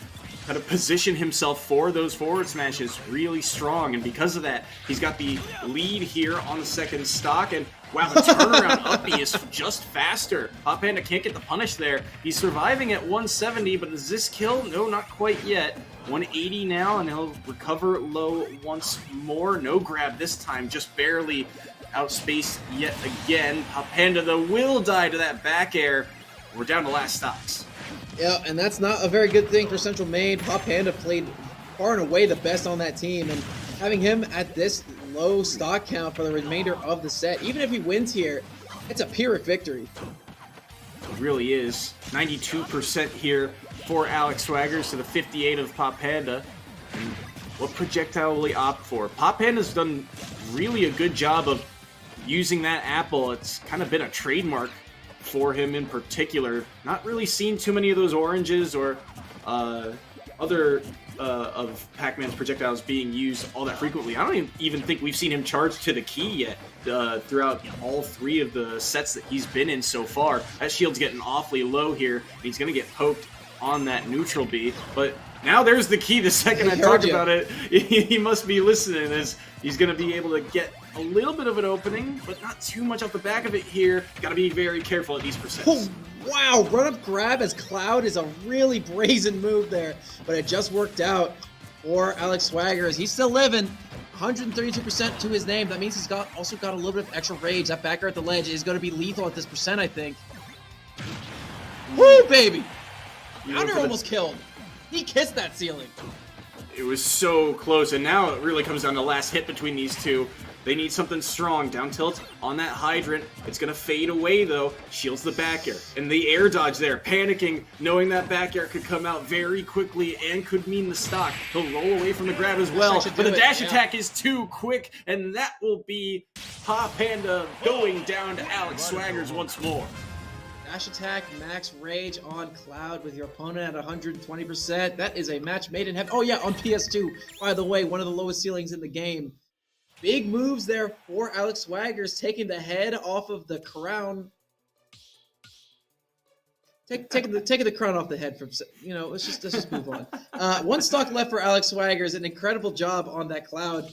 S22: kind of position himself for those forward smashes really strong, and because of that, he's got the lead here on the second stock, and wow, the turnaround up B is just faster. Pop Panda can't get the punish there. He's surviving at 170, but is this kill? No, not quite yet. 180 now, and he'll recover low once more. No grab this time, just barely outspaced yet again. Pop Panda, though, will die to that back air. We're down to last stocks.
S16: Yeah, and that's not a very good thing for Central Maine. Pop Panda played far and away the best on that team, and having him at this low stock count for the remainder of the set, even if he wins here, it's a Pyrrhic victory.
S22: It really is. 92% here for Alex Swaggers to the 58 of Pop Panda. And what projectile will he opt for? Pop Panda's done really a good job of using that apple. It's kind of been a trademark for him in particular. Not really seen too many of those oranges or other of Pac-Man's projectiles being used all that frequently. I don't even think we've seen him charge to the key yet throughout all 3 of the sets that he's been in so far. That shield's getting awfully low here. He's going to get poked on that neutral B, but now there's the key. The second I talk about it, he must be listening, as he's going to be able to get a little bit of an opening, but not too much off the back of it here. Got to be very careful at these percents.
S16: Oh, wow, run up grab as Cloud is a really brazen move there, but it just worked out for Alex Swaggers. He's still living. 132% to his name. That means he's also got a little bit of extra rage. That backer at the ledge is going to be lethal at this percent, I think. Woo, baby! Yonder almost killed. He kissed that ceiling.
S22: It was so close, and now it really comes down to the last hit between these two. They need something strong. Down tilt on that hydrant. It's going to fade away, though. Shields the back air. And the air dodge there. Panicking, knowing that back air could come out very quickly and could mean the stock. He'll roll away from the grab as well. But the dash attack is too quick, and that will be Pop Panda going down to Alex Swaggers once more.
S16: Dash attack, max rage on Cloud with your opponent at 120%. That is a match made in heaven. Oh yeah, on PS2. By the way, one of the lowest ceilings in the game. Big moves there for Alex Swaggers, taking the head off of the crown. Taking the crown off the head from, let's just move on. 1 stock left for Alex Swaggers. An incredible job on that Cloud.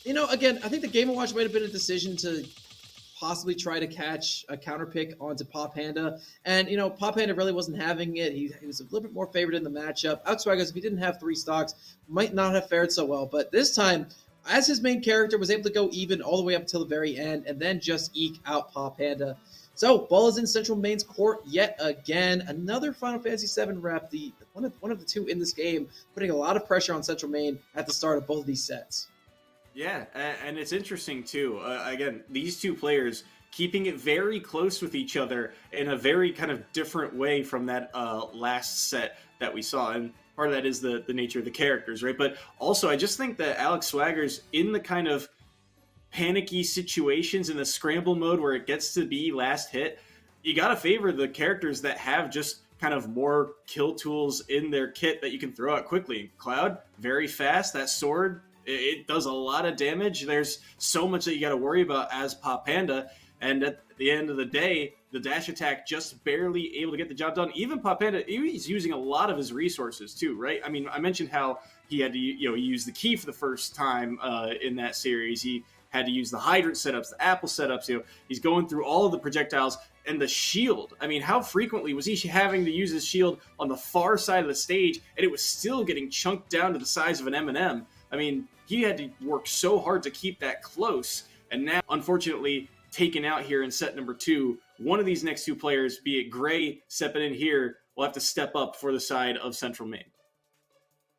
S16: Again, I think the Game & Watch might have been a decision to possibly try to catch a counter pick onto Pop Panda. And, you know, Pop Panda really wasn't having it. He was a little bit more favored in the matchup. Alex Swaggers, if he didn't have 3 stocks, might not have fared so well. But this time, as his main character, was able to go even all the way up until the very end and then just eke out Pop Panda. So, ball is in Central Main's court yet again. Another Final Fantasy VII rep, one of the 2 in this game, putting a lot of pressure on Central Main at the start of both of these sets.
S22: Yeah, and it's interesting too. Again, these 2 players keeping it very close with each other in a very kind of different way from that last set that we saw. And part of that is the nature of the characters, right? But also, I just think that Alex Swaggers, in the kind of panicky situations in the scramble mode where it gets to be last hit, you got to favor the characters that have just kind of more kill tools in their kit that you can throw out quickly. Cloud, very fast. That sword, it does a lot of damage. There's so much that you got to worry about as Pop Panda. And at the end of the day, the dash attack just barely able to get the job done. Even Pop Panda, he's using a lot of his resources too, right? I mean, I mentioned how he had to, use the key for the first time in that series. He had to use the hydrant setups, the apple setups. He's going through all of the projectiles and the shield. I mean, how frequently was he having to use his shield on the far side of the stage, and it was still getting chunked down to the size of an M&M? I mean, he had to work so hard to keep that close, and now, unfortunately, taken out here in set number 2. One of these next 2 players, be it Gray stepping in here, will have to step up for the side of Central Main.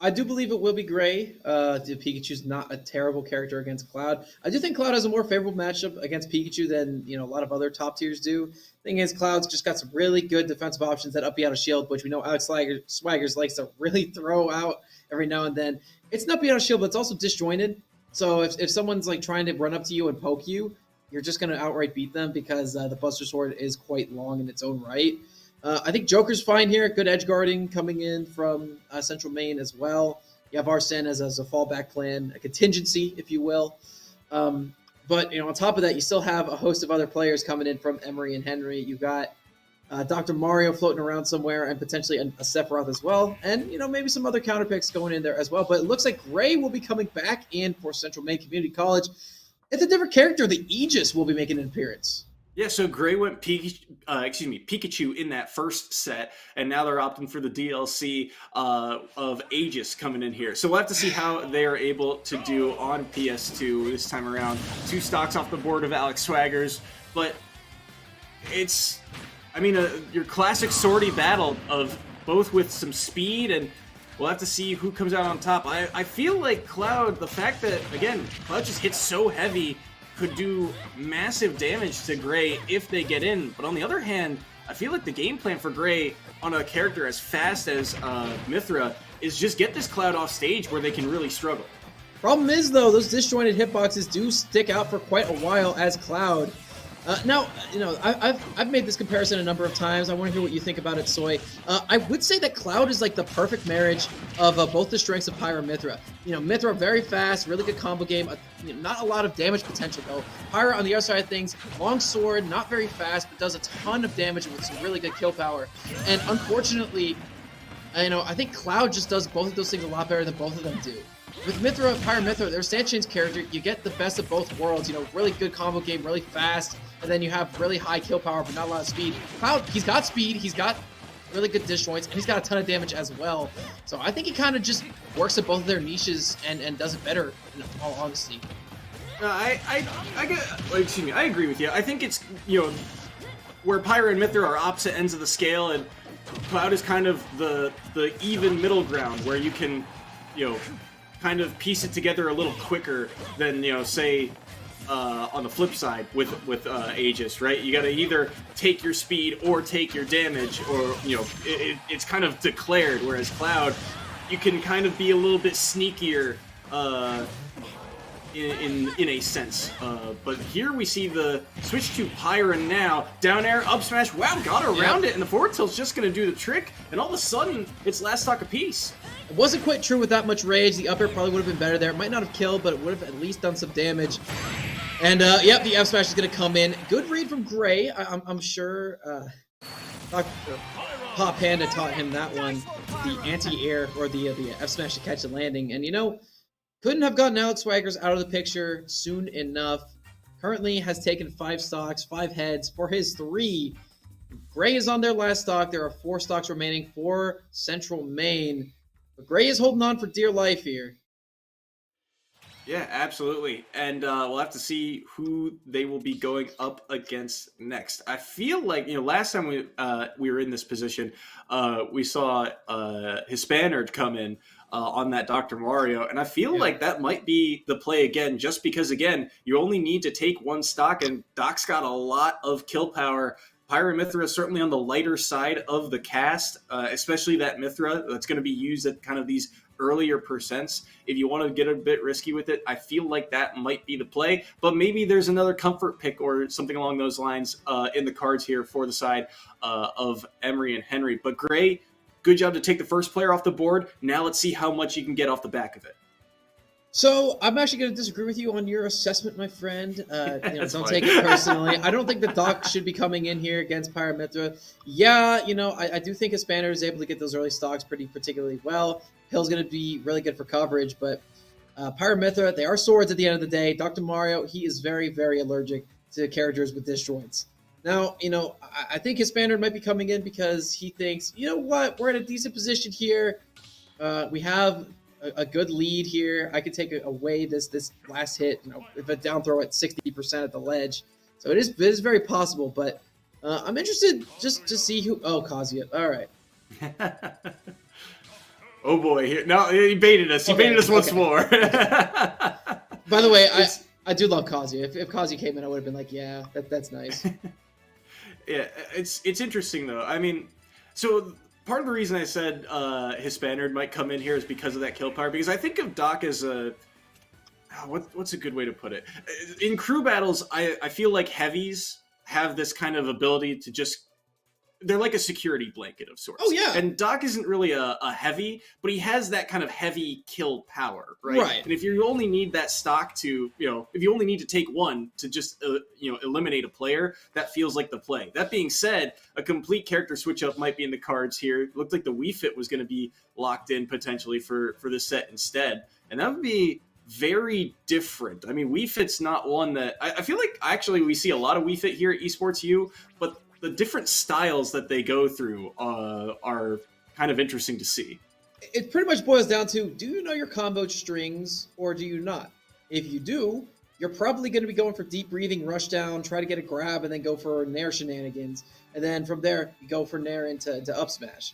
S16: I do believe it will be Gray. Pikachu's not a terrible character against Cloud. I do think Cloud has a more favorable matchup against Pikachu than a lot of other top tiers do. Thing is, Cloud's just got some really good defensive options that up you out of shield, which we know Alex Swaggers likes to really throw out every now and then. It's an up you out of shield, but it's also disjointed. So if someone's like trying to run up to you and poke you, you're just going to outright beat them because the Buster Sword is quite long in its own right. I think Joker's fine here. Good edge guarding coming in from Central Main as well. You have Arsene as a fallback plan, a contingency, if you will. But on top of that, you still have a host of other players coming in from Emery and Henry. You've got Dr. Mario floating around somewhere and potentially a Sephiroth as well. And, maybe some other counter picks going in there as well. But it looks like Gray will be coming back in for Central Main Community College. It's a different character. The Aegis will be making an appearance.
S22: Yeah, so Gray went Pikachu in that first set, and now they're opting for the DLC of Aegis coming in here. So we'll have to see how they are able to do on PS2 this time around. 2 stocks off the board of Alex Swaggers, but it's, your classic swordy battle of both with some speed, and we'll have to see who comes out on top. I feel like Cloud, the fact that, again, Cloud just hits so heavy, could do massive damage to Gray if they get in. But on the other hand, I feel like the game plan for Gray on a character as fast as Mythra is just get this Cloud off stage where they can really struggle.
S16: Problem is, though, those disjointed hitboxes do stick out for quite a while as Cloud. Now, I've made this comparison a number of times. I want to hear what you think about it, Soy. I would say that Cloud is like the perfect marriage of both the strengths of Pyra and Mythra. Mythra very fast, really good combo game. Not a lot of damage potential though. Pyra on the other side of things, long sword, not very fast, but does a ton of damage with some really good kill power. And unfortunately, I think Cloud just does both of those things a lot better than both of them do. With Mythra, Pyra Mythra, their Sanchez character, you get the best of both worlds. Really good combo game, really fast, and then you have really high kill power, but not a lot of speed. Cloud, he's got speed, he's got really good disjoints, and he's got a ton of damage as well. So I think he kind of just works at both of their niches and does it better, in all honesty.
S22: I agree with you. I think it's, where Pyra and Mythra are opposite ends of the scale, and Cloud is kind of the even middle ground where you can, kind of piece it together a little quicker than, say, on the flip side with Aegis, right? You got to either take your speed or take your damage, or it's kind of declared. Whereas Cloud, you can kind of be a little bit sneakier in a sense. But here we see the switch to Pyra now. Down air, up smash. Wow, got around it, and the forward tilt's just going to do the trick. And all of a sudden, it's last stock apiece.
S16: It wasn't quite true with that much rage. The up air probably would have been better there. It might not have killed, but it would have at least done some damage. And, yep, the F smash is going to come in. Good read from Gray. I'm sure Pop Panda taught him that one. The anti-air, or the F smash to catch the landing. And, couldn't have gotten Alex Swaggers out of the picture soon enough. currently has taken 5 stocks, 5 heads for his 3. Gray is on their last stock. There are 4 stocks remaining for Central Maine. But Gray is holding on for dear life here.
S22: Yeah, absolutely. And we'll have to see who they will be going up against next. I feel like, last time we were in this position, we saw Hispanerd come in on that Dr. Mario. And I feel like that might be the play again, just because, again, you only need to take 1 stock, and Doc's got a lot of kill power. Pyra is certainly on the lighter side of the cast, especially that Mithra that's going to be used at kind of these earlier percents. If you want to get a bit risky with it, I feel like that might be the play, but maybe there's another comfort pick or something along those lines in the cards here for the side of Emery and Henry. But Gray, good job to take the first player off the board. Now let's see how much you can get off the back of it.
S16: So I'm actually going to disagree with you on your assessment, my friend. Don't take it personally. I don't think the Doc should be coming in here against Pyra. Yeah, I do think Hispanerd is able to get those early stocks particularly well. Hill's going to be really good for coverage, but Pyra, they are swords at the end of the day. Dr. Mario, he is very, very allergic to characters with disjoints. Now, I think Hispanerd might be coming in because he thinks, you know what, we're in a decent position here. We have a good lead here. I could take away this last hit, if a down throw at 60% at the ledge. So it is very possible, but I'm interested just to see who. Oh, Kazuya. All right.
S22: Oh boy! He baited us. He baited us once more.
S16: By the way, I do love Kazuya. If Kazuya came in, I would have been like, yeah, that's nice.
S22: Yeah, it's interesting though. I mean, so part of the reason I said Hispanerd might come in here is because of that kill power. Because I think of Doc as a what's a good way to put it? In crew battles, I feel like heavies have this kind of ability to just. They're like a security blanket of sorts.
S16: Oh, yeah.
S22: And Doc isn't really a heavy, but he has that kind of heavy kill power, right?
S16: Right.
S22: And if you only need that stock to, if you only need to take 1 to just, eliminate a player, that feels like the play. That being said, a complete character switch up might be in the cards here. It looked like the Wii Fit was going to be locked in potentially for this set instead. And that would be very different. I mean, Wii Fit's not one that I feel like actually we see a lot of Wii Fit here at Esports U, but the different styles that they go through are kind of interesting to see.
S16: It pretty much boils down to, do you know your combo strings or do you not? If you do, you're probably going to be going for deep breathing, rush down, try to get a grab, and then go for Nair shenanigans. And then from there, you go for Nair into up smash.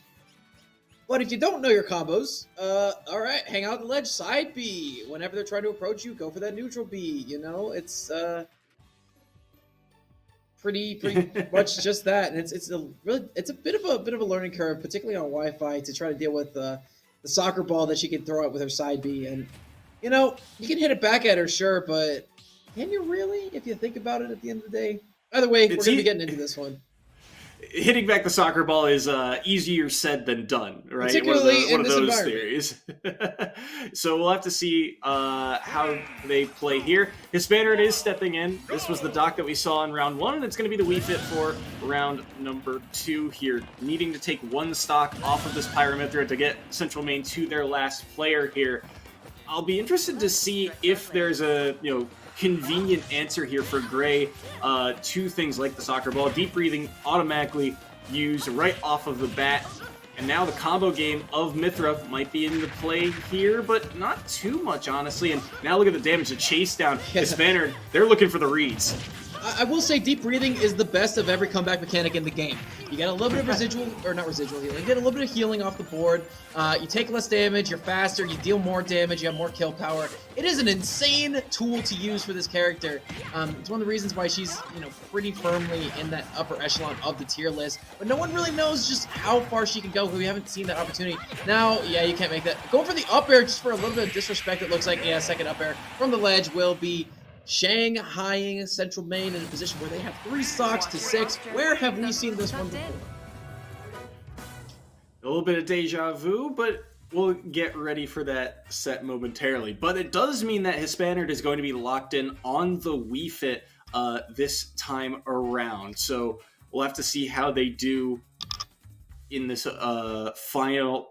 S16: But if you don't know your combos, all right, hang out the ledge, side B. Whenever they're trying to approach you, go for that neutral B. It's pretty much just that, and it's a bit of a learning curve, particularly on Wi-Fi, to try to deal with the soccer ball that she can throw out with her side B. And you can hit it back at her, sure, but can you really? If you think about it, at the end of the day. Either way, we're gonna be getting into this one.
S22: Hitting back the soccer ball is easier said than done, right?
S16: Particularly
S22: one of those
S16: environment.
S22: theories. So we'll have to see how they play here. Hispanerd is stepping in. This was the Doc that we saw in round 1, and it's going to be the Wii Fit for round number 2 here. Needing to take 1 stock off of this Pyra to get Central Maine to their last player here. I'll be interested to see if there's a convenient answer here for Gray to things like the soccer ball. Deep breathing automatically used right off of the bat. And now the combo game of Mithra might be in the play here, but not too much, honestly. And now look at the damage, the chase down. Hispanerd, they're looking for the reads.
S16: I will say deep breathing is the best of every comeback mechanic in the game. You get a little bit of residual, or not residual healing, you get a little bit of healing off the board. You take less damage, you're faster, you deal more damage, you have more kill power. It is an insane tool to use for this character. It's one of the reasons why she's, pretty firmly in that upper echelon of the tier list. But no one really knows just how far she can go, because we haven't seen that opportunity. Now, yeah, you can't make that. Go for the up air just for a little bit of disrespect. It looks like, yeah, second up air from the ledge will be Shanghaiing Central Maine in a position where they have 3 stocks to 6. Where have we seen this one before?
S22: A little bit of deja vu, but we'll get ready for that set momentarily. But it does mean that Hispanerd is going to be locked in on the Wii Fit this time around. So we'll have to see how they do in this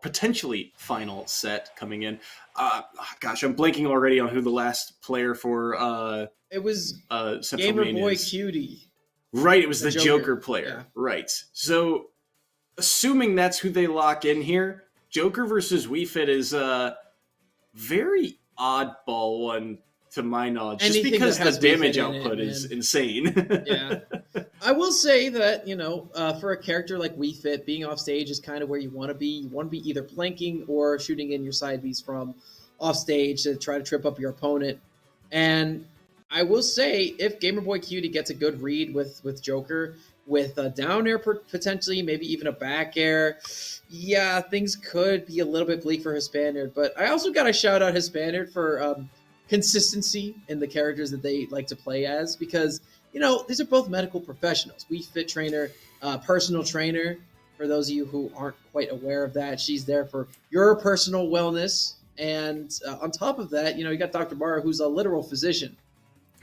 S22: potentially final set coming in. Gosh, I'm blanking already on who the last player for
S16: it was
S22: Central
S16: Gamer
S22: Maine
S16: Boy
S22: is.
S16: Cutie.
S22: Right, it was the Joker player.
S16: Yeah.
S22: Right. So, assuming that's who they lock in here, Joker versus Wii Fit is a very oddball one to my knowledge, just
S16: Anything
S22: because
S16: that
S22: the
S16: has Wii Fit
S22: damage
S16: in
S22: output
S16: it,
S22: is
S16: man.
S22: insane.
S16: Yeah. I will say that, for a character like Wii Fit, being off stage is kind of where you want to be. You want to be either planking or shooting in your side Bs from off stage to try to trip up your opponent. And I will say, if Gamer Boy Cutie gets a good read with Joker, with a down air potentially, maybe even a back air, yeah, things could be a little bit bleak for Hispaniard. But I also got to shout out Hispaniard for consistency in the characters that they like to play as, because, these are both medical professionals. Wii Fit trainer, personal trainer, for those of you who aren't quite aware of that, she's there for your personal wellness. And on top of that, you got Dr. Barra, who's a literal physician.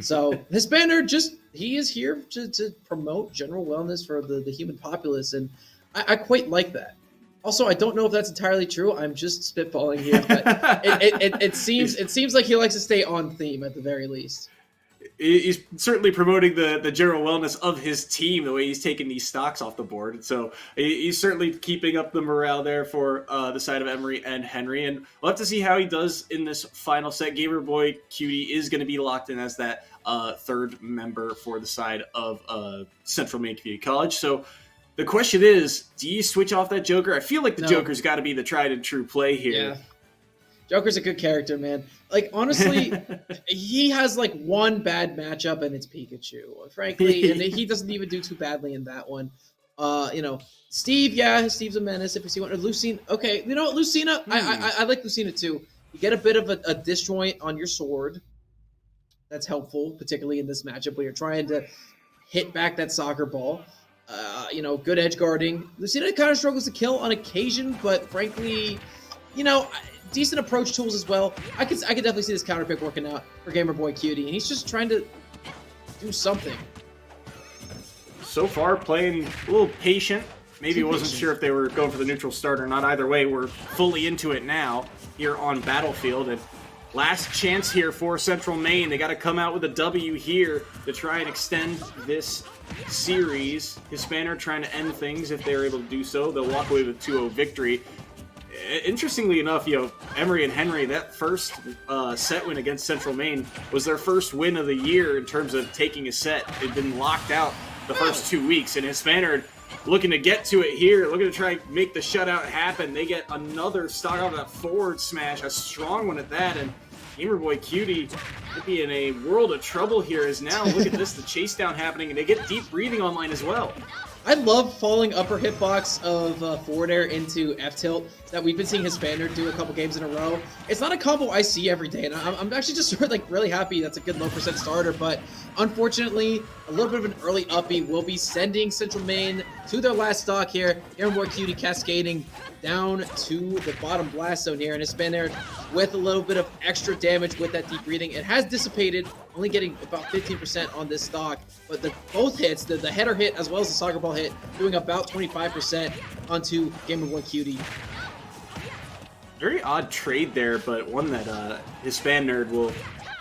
S16: So Hispaniard, he is here to promote general wellness for the human populace, and I quite like that. Also, I don't know if that's entirely true. I'm just spitballing here, but it seems like he likes to stay on theme at the very least.
S22: He's certainly promoting the general wellness of his team, the way he's taking these stocks off the board. So he's certainly keeping up the morale there for the side of Emery and Henry. And we'll have to see how he does in this final set. Gamer Boy Cutie is going to be locked in as that third member for the side of Central Maine Community College. So the question is, do you switch off that Joker? I feel like the Joker's got to be the tried and true play here.
S16: Yeah. Joker's a good character, man. Like, honestly, he has like one bad matchup, and it's Pikachu, frankly, and he doesn't even do too badly in that one. Steve, Steve's a menace if you see one. Or Lucina, okay, you know what, Lucina, I like Lucina too. You get a bit of a disjoint on your sword. That's helpful, particularly in this matchup where you're trying to hit back that soccer ball. Good edge guarding. Lucina kind of struggles to kill on occasion, but frankly, decent approach tools as well. I could definitely see this counter pick working out for Gamer Boy Cutie, and he's just trying to do something.
S22: So far, playing a little patient. Maybe wasn't sure if they were going for the neutral start or not. Either way, we're fully into it now here on Battlefield. And last chance here for Central Maine. They got to come out with a W here to try and extend this series. Hispaniard trying to end things. If they're able to do so, they'll walk away with 2-0 victory. Interestingly enough, Emery and Henry, that first set win against Central Maine was their first win of the year in terms of taking a set. They'd been locked out the first 2 weeks, and Hispaniard looking to get to it here, looking to try and make the shutout happen. They get another stock out of that forward smash, a strong one at that, and Gamer Boy Cutie could be in a world of trouble here as now, look at this, the chase down happening, and they get deep breathing online as well.
S16: I love falling upper hitbox of forward air into F tilt that we've been seeing Hispaniard do a couple games in a row. It's not a combo I see every day, and I'm actually just really happy that's a good low percent starter, but unfortunately, a little bit of an early uppie will be sending Central Maine to their last stock here. Gamer Boy Cutie cascading down to the bottom blast zone here, and Hispaniard with a little bit of extra damage with that deep breathing. It has dissipated, only getting about 15% on this stock, but both hits, the header hit as well as the soccer ball hit, doing about 25% onto Gamer Boy Cutie.
S22: Very odd trade there, but one that Hispaniard will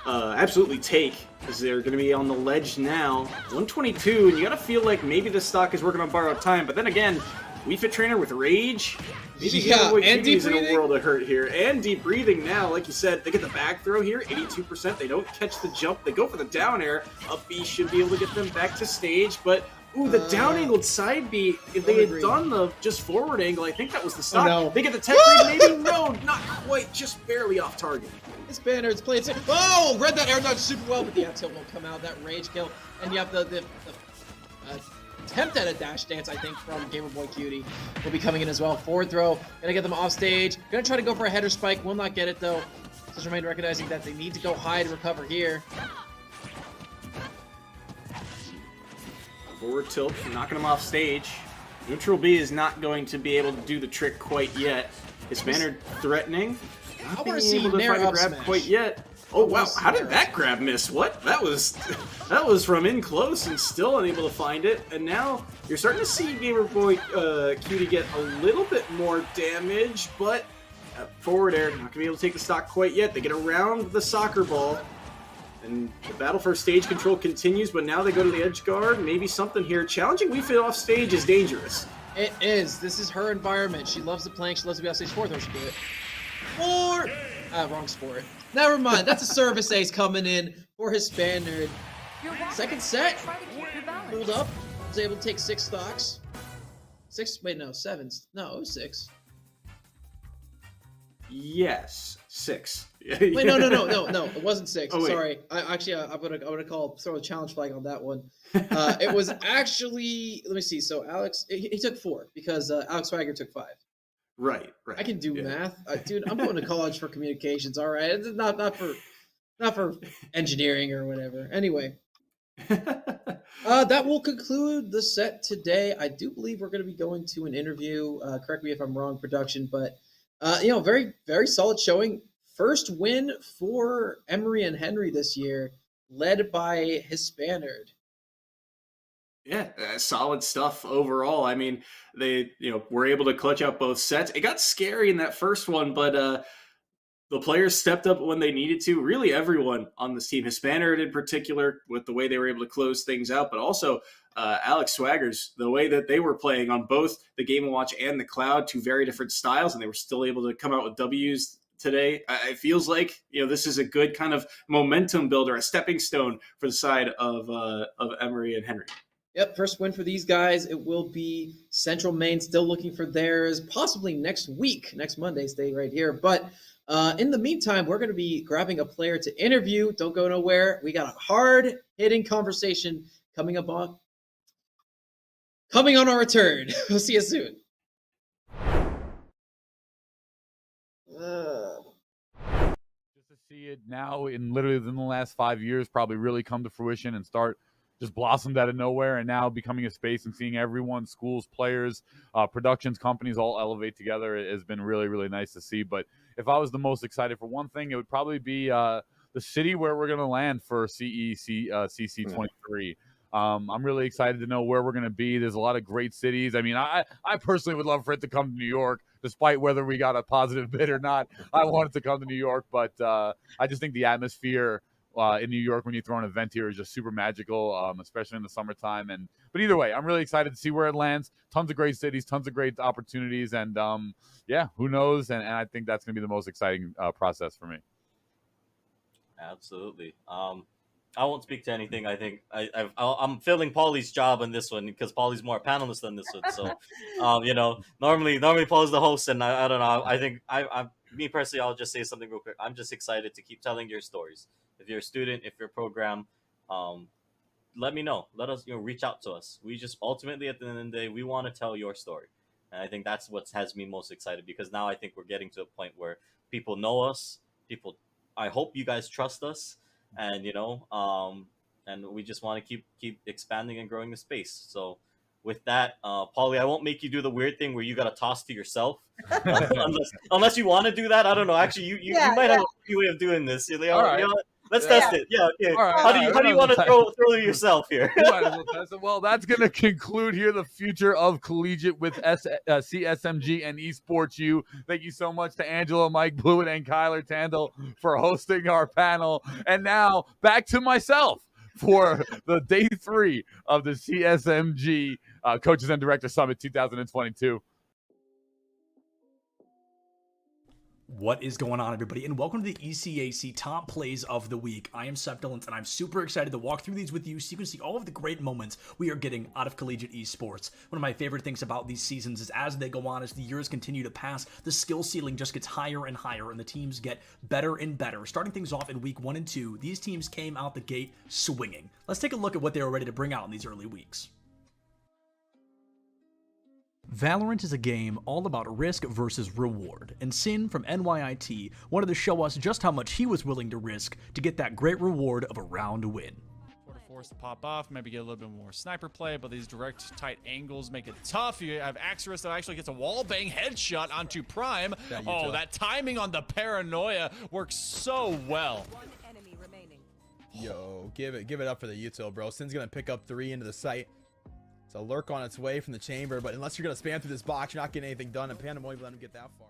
S22: absolutely take, because they're going to be on the ledge now. 122, and you got to feel like maybe this stock is working on borrowed time, but then again, Wii Fit trainer with rage. Maybe and deep breathing. In a world of hurt here. And deep breathing now, like you said, they get the back throw here, 82%. They don't catch the jump. They go for the down air. Up B should be able to get them back to stage, but the down angled side B, if they had done the just forward angle, I think that was the stock.
S16: Oh, no.
S22: They get the tech read, maybe? No, not quite, just barely off target.
S16: Hispaniard's playing safe. Oh, read that air dodge super well, but the F-tilt will come out, that rage kill. And you have the attempt at a dash dance, I think, from Gamer Boy Cutie will be coming in as well. Forward throw, gonna get them off stage. Gonna try to go for a header spike, will not get it though. Just remain recognizing that they need to go high to recover here.
S22: Forward tilt, knocking them off stage. Neutral B is not going to be able to do the trick quite yet. Hispaniard threatening. Not being able to find a grab quite yet. Oh wow, how did that grab miss? What? That was from in close and still unable to find it. And now you're starting to see Gamer Boy Cutie get a little bit more damage, but forward air, not gonna be able to take the stock quite yet. They get around the soccer ball. And the battle for stage control continues, but now they go to the edge guard. Maybe something here. Challenging Wii Fit off stage is dangerous.
S16: It is. This is her environment. She loves the plank. She loves to be on stage 4. There she did. 4! Wrong sport. Never mind. That's a service ace coming in for his Spaniard. Second set. Pulled up. Was able to take 6 stocks. 6? Wait, no. 7. No, it was 6.
S22: Yes, 6.
S16: Wait, no. It wasn't 6.
S22: Oh,
S16: sorry. I'm gonna throw a challenge flag on that one. It was actually, let me see. So Alex, he took 4 because Alex Swagger took 5.
S22: Right.
S16: I can do math, dude. I'm going to college for communications. All right, it's not for engineering or whatever. Anyway, that will conclude the set today. I do believe we're going to be going to an interview. Correct me if I'm wrong, production, but very, very solid showing. First win for Emery and Henry this year, led by his Spaniard.
S22: Yeah, solid stuff overall. I mean, they were able to clutch out both sets. It got scary in that first one, but the players stepped up when they needed to. Really, everyone on this team, Hispaniard in particular, with the way they were able to close things out, but also Alex Swaggers, the way that they were playing on both the Game & Watch and the Cloud, 2 very different styles, and they were still able to come out with W's today. It feels like this is a good kind of momentum builder, a stepping stone for the side of Emery and Henry.
S16: Yep, first win for these guys. It will be Central Maine still looking for theirs, possibly next week, next Monday. Stay right here. But in the meantime, we're going to be grabbing a player to interview. Don't go nowhere. We got a hard-hitting conversation coming on our return. We'll see you soon.
S10: Just to see it now in literally within the last 5 years probably really come to fruition and start just blossomed out of nowhere, and now becoming a space and seeing everyone, schools, players, productions, companies all elevate together has been really, really nice to see. But if I was the most excited for one thing, it would probably be the city where we're going to land for CECC 23. I'm really excited to know where we're going to be. There's a lot of great cities. I mean, I personally would love for it to come to New York, despite whether we got a positive bid or not. I want it to come to New York, but I just think the atmosphere in New York when you throw an event here is just super magical, especially in the summertime. But either way, I'm really excited to see where it lands. Tons of great cities, tons of great opportunities, and who knows? And I think that's going to be the most exciting process for me.
S11: Absolutely. I won't speak to anything. I think I'm filling Paulie's job in this one because Paulie's more a panelist than this one. So, normally Paulie's the host, and I don't know. I think me personally, I'll just say something real quick. I'm just excited to keep telling your stories. If you're a student, if you're a program, let me know. Let us, reach out to us. We just ultimately, at the end of the day, we want to tell your story. And I think that's what has me most excited, because now I think we're getting to a point where people know us. I hope you guys trust us, and and we just want to keep expanding and growing the space. So with that, Paulie, I won't make you do the weird thing where you got to toss to yourself, unless you want to do that. I don't know. Actually, you might have a way of doing this.
S10: All right.
S11: Let's test it. Yeah. Okay.
S10: Right,
S11: how do you want to throw yourself here?
S10: Well, that's going to conclude here the future of collegiate with CSMG and Esports U. Thank you so much to Angela, Mike Blewett, and Kyler Tandle for hosting our panel. And now back to myself for the day 3 of the CSMG Coaches and Director Summit 2022.
S2: What is going on, everybody, and welcome to the ECAC Top Plays of the Week. I am Seth Dillons, and I'm super excited to walk through these with you so you can see all of the great moments we are getting out of collegiate esports. One of my favorite things about these seasons is as they go on, as the years continue to pass, the skill ceiling just gets higher and higher, and the teams get better and better. Starting things off in week 1 and 2, these teams came out the gate swinging. Let's take a look at what they were ready to bring out in these early weeks. Valorant is a game all about risk versus reward, and Sin from NYIT wanted to show us just how much he was willing to risk to get that great reward of a round win.
S20: Sort of forced to pop off, maybe get a little bit more sniper play, but these direct, tight angles make it tough. You have Axorus that actually gets a wallbang headshot onto Prime. That timing on the paranoia works so well.
S17: Yo, give it up for the util, bro. Sin's gonna pick up 3 into the site. It's a lurk on its way from the chamber, but unless you're gonna spam through this box, you're not getting anything done, and Panda won't even let him get that far.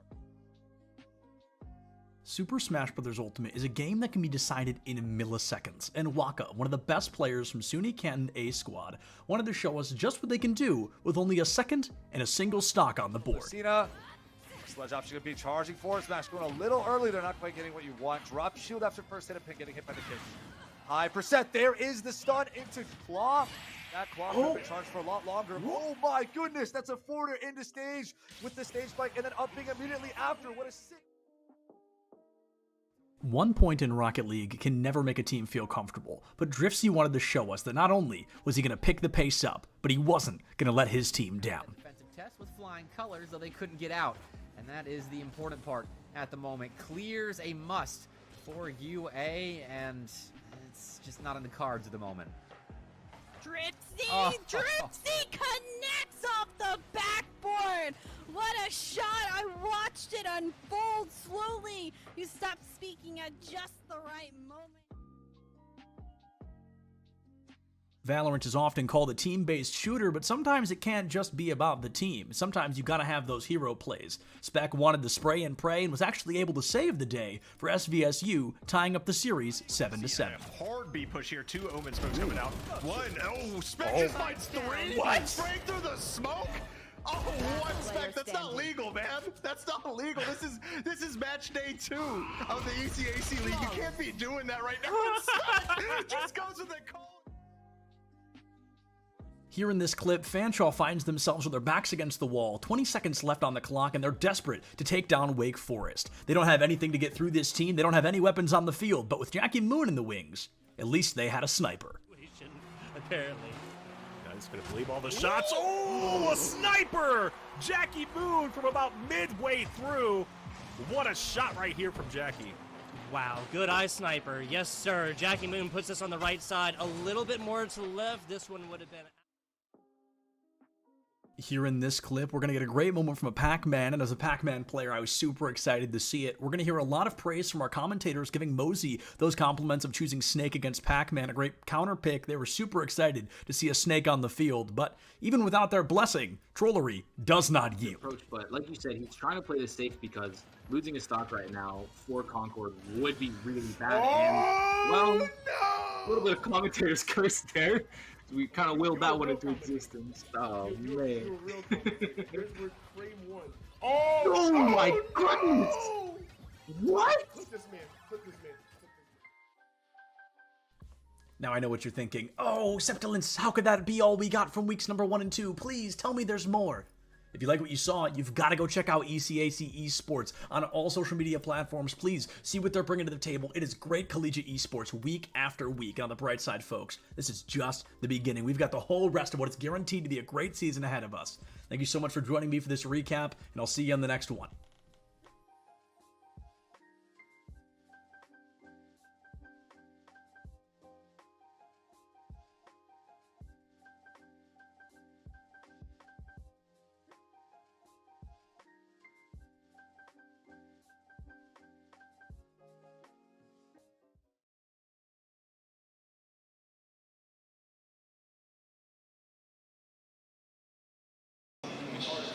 S2: Super Smash Bros. Ultimate is a game that can be decided in milliseconds, and Waka, one of the best players from SUNY Canton A Squad, wanted to show us just what they can do with only a second and a single stock on the board.
S19: Cena, Sledge option going to be charging forward smash, going a little early. They're not quite getting what you want. Drop shield after first hit of pin, getting hit by the kick. High percent. There is the stun into Claw. That Claw could have been charged for a lot longer. Oh my goodness, that's a forwarder into stage with the stage spike and then upping immediately after. What a sick.
S2: 1 point in Rocket League can never make a team feel comfortable, but Driftsy wanted to show us that not only was he going to pick the pace up, but he wasn't going to let his team down.
S21: Defensive test with flying colors, though they couldn't get out, and that is the important part at the moment. Clears a must for UA, and it's just not in the cards at the moment.
S24: Dripsy! Dripsy connects off the backboard! What a shot! I watched it unfold slowly. You stopped speaking at just the right moment.
S2: Valorant is often called a team-based shooter, but sometimes it can't just be about the team. Sometimes you gotta have those hero plays. Spec wanted to spray and pray and was actually able to save the day for SVSU, tying up the series 7-7.
S18: Hard B push here. 2 Omen smokes coming out. 1. Oh, Spec just finds 3.
S2: What?
S18: Spraying through the smoke. Oh, what, Spec? That's not legal, man. That's not legal. This is match day 2 of the ECAC League. You can't be doing that right now. Spec just goes with the call.
S2: Here in this clip, Fanshawe finds themselves with their backs against the wall, 20 seconds left on the clock, and they're desperate to take down Wake Forest. They don't have anything to get through this team, they don't have any weapons on the field, but with Jackie Moon in the wings, at least they had a sniper.
S25: Apparently. Guys gonna believe all the shots. Oh, a sniper! Jackie Moon from about midway through. What a shot right here from Jackie.
S26: Wow, good eye sniper. Yes, sir. Jackie Moon puts us on the right side. A little bit more to the left. This one would have been...
S2: Here in this clip, we're going to get a great moment from a Pac-Man, and as a Pac-Man player, I was super excited to see it. We're going to hear a lot of praise from our commentators giving Mosey those compliments of choosing Snake against Pac-Man, a great counter pick. They were super excited to see a Snake on the field, but even without their blessing, Trollery does not yield.
S27: Approach, but like you said, he's trying to play this safe because losing a stock right now for Concord would be really bad, and, well, a little bit of commentator's curse there. We kind of willed that one into existence. Oh, man. Oh my goodness! What?
S2: Now I know what you're thinking. Oh, Septilence, how could that be all we got from weeks number 1 and 2? Please tell me there's more. If you like what you saw, you've got to go check out ECAC Esports on all social media platforms. Please see what they're bringing to the table. It is great collegiate esports week after week. And on the bright side, folks, this is just the beginning. We've got the whole rest of what is guaranteed to be a great season ahead of us. Thank you so much for joining me for this recap, and I'll see you on the next one.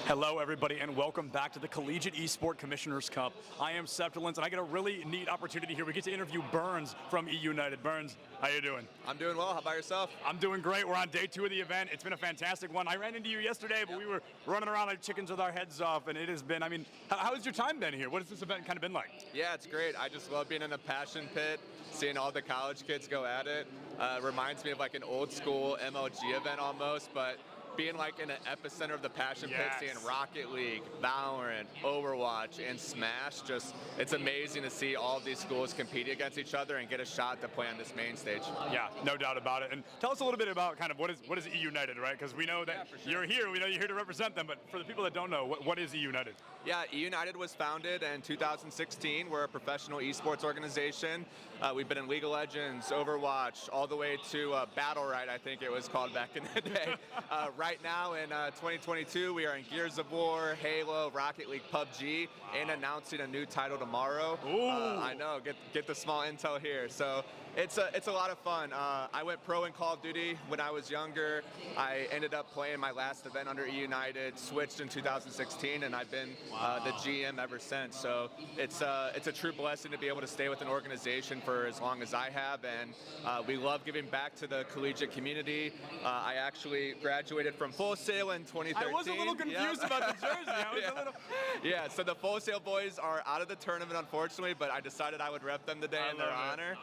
S28: Hello, everybody, and welcome back to the Collegiate Esport Commissioners Cup. I am Septilence, and I get a really neat opportunity here. We get to interview Burns from E United. Burns, how you doing?
S29: I'm doing well. How about yourself?
S28: I'm doing great. We're on day 2 of the event. It's been a fantastic one. I ran into you yesterday, but we were running around like chickens with our heads off, and it has been, I mean, how has your time been here? What has this event kind of been like?
S29: Yeah, it's great. I just love being in a passion pit, seeing all the college kids go at it. Reminds me of like an old school MLG event almost, but being like in the epicenter of the passion pit, seeing Rocket League, Valorant, Overwatch, and Smash, just it's amazing to see all of these schools compete against each other and get a shot to play on this main stage.
S28: Yeah, no doubt about it. And tell us a little bit about kind of what is E United, right? Because we know that you're here, we know you're here to represent them, but for the people that don't know, what is E United?
S29: Yeah, E United was founded in 2016. We're a professional esports organization. We've been in League of Legends, Overwatch, all the way to Battle Right, I think it was called back in the day. Right now in 2022, we are in Gears of War, Halo, Rocket League, PUBG, and announcing a new title tomorrow. I know, get the small intel here. So It's a lot of fun. I went pro in Call of Duty when I was younger. I ended up playing my last event under E United, switched in 2016, and I've been the GM ever since. So it's a true blessing to be able to stay with an organization for as long as I have, and we love giving back to the collegiate community. I actually graduated from Full Sail in 2013.
S28: I was a little confused about the jersey. I was a little...
S29: Yeah, so the Full Sail boys are out of the tournament, unfortunately, but I decided I would rep them today in their honor.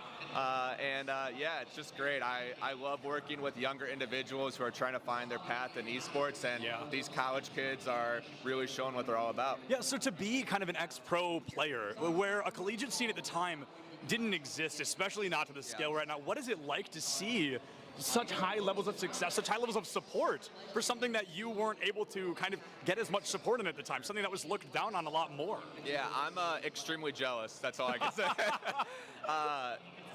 S29: Yeah, it's just great. I love working with younger individuals who are trying to find their path in esports, and these college kids are really showing what they're all about.
S25: Yeah, so to be kind of an ex-pro player, where a collegiate scene at the time didn't exist, especially not to the scale right now, what is it like to see such high levels of success, such high levels of support for something that you weren't able to kind of get as much support in at the time, something that was looked down on a lot more?
S29: Yeah, I'm extremely jealous. That's all I can say.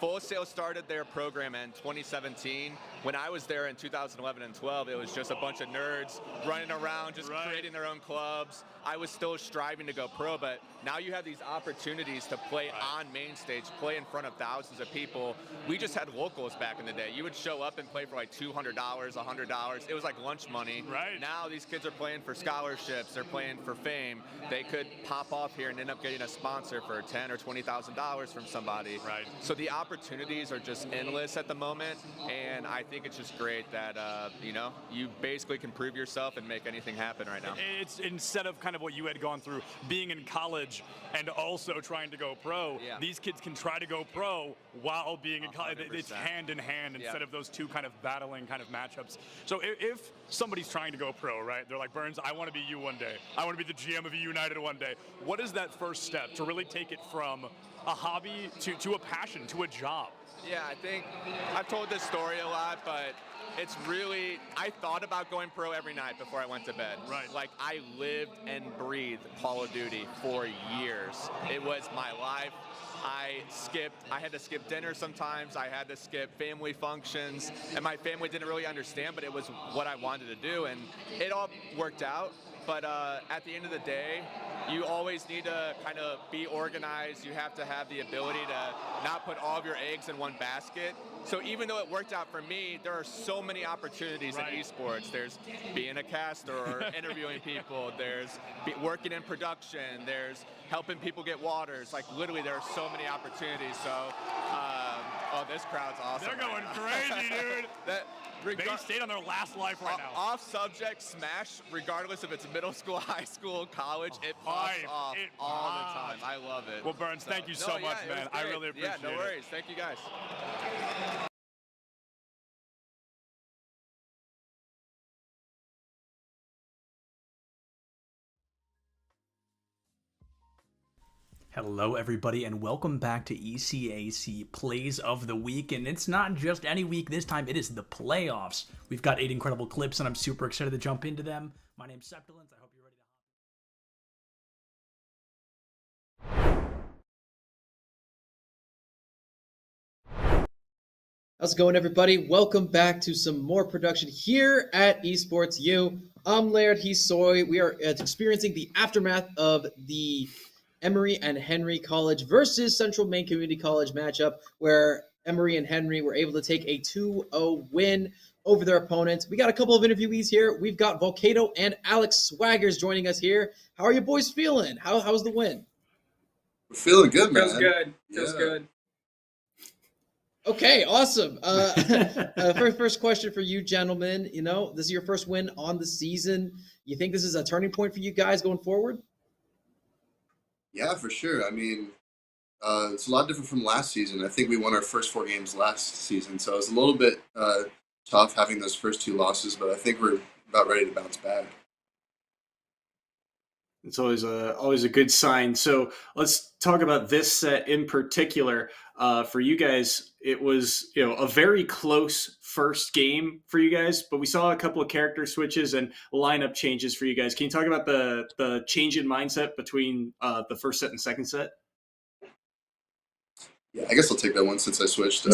S29: Full Sail started their program in 2017. When I was there in 2011 and 12, it was just a bunch of nerds running around, just creating their own clubs. I was still striving to go pro, but now you have these opportunities to play on main stage, play in front of thousands of people. We just had locals back in the day. You would show up and play for like $200, $100. It was like lunch money.
S25: Right.
S29: Now these kids are playing for scholarships. They're playing for fame. They could pop off here and end up getting a sponsor for $10,000 or $20,000 from somebody.
S25: Right.
S29: So the opportunities are just endless at the moment, and I think it's just great that you basically can prove yourself and make anything happen right now.
S25: It's instead of kind of what you had gone through, being in college and also trying to go pro, these kids can try to go pro while being in college. It's hand in hand instead of those two kind of battling kind of matchups. So if somebody's trying to go pro, right, they're like, Burns, I want to be you one day. I want to be the GM of E United one day. What is that first step to really take it from a hobby to a passion, to a job?
S29: Yeah, I think I've told this story a lot, but it's really, I thought about going pro every night before I went to bed.
S25: Right.
S29: Like, I lived and breathed Call of Duty for years. It was my life. I had to skip dinner sometimes. I had to skip family functions, and my family didn't really understand, but it was what I wanted to do, and it all worked out. But at the end of the day, you always need to kind of be organized. You have to have the ability to not put all of your eggs in one basket. So even though it worked out for me, there are so many opportunities in esports. There's being a caster or interviewing people. There's working in production. There's helping people get waters. Like, literally, there are so many opportunities. So, this crowd's awesome.
S25: They're going crazy, dude. They stayed on their last life right now.
S29: Off subject, Smash, regardless if it's middle school, high school, college, it pops off all the time. I love it.
S25: Well, Burns, thank you so much, man. I really appreciate it.
S29: Yeah, no worries. Thank you, guys.
S2: Hello, everybody, and welcome back to ECAC Plays of the Week. And it's not just any week this time, it is the playoffs. We've got 8 incredible clips, and I'm super excited to jump into them. My name's Septilence. I hope you're ready to
S16: How's it going, everybody? Welcome back to some more production here at Esports U. I'm Laird, he's Soy. We are experiencing the aftermath of the Emory and Henry College versus Central Maine Community College matchup, where Emory and Henry were able to take a 2-0 win over their opponents. We got a couple of interviewees here. We've got Volcano and Alex Swaggers joining us here. How are you boys feeling? How's the win?
S1: We're feeling good, man.
S3: Feels good. Feels good.
S16: Okay, awesome. First question for you, gentlemen. You know, this is your first win on the season. You think this is a turning point for you guys going forward?
S1: Yeah, for sure. I mean, it's a lot different from last season. I think we won our first 4 games last season, so it was a little bit tough having those first 2 losses, but I think we're about ready to bounce back.
S22: It's always a good sign. So let's talk about this set in particular. For you guys, it was a very close first game for you guys, but we saw a couple of character switches and lineup changes for you guys. Can you talk about the change in mindset between the first set and second set?
S1: Yeah, I guess I'll take that one since I switched.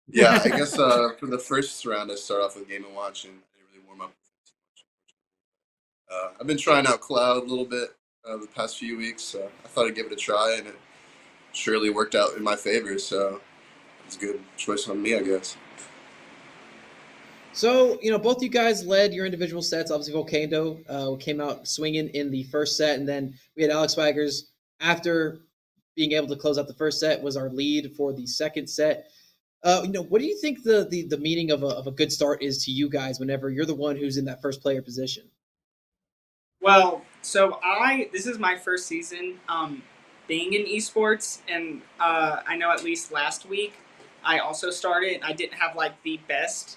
S1: Yeah, I guess for the first round, I start off with Game & Watch, and I didn't really warm up. I've been trying out Cloud a little bit the past few weeks, so I thought I'd give it a try, and it surely worked out in my favor. So it's a good choice on me, I guess.
S16: So, both you guys led your individual sets. Obviously, Volcano came out swinging in the first set, and then we had Alex Waggers, after being able to close out the first set, was our lead for the second set. What do you think the meaning of a good start is to you guys whenever you're the one who's in that first player position?
S3: Well, so this is my first season being in esports, and I know at least last week I also started. I didn't have like the best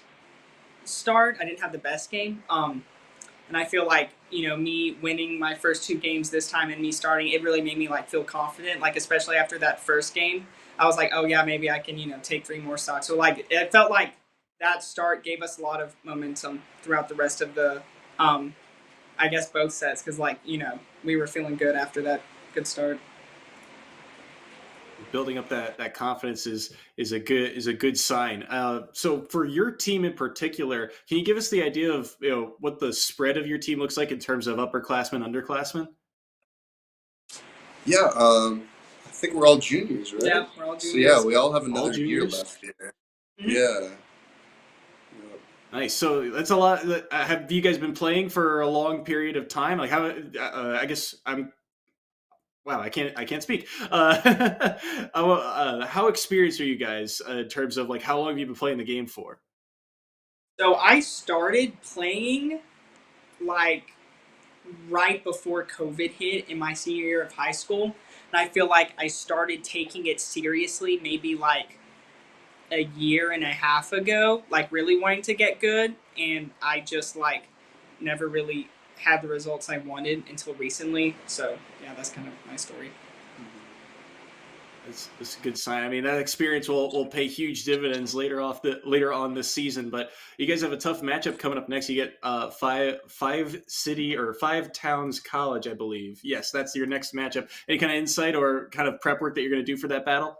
S3: start. I didn't have the best game. And I feel like, me winning my first 2 games this time and me starting, it really made me like feel confident. Like, especially after that first game, I was like, oh yeah, maybe I can, take 3 more stocks. So like, it felt like that start gave us a lot of momentum throughout the rest of the, I guess both sets. Cause like, we were feeling good after that good start.
S22: Building up that confidence is a good sign. So for your team in particular, can you give us the idea of what the spread of your team looks like in terms of upperclassmen, underclassmen?
S1: Yeah, I think we're all juniors, right?
S3: Yeah, we're all juniors.
S1: So yeah, we all have another year left here.
S3: Mm-hmm.
S1: Yeah.
S22: Nice. So that's a lot. Have you guys been playing for a long period of time? Like how? I guess I'm. Wow, I can't speak. How experienced are you guys in terms of like how long have you been playing the game for?
S3: So I started playing like right before COVID hit in my senior year of high school. And I feel like I started taking it seriously maybe like a year and a half ago, like really wanting to get good. And I just like never really had the results I wanted until recently. So yeah, that's kind of my story.
S22: It's a good sign. I mean, that experience will pay huge dividends later on this season. But you guys have a tough matchup coming up next. You get Five Towns College, I believe. Yes, that's your next matchup. Any kind of insight or kind of prep work that you're going to do for that battle?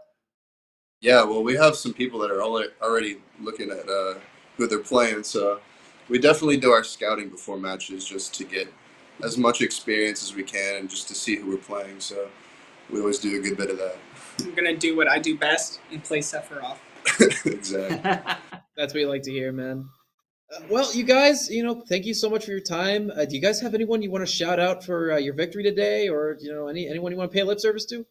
S1: Yeah, well, we have some people that are already looking at who they're playing. So we definitely do our scouting before matches just to get as much experience as we can and just to see who we're playing. So we always do a good bit of that.
S3: I'm going to do what I do best and play Sephiroth.
S1: Exactly.
S16: That's what you like to hear, man. Well, you guys, thank you so much for your time. Do you guys have anyone you want to shout out for your victory today, or anyone you want to pay lip service to?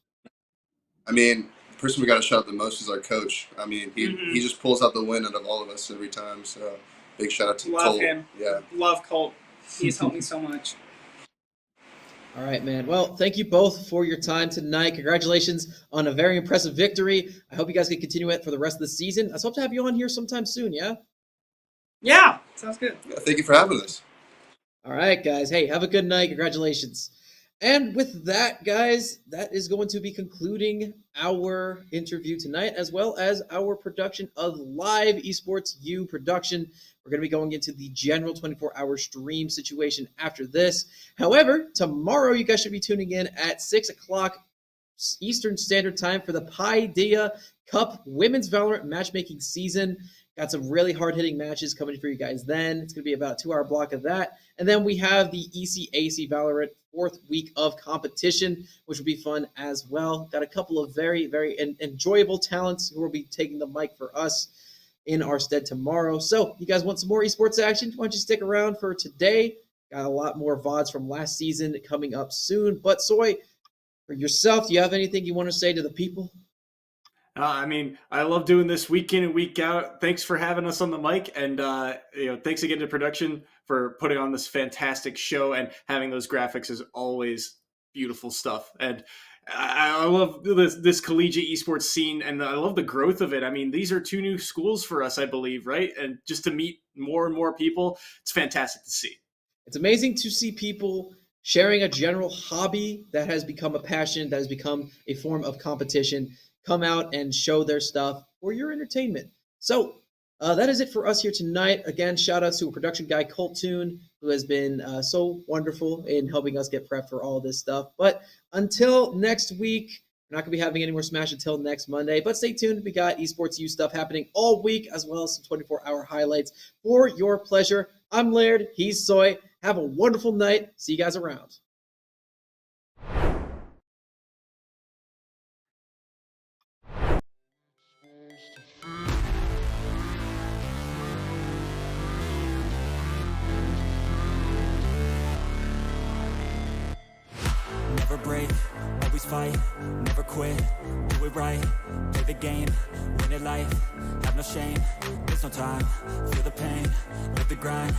S1: I mean, the person we got to shout out the most is our coach. I mean, he just pulls out the win out of all of us every time. So big shout out to Colt.
S3: Love him.
S1: Yeah.
S3: Love Colt. He's helped me so much.
S16: All right, man. Well, thank you both for your time tonight. Congratulations on a very impressive victory. I hope you guys can continue it for the rest of the season. I hope to have you on here sometime soon, yeah?
S3: Yeah, sounds good.
S1: Yeah, thank you for having us.
S16: All right, guys. Hey, have a good night. Congratulations. And with that, guys, that is going to be concluding our interview tonight, as well as our production of live Esports U production. We're going to be going into the general 24-hour stream situation after this. However, tomorrow you guys should be tuning in at 6 o'clock Eastern Standard Time for the Paideia Cup Women's Valorant Matchmaking Season. Got some really hard-hitting matches coming for you guys then. It's going to be about a 2-hour block of that. And then we have the ECAC Valorant 4th week of competition, which will be fun as well. Got a couple of very, very enjoyable talents who will be taking the mic for us in our stead tomorrow. So you guys want some more esports action? Why don't you stick around for today? Got a lot more VODs from last season coming up soon. But Soy, for yourself, do you have anything you want to say to the people?
S22: I mean, I love doing this week in and week out. Thanks for having us on the mic, and thanks again to production for putting on this fantastic show, and having those graphics is always beautiful stuff. And I love this collegiate esports scene, and I love the growth of it. I mean, these are 2 new schools for us, I believe, right? And just to meet more and more people, it's fantastic to see.
S16: It's amazing to see people sharing a general hobby that has become a passion, that has become a form of competition, come out and show their stuff for your entertainment. So that is it for us here tonight. Again, shout out to a production guy, Colt Toon, who has been so wonderful in helping us get prepped for all this stuff. But until next week, we're not going to be having any more Smash until next Monday. But stay tuned. We got Esports U stuff happening all week, as well as some 24-hour highlights for your pleasure. I'm Laird. He's Soy. Have a wonderful night. See you guys around.
S4: fight, never quit, do it right, play the game, win it life, have no shame, there's no time, feel the pain, live the grind,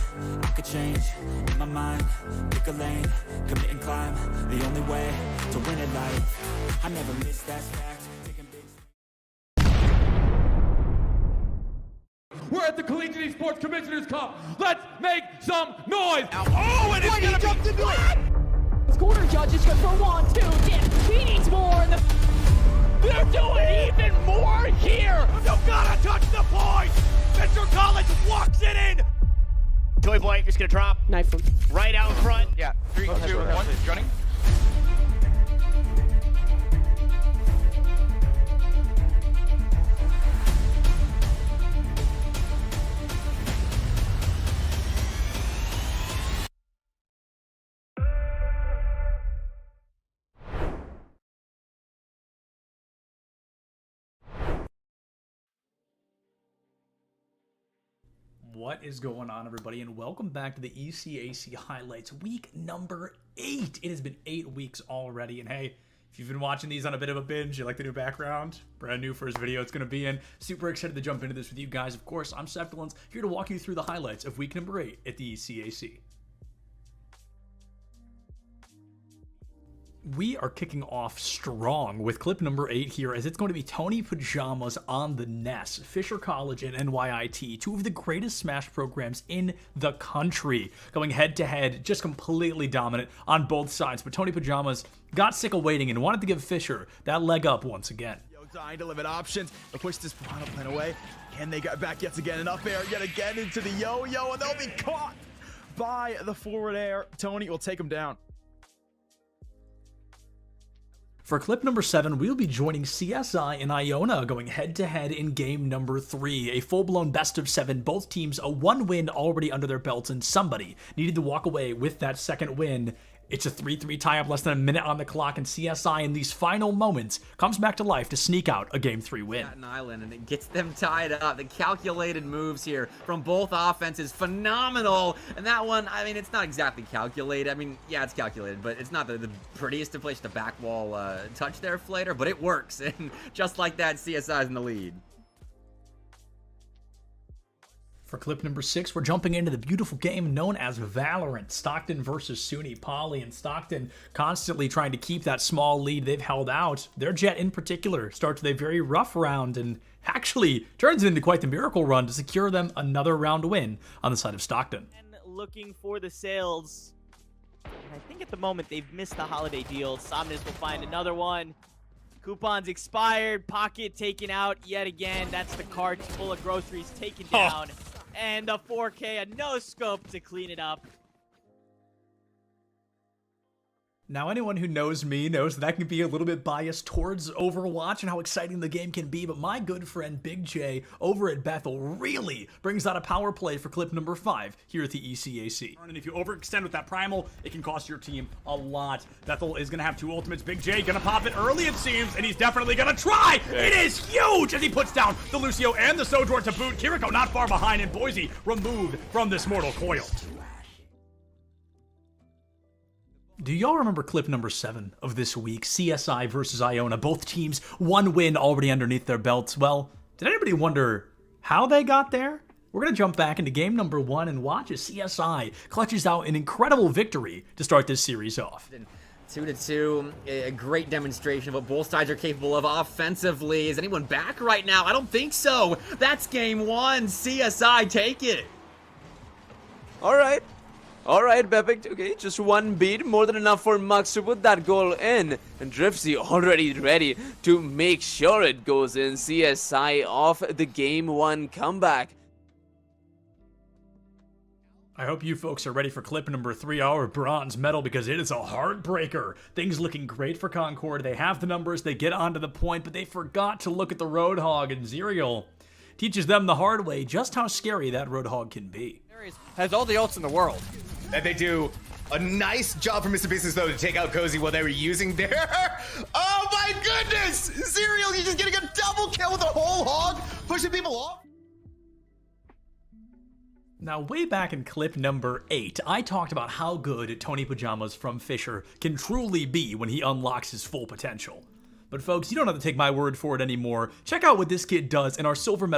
S4: I could change, in my mind, pick a lane, commit and climb, the only way to win it life, I never miss that fact, taking big.
S9: We're at the Collegiate Esports Commissioners Cup. Let's make some noise. Oh, and it's gonna jumped into it.
S5: Corner judge is good for 1, 2, dip. He needs more.
S9: They're doing even more here. You gotta touch the point. Mr. College walks it in.
S7: Toy Boy is gonna drop.
S5: Knife him.
S7: Right out in front.
S19: Yeah, 3, 2, 1, running.
S2: What is going on, everybody, and welcome back to the ECAC highlights week number 8. It has been 8 weeks already, and hey, if you've been watching these on a bit of a binge, you like the new background, brand new first video it's going to be in, super excited to jump into this with you guys. Of course, I'm Septilence, here to walk you through the highlights of week number 8 at the ECAC. We are kicking off strong with clip number 8 here, as it's going to be Tony Pajamas on the NES, Fisher College and NYIT, two of the greatest Smash programs in the country, going head-to-head, just completely dominant on both sides. But Tony Pajamas got sick of waiting and wanted to give Fisher that leg up once again.
S17: Dying to limit options. They'll push this Piranha Plant away. Can they get back yet again? And up air yet again into the yo-yo, and they'll be caught by the forward air. Tony will take him down.
S2: For clip number 7, we'll be joining CSI and Iona going head-to-head in game number 3. A full-blown best-of-7, both teams a 1 win already under their belts, and somebody needed to walk away with that second win. It's a 3-3 tie-up, less than a minute on the clock, and CSI in these final moments comes back to life to sneak out a game 3 win.
S21: Staten Island, and it gets them tied up. The calculated moves here from both offenses, phenomenal. And that one, I mean, it's not exactly calculated. I mean, yeah, it's calculated, but it's not the prettiest to place the back wall touch there, Flater, but it works. And just like that, CSI's in the lead.
S2: For clip number 6, we're jumping into the beautiful game known as Valorant. Stockton versus SUNY. Poly and Stockton constantly trying to keep that small lead they've held out. Their Jet in particular starts with a very rough round and actually turns it into quite the miracle run to secure them another round win on the side of Stockton.
S7: And looking for the sales. And I think at the moment they've missed the holiday deal. Somnus will find another one. Coupons expired. Pocket taken out yet again. That's the cart full of groceries taken down. And the 4K, a no-scope to clean it up.
S2: Now, anyone who knows me knows that can be a little bit biased towards Overwatch and how exciting the game can be, but my good friend Big J over at Bethel really brings out a power play for clip number 5 here at the ECAC. And if you overextend with that Primal, it can cost your team a lot. Bethel is going to have 2 ultimates. Big J going to pop it early, it seems, and he's definitely going to try. It is huge as he puts down the Lucio and the Sojourn to boot. Kiriko not far behind, and Boise removed from this mortal coil. Do y'all remember clip number 7 of this week? CSI versus Iona. Both teams 1 win already underneath their belts. Well, did anybody wonder how they got there? We're going to jump back into game number 1 and watch as CSI clutches out an incredible victory to start this series off.
S21: 2-2, a great demonstration of what both sides are capable of offensively. Is anyone back right now? I don't think so. That's game 1. CSI, take it.
S6: All right, Bepik, okay, just 1 beat, more than enough for Mux to put that goal in. And Driftsy already ready to make sure it goes in. CSI off the game 1 comeback.
S2: I hope you folks are ready for clip number 3, our bronze medal, because it is a heartbreaker. Things looking great for Concord. They have the numbers, they get onto the point, but they forgot to look at the Roadhog, and Zerial teaches them the hard way just how scary that Roadhog can be.
S19: Has all the ults in the world.
S18: And they do a nice job for Mr. Business, though, to take out Cozy while they were using their... Oh my goodness! Zerial, you're just getting a double kill with a whole hog, pushing people off.
S2: Now, way back in clip number 8, I talked about how good Tony Pajamas from Fisher can truly be when he unlocks his full potential. But folks, you don't have to take my word for it anymore. Check out what this kid does in our silver medal